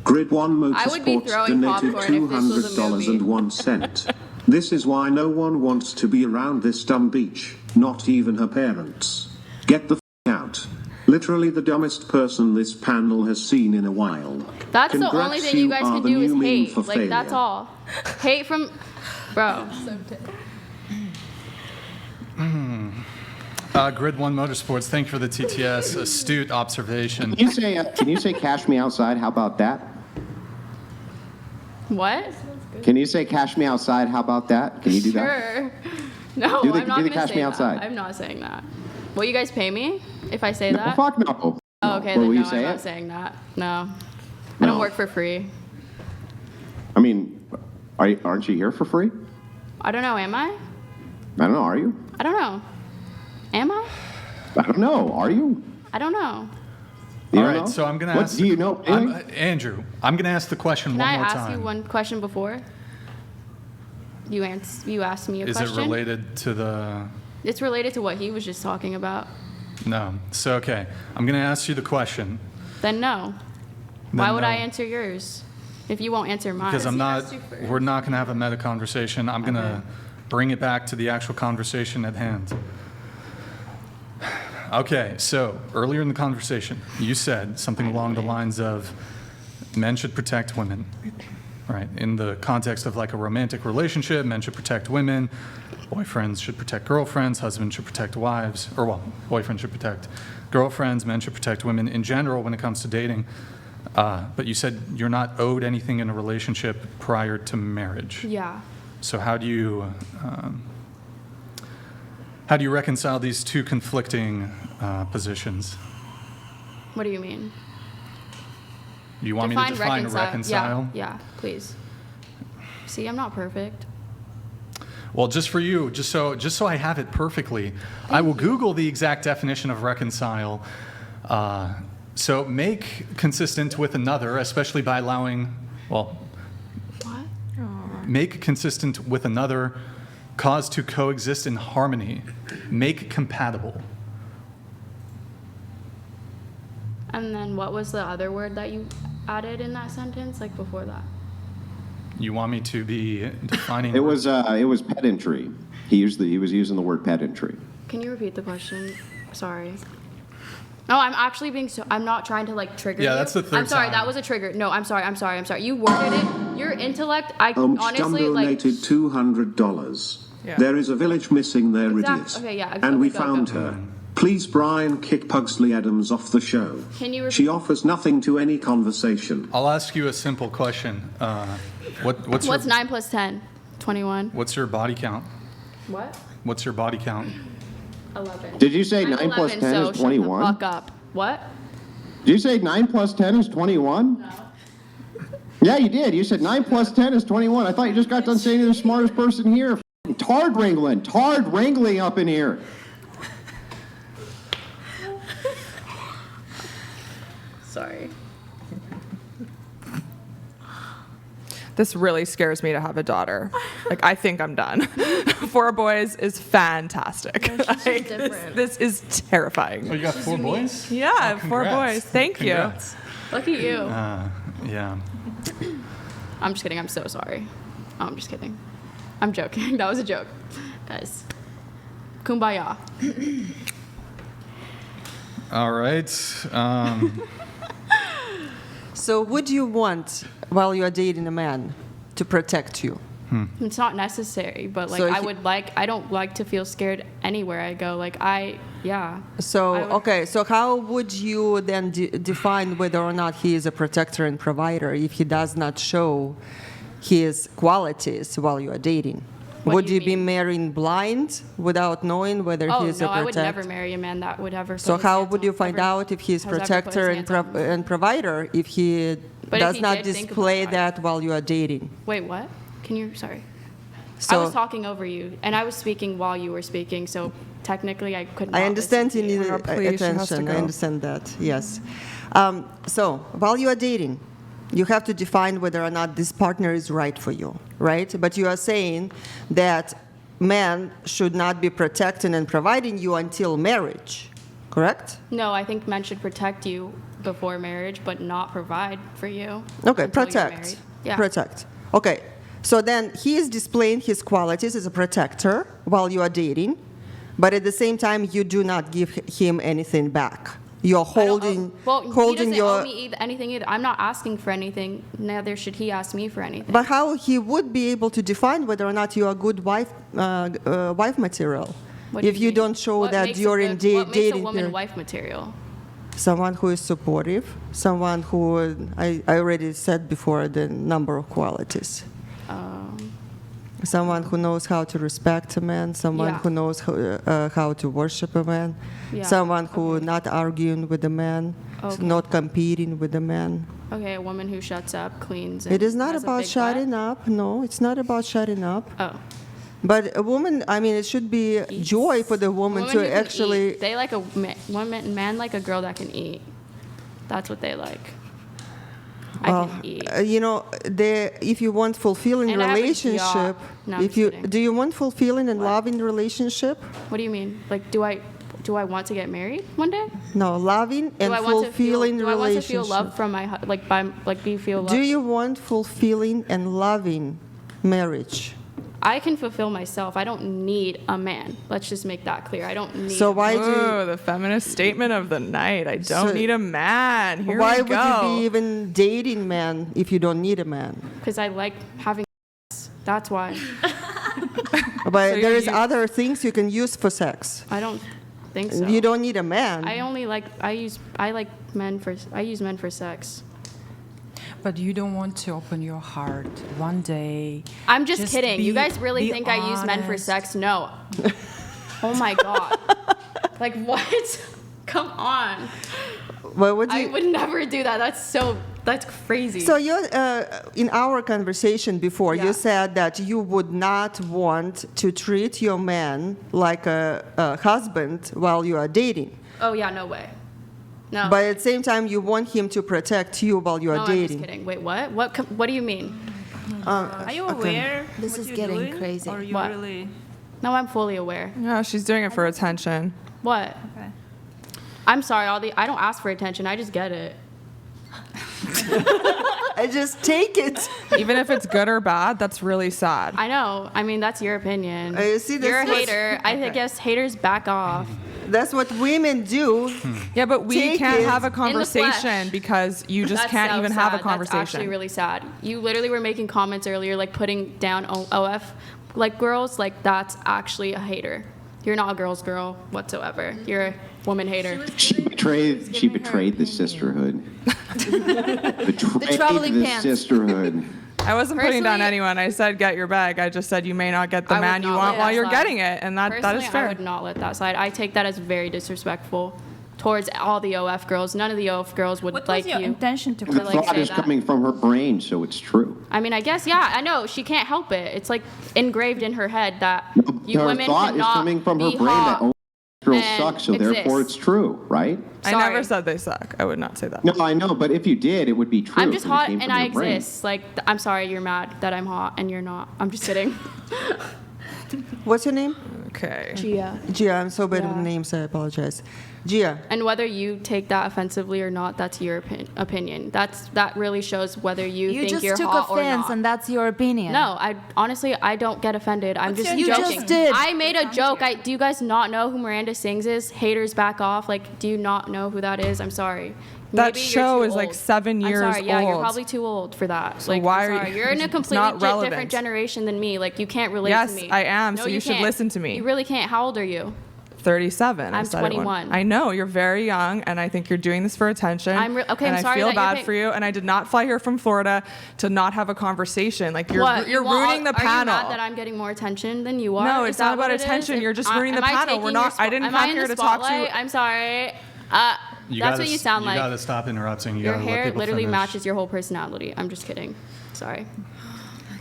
Grid 1 I would be Motorsports throwing donated popcorn if this was a $200.01. This is why no one wants to be around this dumb beach, not even her parents. Get the f out. Literally the dumbest person this panel has seen in a while. That's the Congrats, only thing you guys are can the do is new meme hate. for Like that's failure. all. Hate from, bro. Grid 1 Motorsports, thank you for the TTS. Astute observation. Can you say cash me outside? How about that? What? Can you say cash me outside? How about that? Can you do that? Sure. No, Do the- I'm not do the gonna cash say me that. outside. I'm not saying that. Will you guys pay me if I say No, that? fuck no. Oh, okay, Or then will no, you say I'm not it? saying that. No. I No. don't work for free. I mean, aren't you here for free? I don't know, am I? I don't know. Are you? I don't know. Am I? I don't know. Are you? I don't know. You All don't right, know? so I'm going to What, ask. do you know anything? Andrew, I'm going to ask the question Can one I more ask time. you one question before? You asked me a Is question. it related to the? It's related to what he was just talking about. No. So okay, I'm going to ask you the question. Then no. Then Why would no. I answer yours if you won't answer mine? Because I'm not. We're not going to have a meta conversation. I'm going to bring it back to the actual conversation at hand. Okay, so earlier in the conversation, you said something along the lines of men should protect women, right? In the context of like a romantic relationship, men should protect women, boyfriends should protect girlfriends, husbands should protect wives, or well, boyfriends should protect girlfriends, men should protect women in general when it comes to dating. But you said you're not owed anything in a relationship prior to marriage. Yeah. So how do you How do you reconcile these two conflicting positions? What do you mean? Do you want me to define reconcile? Yeah, please. See, I'm not perfect. Well, just for you, just so I have it perfectly, I will Google the exact definition of reconcile. So make consistent with another, especially by allowing, well, make consistent with another, cause to coexist in harmony, make compatible. And then what was the other word that you added in that sentence, like before that? You want me to be defining? It was pedantry. He was using the word pedantry. Can you repeat the question? Sorry. No, I'm actually being I'm not trying to like trigger you. Yeah, that's the third I'm sorry, time. that was a trigger. No, I'm sorry. You worded it. Your intellect, honestly, like... donated $200. Yeah. There is a village missing there, idiot. Okay, yeah. And we go. found her. Please, Brian, kick Pugsley Adams off the show. Can you repeat? She offers nothing to any conversation. I'll ask you a simple question. What's 9 plus 10? 21. What's your body count? What? What's your body count? 11. Did you say I'm 9 plus 11, 10 so is 21? Shut the fuck up. What? Did you say 9 plus 10 is 21? No. Yeah, you did. You said 9 plus 10 is 21. I thought you just got done saying you're the smartest person here. Tard wrangling up in here. Sorry. This really scares me to have a daughter. Like, I think I'm done. 4 boys is fantastic. Like, this is terrifying. Oh, you got 4 boys? Yeah, Oh, 4 boys. Thank Congrats. you. Look at you. Yeah. I'm just kidding. I'm so sorry. Oh, I'm just kidding. I'm joking. That was a joke. Guys. Kumbaya. All right. So would you want, while you are dating a man, to protect you? It's not necessary, but like So I don't like to feel scared anywhere I go. Like So how would you then define whether or not he is a protector and provider if he does not show his qualities while you are dating? Would you be marrying blind without knowing whether he is a protector? I would never marry a man that would ever. So how would you find out if he is protector and provider if he does not display that while you are dating? Wait, what? Can you? Sorry. So, I was talking over you, and I was speaking while you were speaking, so technically I couldn't. I understand you need attention. I understand that, yes. So while you are dating, you have to define whether or not this partner is right for you, right? But you are saying that men should not be protecting and providing you until marriage, correct? No, I think men should protect you before marriage, but not provide for you. Okay, until you're protect. married. Yeah. Protect. Okay, so then he is displaying his qualities as a protector while you are dating, but at the same time, you do not give him anything back. You're holding, he doesn't owe me anything either. I'm not asking for anything. Neither should he ask me for anything. But how he would be able to define whether or not you are good wife material if you don't show that during dating What makes a woman period? wife material? Someone who is supportive, someone who I already said before the number of qualities. Someone who knows how to respect a man, someone who knows how to worship a man, someone who not arguing with a man, not competing with a man. Okay, a woman who shuts up, cleans. It is not about shutting up. No, it's not about shutting up. Oh. But a woman, I mean, it should be joy for the woman to actually. Eat. They like a man like a girl that can eat. That's what they like. I can eat. You know, if you want fulfilling And I have a relationship, No, I'm if you do you want fulfilling and loving relationship? What do you mean? Like, do I want to get married one day? No, loving and fulfilling relationship. Do I want to feel love from my feel love? Do you want fulfilling and loving marriage? I can fulfill myself. I don't need a man. Let's just make that clear. I don't need. So why the feminist statement of the night? I don't need a man. Here why we go. would you be even dating man if you don't need a man? Because I like having. That's why. But there is other things you can use for sex. I don't think so. You don't need a man. I use men for sex. But you don't want to open your heart one day. I'm just kidding. You guys really think I use men for sex? No. Oh my god. Like what? Come on. Well, what do I you, would never do that. That's crazy. so you, in our conversation before, you said that you would not want to treat your man like a husband while you are dating. Oh yeah, no way. No. But at the same time, you want him to protect you while you are no, dating. I'm just kidding. Wait, what? What do you mean? Are you aware? This is getting crazy. Or you What? really? No, I'm fully aware. No, she's doing it for attention. What? Okay. I'm sorry, I don't ask for attention. I just get it. I just take it. Even if it's good or bad, that's really sad. I know. I mean, that's your opinion. You see, You're a that's what- hater. I guess haters back off. That's what women do. Yeah, but we Take can't it. have a In the conversation flesh. because you just That's can't so even sad. have a That's conversation. actually really sad. You literally were making comments earlier, like putting down OF, like girls. Like that's actually a hater. You're not a girl's girl whatsoever. You're a woman hater. She betrayed the sisterhood. Betrayed traveling the pants. sisterhood. I wasn't putting down Personally- anyone. I said get your bag. I just said you may not get the I would man you not want let while that you're slide. getting it, and that is Personally, fair. I would not let that slide. I take that as very disrespectful towards all the OF girls. None of the OF girls would What like was your you. intention to The like thought say is that. coming from her brain, so it's true. I mean, I guess, yeah, I know. She can't help it. It's like engraved in her head that you her women thought is cannot coming from her be brain hot that girls and suck, so therefore exist. it's true, right? I Sorry. never said they suck. I would not say that. No, I know, but if you did, it would be true. I'm just if it hot came and from I your brain. exist. Like, I'm sorry you're mad that I'm hot and you're not. I'm just kidding. What's your name? Okay. Gia. Gia, I'm so bad with Yeah. names, I apologize. Gia, And whether you take that offensively or not, that's your opinion. That really shows whether you, You think just you're took hot or offense, not. and that's your opinion. No, I honestly I don't get offended. I'm just your joking. You just did. I made a joke. Do you guys not know who Miranda Sings is? Haters back off. Like, do you not know who that is? I'm sorry. That Maybe you're show too is like old. 7 years I'm sorry. Yeah, you're old. probably too old for that. So like, why I'm are sorry. you- You're in a it's completely not relevant. different generation than me. Like, you can't relate Yes, to me. I am, No, so you should can't. listen to me. You really can't. How old are you? 37. I I'm said it once. 21. I know you're very young, and I think you're doing this for attention. Okay, and I'm sorry I feel that you're bad paying- for you. And I did not fly here from Florida to not have a conversation. Like you're What? you're You want- ruining the Are you panel. mad that I'm getting more attention than you are? No, Is it's not that about what it is? attention. You're just ruining the Am I panel. taking We're your not- I didn't am come I in here the to talk to you. spotlight? I'm sorry. That's what you sound like. You gotta stop interrupting. You Your gotta let hair people literally finish. matches your whole personality. I'm just kidding. Sorry.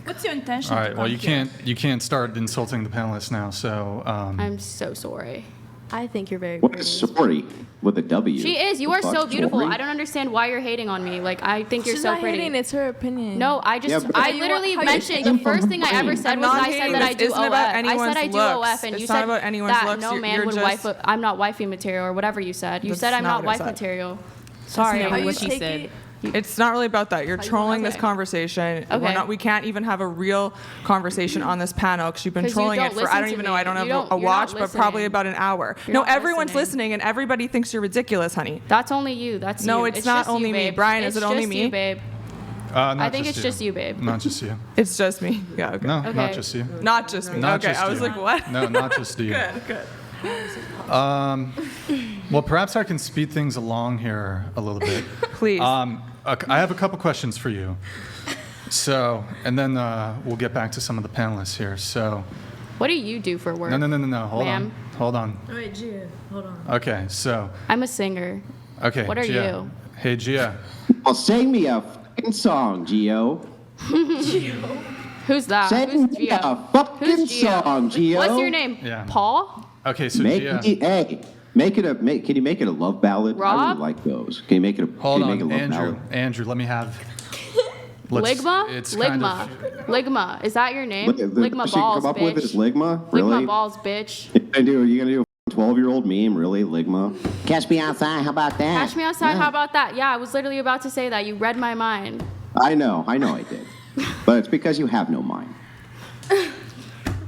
What's your intention? All to right. Well, come you can't start insulting the panelists now. So. I'm so sorry. I think you're very What pretty. is sorry with a W? She is. You The are so fuck, beautiful. sorry? I don't understand why you're hating on me. Like, I think you're She's so not pretty. hating, it's her opinion. No, I just, Yeah, but- I literally mentioned the first thing I ever said I'm was not I said hating. that I This do isn't OF. about I anyone's said I do looks. OF, and It's you not said about anyone's that looks. no You're man would just- wife. I'm not wifey material or whatever you said. You That's said I'm not not what I wife said. material. Sorry. never I'm what just- she said. It's not really about that. You're trolling this okay. conversation. Okay. We can't even have a real conversation on this panel because you've been 'Cause you trolling don't it for, listen I don't to even me. know, I don't You have don't- a you're not watch, but probably listening. about an hour. You're No, not everyone's listening. listening and everybody thinks you're ridiculous, honey. That's only you. That's No, you. it's not just you, only me. babe. Brian, is It's it only just me? You, babe. Not I think just it's just you, babe. Not just you. It's just me. Yeah, okay. No, Okay. not just you. Not just me. Not okay, just I was you. like, what? No, not just you. Good. Well, perhaps I can speed things along here a little bit. Please. I have a couple questions for you. So, and then we'll get back to some of the panelists here. So, What do you do for work? no. Hold Ma'am? on. All right, Gia, hold on. Okay, so, I'm a singer. okay. What are Gia. you? Hey, Gia. Well, sing me a fucking song, Gio. Who's that? Sing Who's me Gio? a fucking Who's Gio? song, Gio. What's your name? Yeah. Paul? Okay, so Make Gia. me, hey, can you make it a love ballad? I Rob? really like those. Can you make it a Hold can you make it on, a love Andrew. ballad? Andrew, let me have. Ligma? It's kind Ligma. of. Ligma. Is that your name? Look, the Ligma shit you balls, come up with bitch. is Ligma? Really? Ligma balls, bitch. You're gonna do a 12-year-old meme, really? Ligma? Catch me outside, how about that? Catch me outside. Yeah. How about that? Yeah, I was literally about to say that. You read my mind. I know I did. But it's because you have no mind.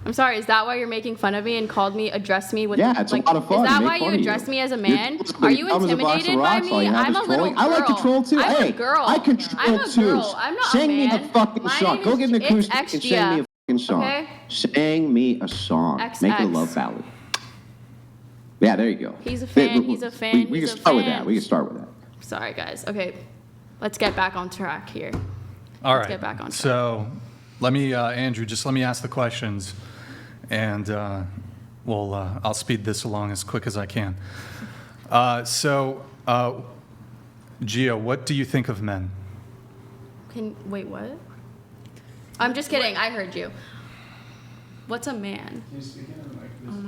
I'm sorry. Is that why you're making fun of me and addressed me with? Yeah, it's like, a lot of fun. Is that Make why fun you of addressed me as a man? You're Are you dumb as a box of intimidated by rocks, all me? you have I'm is a little trolling. girl. I like to troll too. I'm Hey, a girl. I can troll I'm a too. girl. I'm not Sing a me man. the fucking My song. name Go is- get an it's acoustic and X-Gia. sing me a fucking song. Okay? Sing me a song. Make it a XX. love ballad. Yeah, there you go. He's a fan. He's a fan. We he's can a start with fan. that. We can start with that. Sorry, guys. Okay, let's get back on track here. All Let's right. get back on track. So, let me, Andrew, just let me ask the questions, and Well, I'll speed this along as quick as I can. Gio, what do you think of men? Wait, what? I'm just kidding. I heard you. What's a man?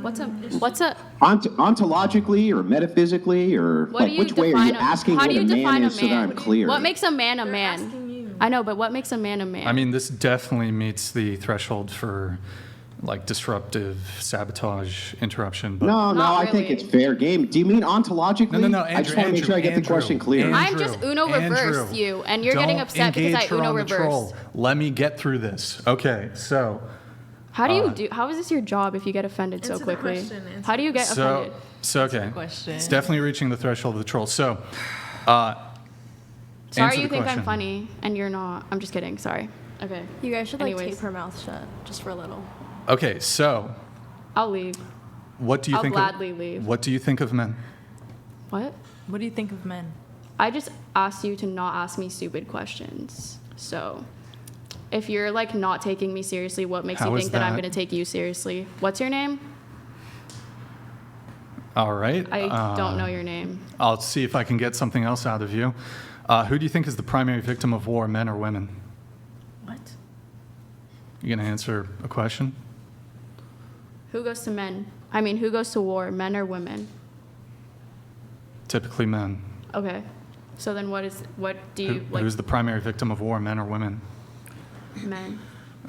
What's a Ontologically or metaphysically or What do you which way are you define asking how what do you a man define is a so that man? I'm clear? What makes a man a man? I know, but what makes a man a man? I mean, this definitely meets the threshold for like disruptive sabotage, interruption. But No, I think it's fair game. Do you mean ontologically? No, I just want to make sure I get the question clear. I'm just Uno reverse you, and you're getting upset because I Uno reverse. Let me get through this. Okay, so. How do you do? How is this your job if you get offended so quickly? How do you get offended? Okay. It's definitely reaching the threshold of the troll. So. Sorry, you think I'm funny, and you're not. I'm just kidding. Sorry. Okay. You guys should like Anyways. tape her mouth shut just for a little. Okay, so. I'll leave. What do you I'll think? gladly leave. What do you think of men? What? What do you think of men? I just asked you to not ask me stupid questions. So, if you're like not taking me seriously, what makes How you is think that I'm that? going to take you seriously? What's your name? All right. I don't know your name. I'll see if I can get something else out of you. Who do you think is the primary victim of war, men or women? What? You gonna answer a question? Who goes to men? I mean, who goes to war, men or women? Typically men. Okay. So then what do you like? Who's the primary victim of war, men or women? Men.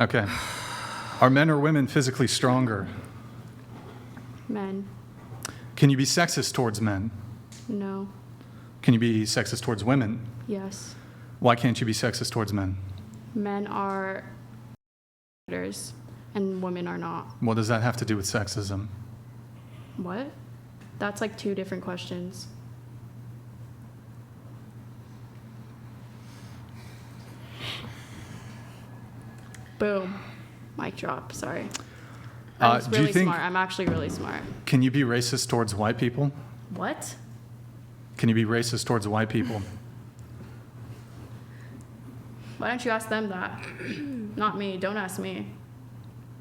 Okay. Are men or women physically stronger? Men. Can you be sexist towards men? No. Can you be sexist towards women? Yes. Why can't you be sexist towards men? Men are predators and women are not. What does that have to do with sexism? What? That's like two different questions. Boom. Mic drop. Sorry. I'm do you really think- smart. I'm actually really smart. Can you be racist towards white people? What? Can you be racist towards white people? Why don't you ask them that? Not me. Don't ask me.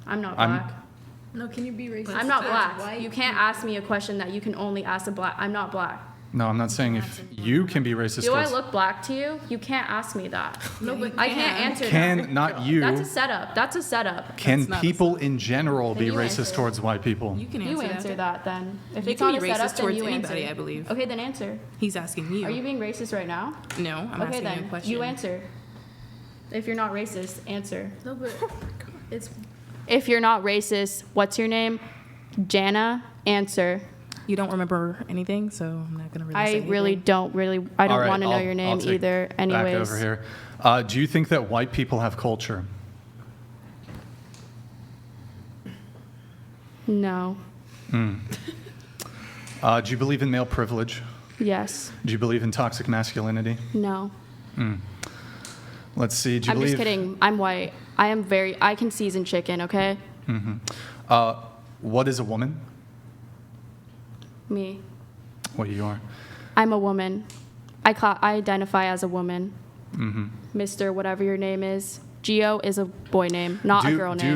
I'm not I'm- black. No, can you be racist? I'm not towards black. white You can't ask me a question that you can only ask a black. I'm not black. No, I'm not saying if you can be racist Do I towards... look black to you? You can't ask me that. No, but I can't answer that. Can, not you, That's a setup. That's a setup. can people in general be you racist answer. towards white people? You can You answer, answer that then. If You it's can not be a setup, racist then towards you anybody, answer. I believe. Okay, then answer. He's asking you. Are you being racist right now? No, I'm Okay, asking then you a question. you answer. If you're not racist, answer. No, but it's If you're not racist, what's your name? Jana. Answer. you don't remember anything, so I'm not gonna really say I anything. really don't really. I don't All right, want to know I'll- your I'll name take either. Back Anyways. over here. Do you think that white people have culture? No. Do you believe in male privilege? Yes. Do you believe in toxic masculinity? No. Let's see. Do you I'm believe? just kidding. I'm white. I can season chicken. Okay. What is a woman? Me. What you are? I'm a woman. I identify as a woman. Mm-hmm. Mr. Whatever your name is. Gio is a boy name, not a girl name.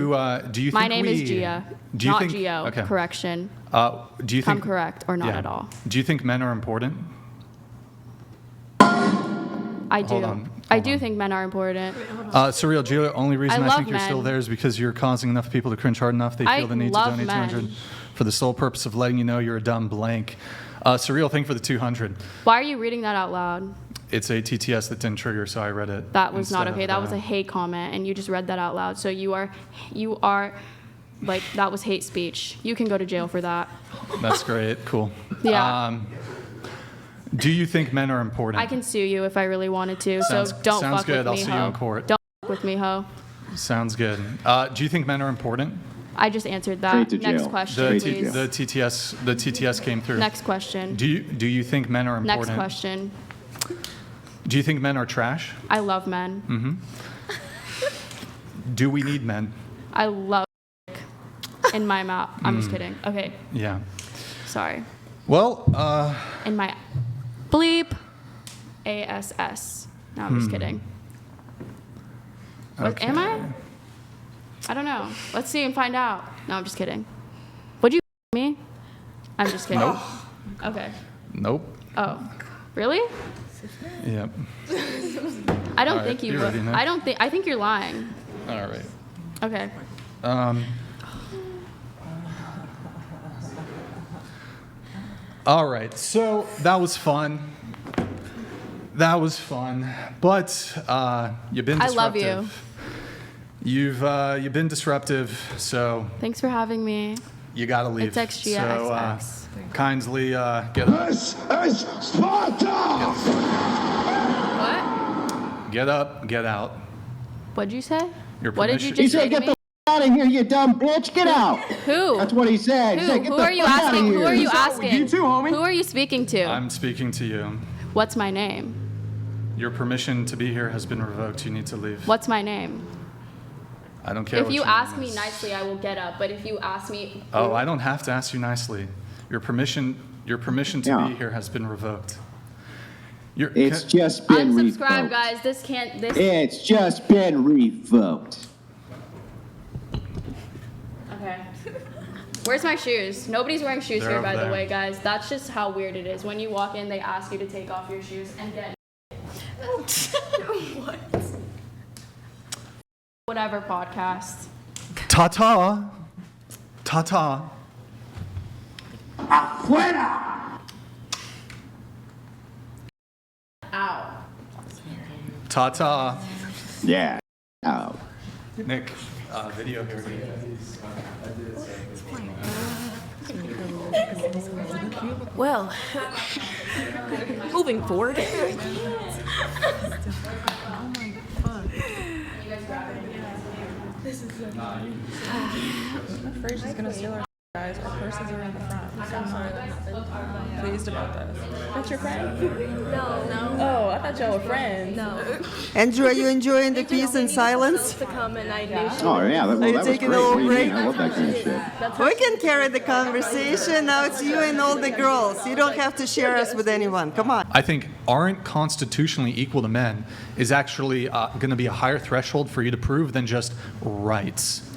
Do you My think name is we- Gia, do you not think- Gio. okay. Correction. Do you If I'm think correct or not yeah. at all. Do you think men are important? I do. Hold on, I do think men are important. Surreal, Gio, only reason I I, love think you're still men. there is because you're causing enough people to cringe hard enough they I feel the need to love donate men. 200 for the sole purpose of letting you know you're a dumb blank. Surreal, thank you for the 200. Why are you reading that out loud? It's a TTS that didn't trigger, so I read it. That was not instead okay. of, That was a hate comment, and you just read that out loud. So you are, like, that was hate speech. You can go to jail for that. That's great. Cool. Yeah. Do you think men are important? I can sue you if I really wanted to. Sounds- so don't sounds fuck good. with I'll me, see you ho. in court. Don't fuck with me, ho. Sounds good. Do you think men are important? I just answered that. Straight to Next jail. question, Straight to please. jail. The TTS came through. Next question. Do you think men are important? Next question. Do you think men are trash? I love men. Do we need men? I love in my mouth. I'm just kidding. Okay, Yeah. sorry. Well, In my bleep ASS. No, I'm just kidding. What, am I? I don't know. Let's see and find out. No, I'm just kidding. What'd you I'm just kidding. Nope. Okay. Nope. Oh, really? Yep. I don't All think right, you you would. ready, Nick? I think you're lying. All right. Okay. All right. So that was fun. But you've been I disruptive. love you. You've been disruptive, so Thanks for having me. you gotta leave. It's XG So XX. kindly get up. This is Sparta! What? Get up. Get out. What'd you say? Your What did you permission- just say to me? Out of here, you dumb bitch! Get out! Who? That's what he said. He Who? said, "Get Who the are you fuck outta asking? Who here." are you What's up with asking? you too, homie? Who are you speaking to? I'm speaking to you. What's my name? Your permission to be here has been revoked. You need to leave. What's my name? I don't care. If what you your ask name me is. nicely, I will get up. But if you ask me, Oh, I don't have to ask you nicely. Your permission to Yeah. be here has been revoked. It's just been unsubscribe, revoked. guys. This can't. This. It's just been revoked. Okay. Where's my shoes? Nobody's wearing shoes They're here, over by there. the way, guys. That's just how weird it is. When you walk in, they ask you to take off your shoes and get. What? Whatever podcast. Ta-ta. Ta-ta. Afuera! Ow. Ta-ta. Yeah. Oh. Nick, video here. Well, moving forward. This is so I'm afraid she's gonna steal our guys. Our purses are in the front. So I'm sorry that happened. Pleased about this. That's your friend? No. Oh, I thought y'all were friends. No. Andrew, are you enjoying the peace and silence? To come and I knew she Oh yeah, that, Are well, you that was taking great. a little What do you mean? break? I love that kind of shit. We can carry the conversation. Now it's you and all the girls. You don't have to share us with anyone. Come on. I think aren't constitutionally equal to men is actually going to be a higher threshold for you to prove than just rights.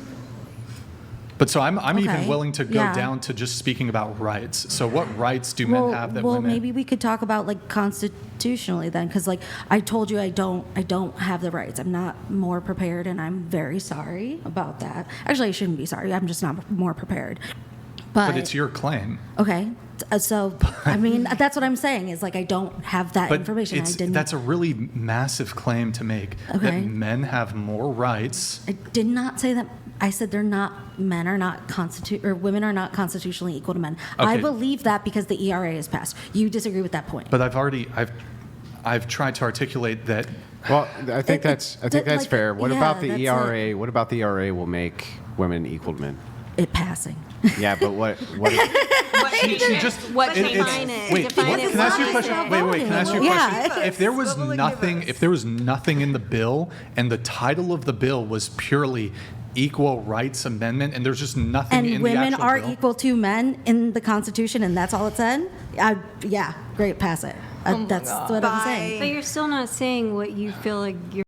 But so I'm even Okay. willing to go Yeah. down to just speaking about rights. So what rights do men have that well, women? maybe we could talk about like constitutionally then, because like I told you, I don't have the rights. I'm not more prepared, and I'm very sorry about that. Actually, I shouldn't be sorry. I'm just not more prepared. But it's your claim. Okay. So I mean, that's what I'm saying is like I don't have that But information. I didn't. that's a really massive claim to make. Okay. That men have more rights. I did not say that. I said men are not women are not constitutionally equal to men. I Okay. believe that because the ERA is passed. You disagree with that point. But I've tried to articulate that. Well, I think that's like, fair. What yeah, about the that's ERA? What about the ERA will make women equal to men? It passing. Yeah, but what? She just What it- it's- define it? Wait, Define what, it can I ask you a for question? us. Wait, can I ask you a Yeah. question? If there was nothing in the bill, and the title of the bill was purely Equal Rights Amendment, and there's just nothing And in the women actual are bill. equal to men in the Constitution, and that's all it said. Yeah, great, pass it. That's what I'm saying. But you're still not saying what you feel like you're.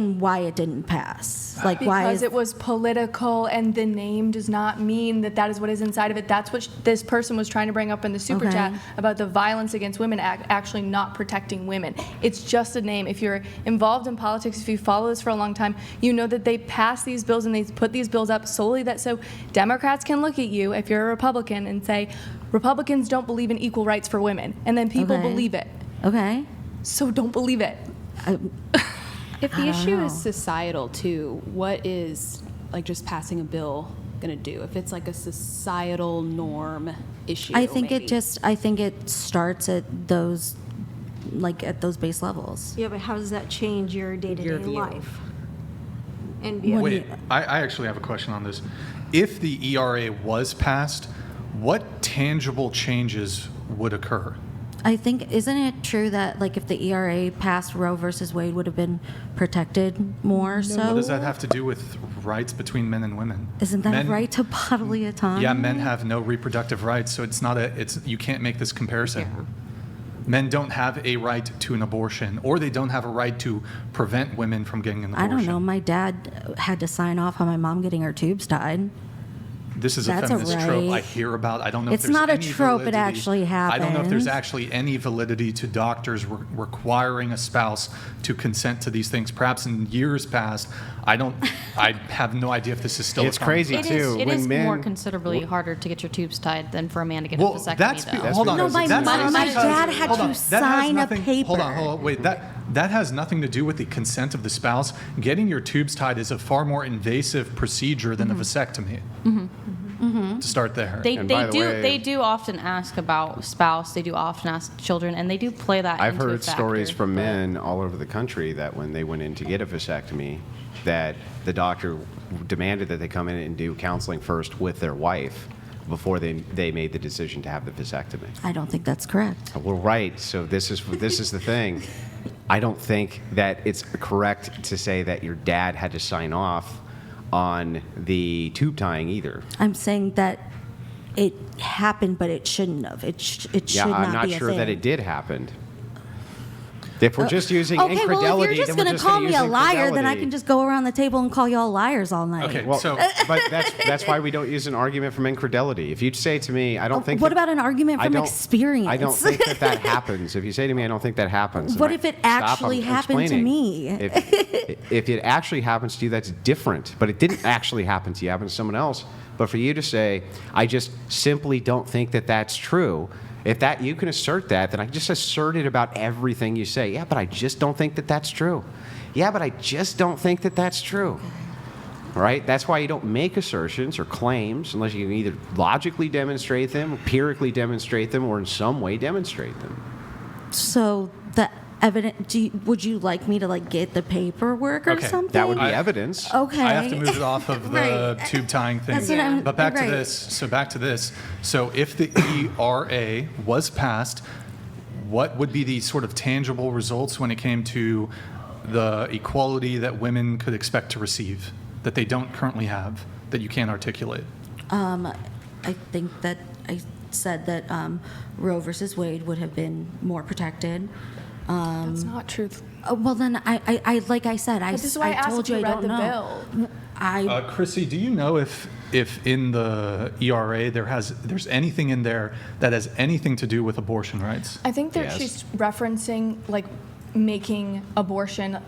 Why it didn't pass? Like why? Because it was political, and the name does not mean that that is what is inside of it. That's what this person was trying to bring up in the super Okay. chat about the Violence Against Women Act actually not protecting women. It's just a name. If you're involved in politics, if you follow this for a long time, you know that they pass these bills and they put these bills up solely that so Democrats can look at you, if you're a Republican, and say, Republicans don't believe in equal rights for women. And then people Okay. believe it. Okay. So don't believe it. If I the don't issue know. is societal too, what is like just passing a bill going to do? If it's like a societal norm issue, I think maybe. I think it starts at those, like at those base levels. Yeah, but how does that change your day-to-day Your view. life? And Wait, I actually have a question on this. If the ERA was passed, what tangible changes would occur? I think, isn't it true that like if the ERA passed, Roe versus Wade would have been protected more? So What does that have to do with rights between men and women? Isn't that Men- a right to bodily autonomy? Yeah, men have no reproductive rights, so you can't make this comparison. Men don't have a right to an abortion, or they don't have a right to prevent women from getting an I abortion. don't know. My dad had to sign off on my mom getting her tubes tied. this is a That's a feminist trope I right. hear about. I don't know It's if there's not a any trope, it validity. actually I don't know if there's happened. actually any validity to doctors requiring a spouse to consent to these things. Perhaps in years past, I have no idea if this is still It's a common crazy, practice. too. It when is men- more considerably harder to get your tubes tied than for a man to get a Well, vasectomy, that's though. hold on. No, my That's mom- my because- dad had hold to on. That has sign a nothing- Hold on, paper. hold on. Wait, that has nothing to do with the consent of the spouse. Getting your tubes tied is a far more invasive procedure than a vasectomy. To start there. They do often ask about spouse. They do often ask children, and they do play that. I've into a heard stories factor, from but- men all over the country that when they went in to get a vasectomy, that the doctor demanded that they come in and do counseling first with their wife before they made the decision to have the vasectomy. I don't think that's correct. Well, right. So this is the thing. I don't think that it's correct to say that your dad had to sign off on the tube tying either. I'm saying that it happened, but it shouldn't have. It should Yeah, not I'm not be a sure thing. that it did happen. If we're just using Okay, infidelity, well, if you're just then we're going to just call gonna me use a liar, then I infidelity. can just go around the table and call y'all liars all night. Okay, Well, so but that's why we don't use an argument from incredulity. If you say to me, I don't think. What that- about an argument I from don't- experience? I don't think that happens. If you say to me, I don't think that happens. What then if it stop, actually I'm happened to explaining. me? If it actually happens to you, that's different. But it didn't actually happen to you. It happened to someone else. But for you to say, I just simply don't think that that's true. If that you can assert that, then I just assert it about everything you say. Yeah, but I just don't think that that's true. Yeah, but I just don't think that that's true. Right? That's why you don't make assertions or claims unless you can either logically demonstrate them, empirically demonstrate them, or in some way demonstrate them. So the evidence. Would you like me to get the paperwork or Okay, something? That would be evidence. Okay. I have to move it off of the Right. tube tying thing. That's what I'm- But back right. to this. So if the ERA was passed, what would be the sort of tangible results when it came to the equality that women could expect to receive that they don't currently have, that you can't articulate? I think that I said that Roe versus Wade would have been more protected. That's not true. Well, then I like I said, But this is why I asked told if you you I read don't the know. bill. Chrissy, do you know if in the ERA there's anything in there that has anything to do with abortion rights? I think that she's referencing making abortion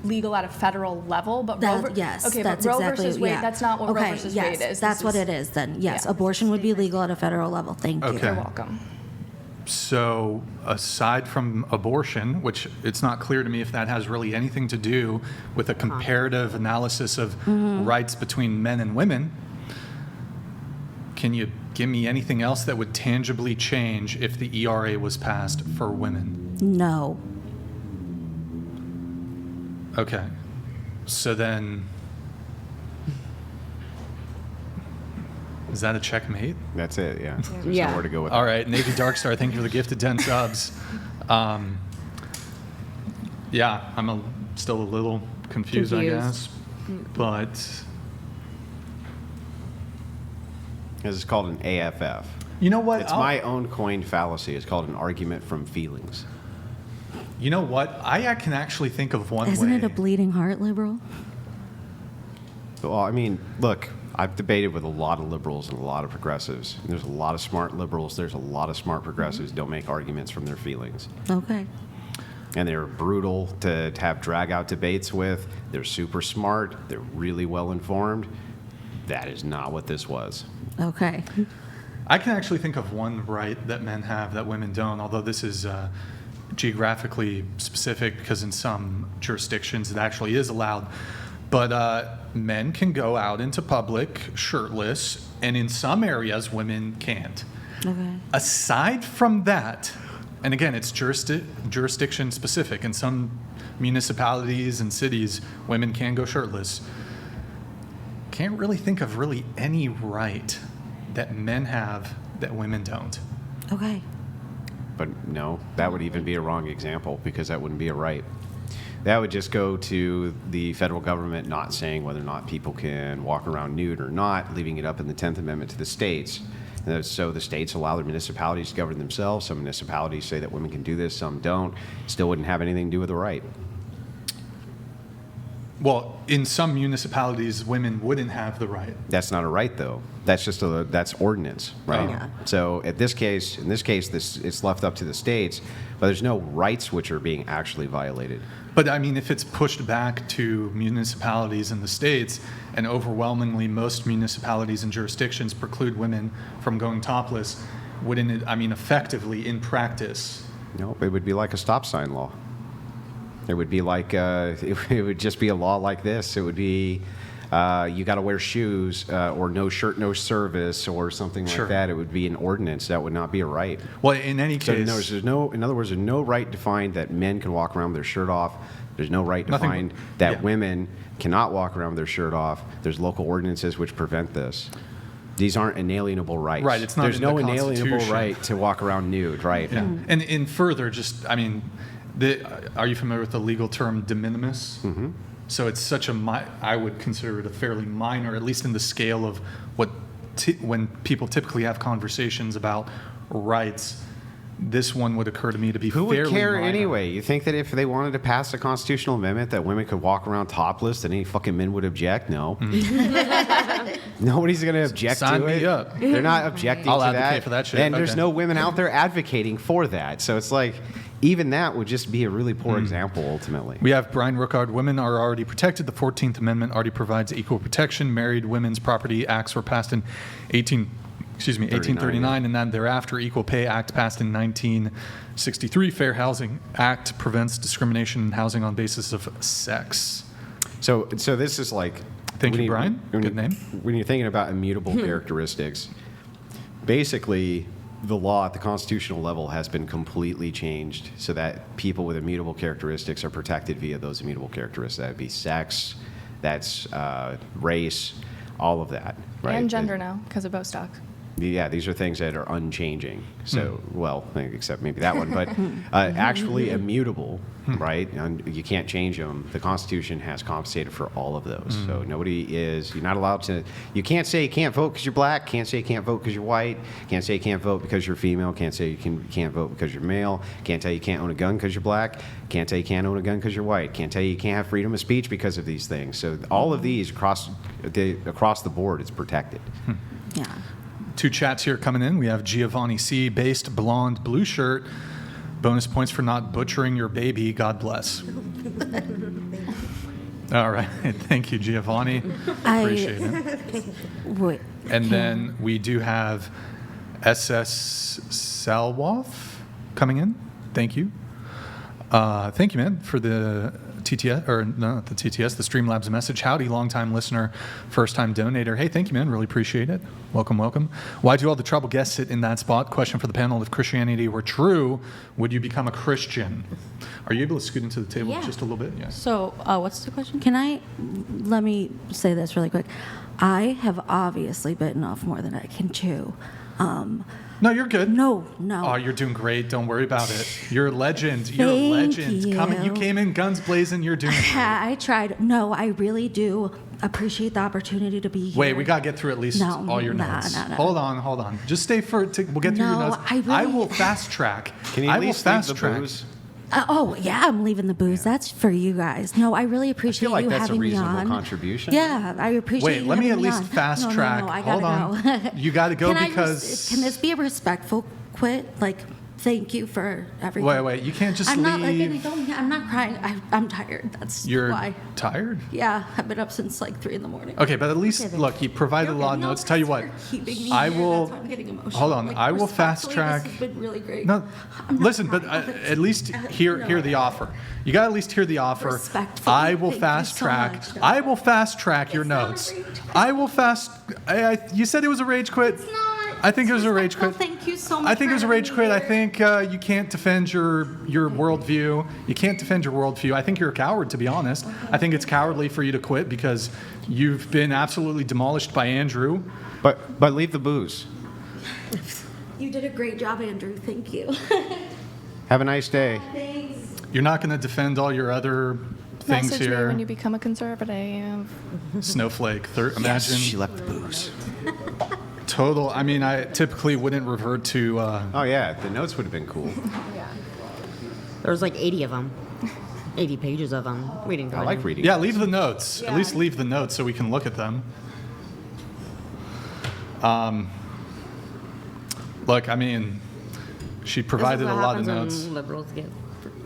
legal at a federal level, but Yes, okay, that's but Roe exactly, versus Wade, yeah. that's not what okay, Roe versus yes, Wade is. That's This what is- it is then. Yes, Yeah. abortion would be legal at a federal level. Thank you. Okay. You're welcome. So aside from abortion, which it's not clear to me if that has really anything to do with a comparative analysis of rights between men and women, can you give me anything else that would tangibly change if the ERA was passed for women? No. Okay. So then, is that a checkmate? That's it, yeah. There's Yeah. nowhere to go with All that. right, Navy Darkstar, thank you for the gifted 10 subs. Yeah, I'm still a little confused, I guess. But This is called an AFF. You know what? It's my own coined fallacy. It's called an argument from feelings. You know what? I can actually think of one Isn't way. it a bleeding heart liberal? Well, I mean, look, I've debated with a lot of liberals and a lot of progressives. There's a lot of smart liberals. There's a lot of smart progressives who don't make arguments from their feelings. Okay. And they're brutal to have drag out debates with. They're super smart. They're really well informed. That is not what this was. Okay. I can actually think of one right that men have that women don't, although this is geographically specific because in some jurisdictions it actually is allowed. But men can go out into public shirtless, and in some areas women can't. Okay. Aside from that, and again, it's jurisdiction specific. In some municipalities and cities, women can go shirtless. Can't really think of really any right that men have that women don't. Okay. But no, that would even be a wrong example because that wouldn't be a right. That would just go to the federal government not saying whether or not people can walk around nude or not, leaving it up in the 10th Amendment to the states. And so the states allow their municipalities to govern themselves. Some municipalities say that women can do this, some don't. Still wouldn't have anything to do with the right. Well, in some municipalities, women wouldn't have the right. That's not a right, though. That's just that's ordinance, right? Yeah. So in this case, it's left up to the states, but there's no rights which are being actually violated. But I mean, if it's pushed back to municipalities in the states, and overwhelmingly most municipalities and jurisdictions preclude women from going topless, wouldn't it, I mean, effectively in practice? No, it would be like a stop sign law. It would be like, it would just be a law like this. It would be, you got to wear shoes, or no shirt, no service, or something Sure. like that. It would be an ordinance. That would not be a right. Well, in any So case, in other words, there's no right defined that men can walk around with their shirt off. There's no right Nothing- defined that yeah. women cannot walk around with their shirt off. There's local ordinances which prevent this. These aren't inalienable rights. Right, it's not There's in no the inalienable Constitution. right to walk around nude, right? Yeah. And in further, just, I mean, are you familiar with the legal term de minimis? Mm-hmm. So it's such I would consider it a fairly minor, at least in the scale of what, when people typically have conversations about rights, this one would occur to me to be Who fairly would care minor. anyway? You think that if they wanted to pass a constitutional amendment that women could walk around topless, that any fucking men would object? No. Nobody's going to object Sign to me it. up. They're not objecting I'll to advocate that. for that shit. And there's Okay. no women out there advocating for that. So it's like, even that would just be a really poor example, ultimately. We have Brian Rookard. Women are already protected. The 14th Amendment already provides equal protection. Married Women's Property Acts were passed in 1839, and then thereafter, Equal Pay Act passed in 1963. Fair Housing Act prevents discrimination in housing on basis of sex. So this is like... Thank you, Brian. Good name. When you're thinking about immutable characteristics, basically, the law at the constitutional level has been completely changed so that people with immutable characteristics are protected via those immutable characteristics. That would be sex, that's race, all of that. Right? And gender now, because of Bostock. Yeah, these are things that are unchanging. So, well, except maybe that one, but actually immutable, right? And you can't change them. The Constitution has compensated for all of those. So you're not allowed to, you can't say you can't vote because you're black, can't say you can't vote because you're white, can't say you can't vote because you're female, can't say you can't vote because you're male, can't tell you can't own a gun because you're black, can't tell you can't own a gun because you're white, can't tell you can't have freedom of speech because of these things. So all of these across the board, it's protected. Yeah. 2 chats here coming in. We have Giovanni C. Based blonde blue shirt. Bonus points for not butchering your baby. God bless. All right. Thank you, Giovanni. Appreciate it. Wait. And then we do have SS Salwoff coming in. Thank you. Thank you, man, for the TTS, or not the TTS, the Streamlabs message. Howdy, longtime listener, first-time donator. Hey, thank you, man. Really appreciate it. Welcome, welcome. Why do all the trouble guests sit in that spot? Question for the panel. If Christianity were true, would you become a Christian? Are you able to scoot into the table Yeah. just a little bit? Yes. So, what's the question? Let me say this really quick. I have obviously bitten off more than I can chew. No, you're good. No. Oh, you're doing great. Don't worry about it. You're a legend. You're a Thank legend. you. You came in guns blazing. You're doing great. I tried. No, I really do appreciate the opportunity to be here. Wait, we got to get through at least No, all your nah, notes. nah, nah. Hold on. Just stay we'll get through your No, notes. I will fast track. Can you I at will least leave fast the track. booze? Yeah, I'm leaving the booze. That's for you guys. No, I really appreciate like you that's a having me reasonable on. contribution. Yeah, I appreciate Wait, you let me having at least on. fast No, track. I Hold gotta on. go. You got to go Can because. can this be a respectful quit? Like, thank you for everything. Wait. You can't just I'm not leave. I'm not crying. I'm tired. That's You're why. tired? Yeah, I've been up since like 3 a.m. Okay, but at least, look, you provided a lot of notes. Tell you what, Keeping me I here. will. That's why I'm getting emotional. Hold on, Like, I will fast respectfully, track. This has been really great. No, I'm not listen, but crying. at least hear the offer. You got to at least hear the offer. Respectfully, I will thank you fast so track. much. I will fast track your notes. I will fast. You said it was a rage quit. It's not. I think it was a rage quit. Thank you so much. I think it was a for rage having quit. me I here. think you can't defend your worldview. You can't defend your worldview. I think you're a coward, to be honest. I think it's cowardly for you to quit because you've been absolutely demolished by Andrew. But leave the booze. You did a great job, Andrew. Thank you. Have a nice day. Thanks. You're not going to defend all your other things Message me here. when you become a conservative. Snowflake. Imagine. Yes, she left the booze. Total. I mean, I typically wouldn't revert to. Oh yeah, the notes would have been cool. There was like 80 of them. 80 pages of them. Reading. I like reading. Yeah, leave the notes. At least leave the notes so we can look at them. Look, I mean, she provided a lot of notes. Liberals get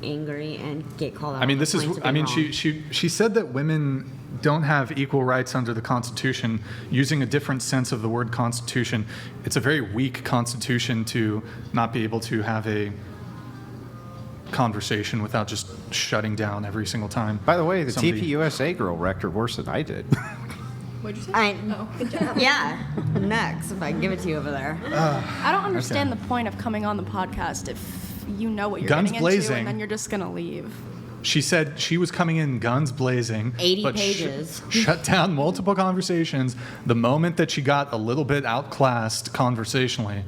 angry and get called out. I mean, this is. I mean, she said that women don't have equal rights under the Constitution, using a different sense of the word Constitution. It's a very weak Constitution to not be able to have a conversation without just shutting down every single time. By the way, the somebody- TPUSA girl wrecked her worse than I did. What'd you say? Good job. Yeah. Next, if I can give it to you over there. I don't understand the point of coming on the podcast if you know what you're Guns getting blazing. into and then you're just gonna leave. She said she was coming in guns blazing. 80 but pages. Shut down multiple conversations the moment that she got a little bit outclassed conversationally.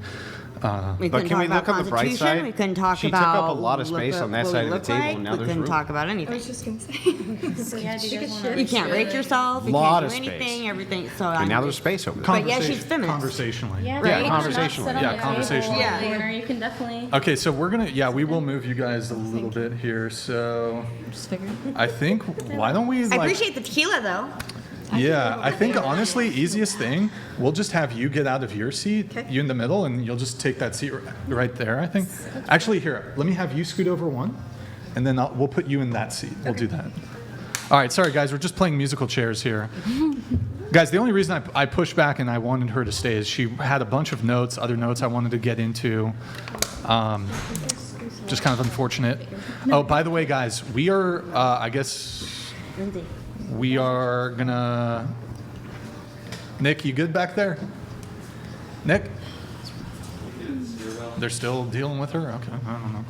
We But couldn't can we talk look about on the bright Constitution. side? We couldn't talk She took about. up a lot of space on that what side we of the look table, like. and now we there's couldn't room. talk about I anything. was just gonna say. You can't rate yourself. You Lot can't of do space. anything. Everything. So And I'm now there's space over there. But yeah, she's feminist. Conversationally. Yeah, Right? you cannot sit conversationally. on Yeah, the conversationally. table Yeah. Dinner, you can definitely. Okay, so we're gonna, yeah, we will move you guys a little bit here. So Just figured. I think, why don't we I like, appreciate the tequila though. yeah, I think honestly, easiest thing, we'll just have you get out of your seat, you in the middle, and you'll just take that seat right there, I think. Actually, here, let me have you scoot over one, and then we'll put you in that seat. We'll do that. All right, sorry guys, we're just playing musical chairs here. Guys, the only reason I pushed back and I wanted her to stay is she had a bunch of notes, other notes I wanted to get into. Just kind of unfortunate. Oh, by the way, guys, we are, I guess, we are gonna. Nick, you good back there? Nick? They're still dealing with her? Okay, I don't know.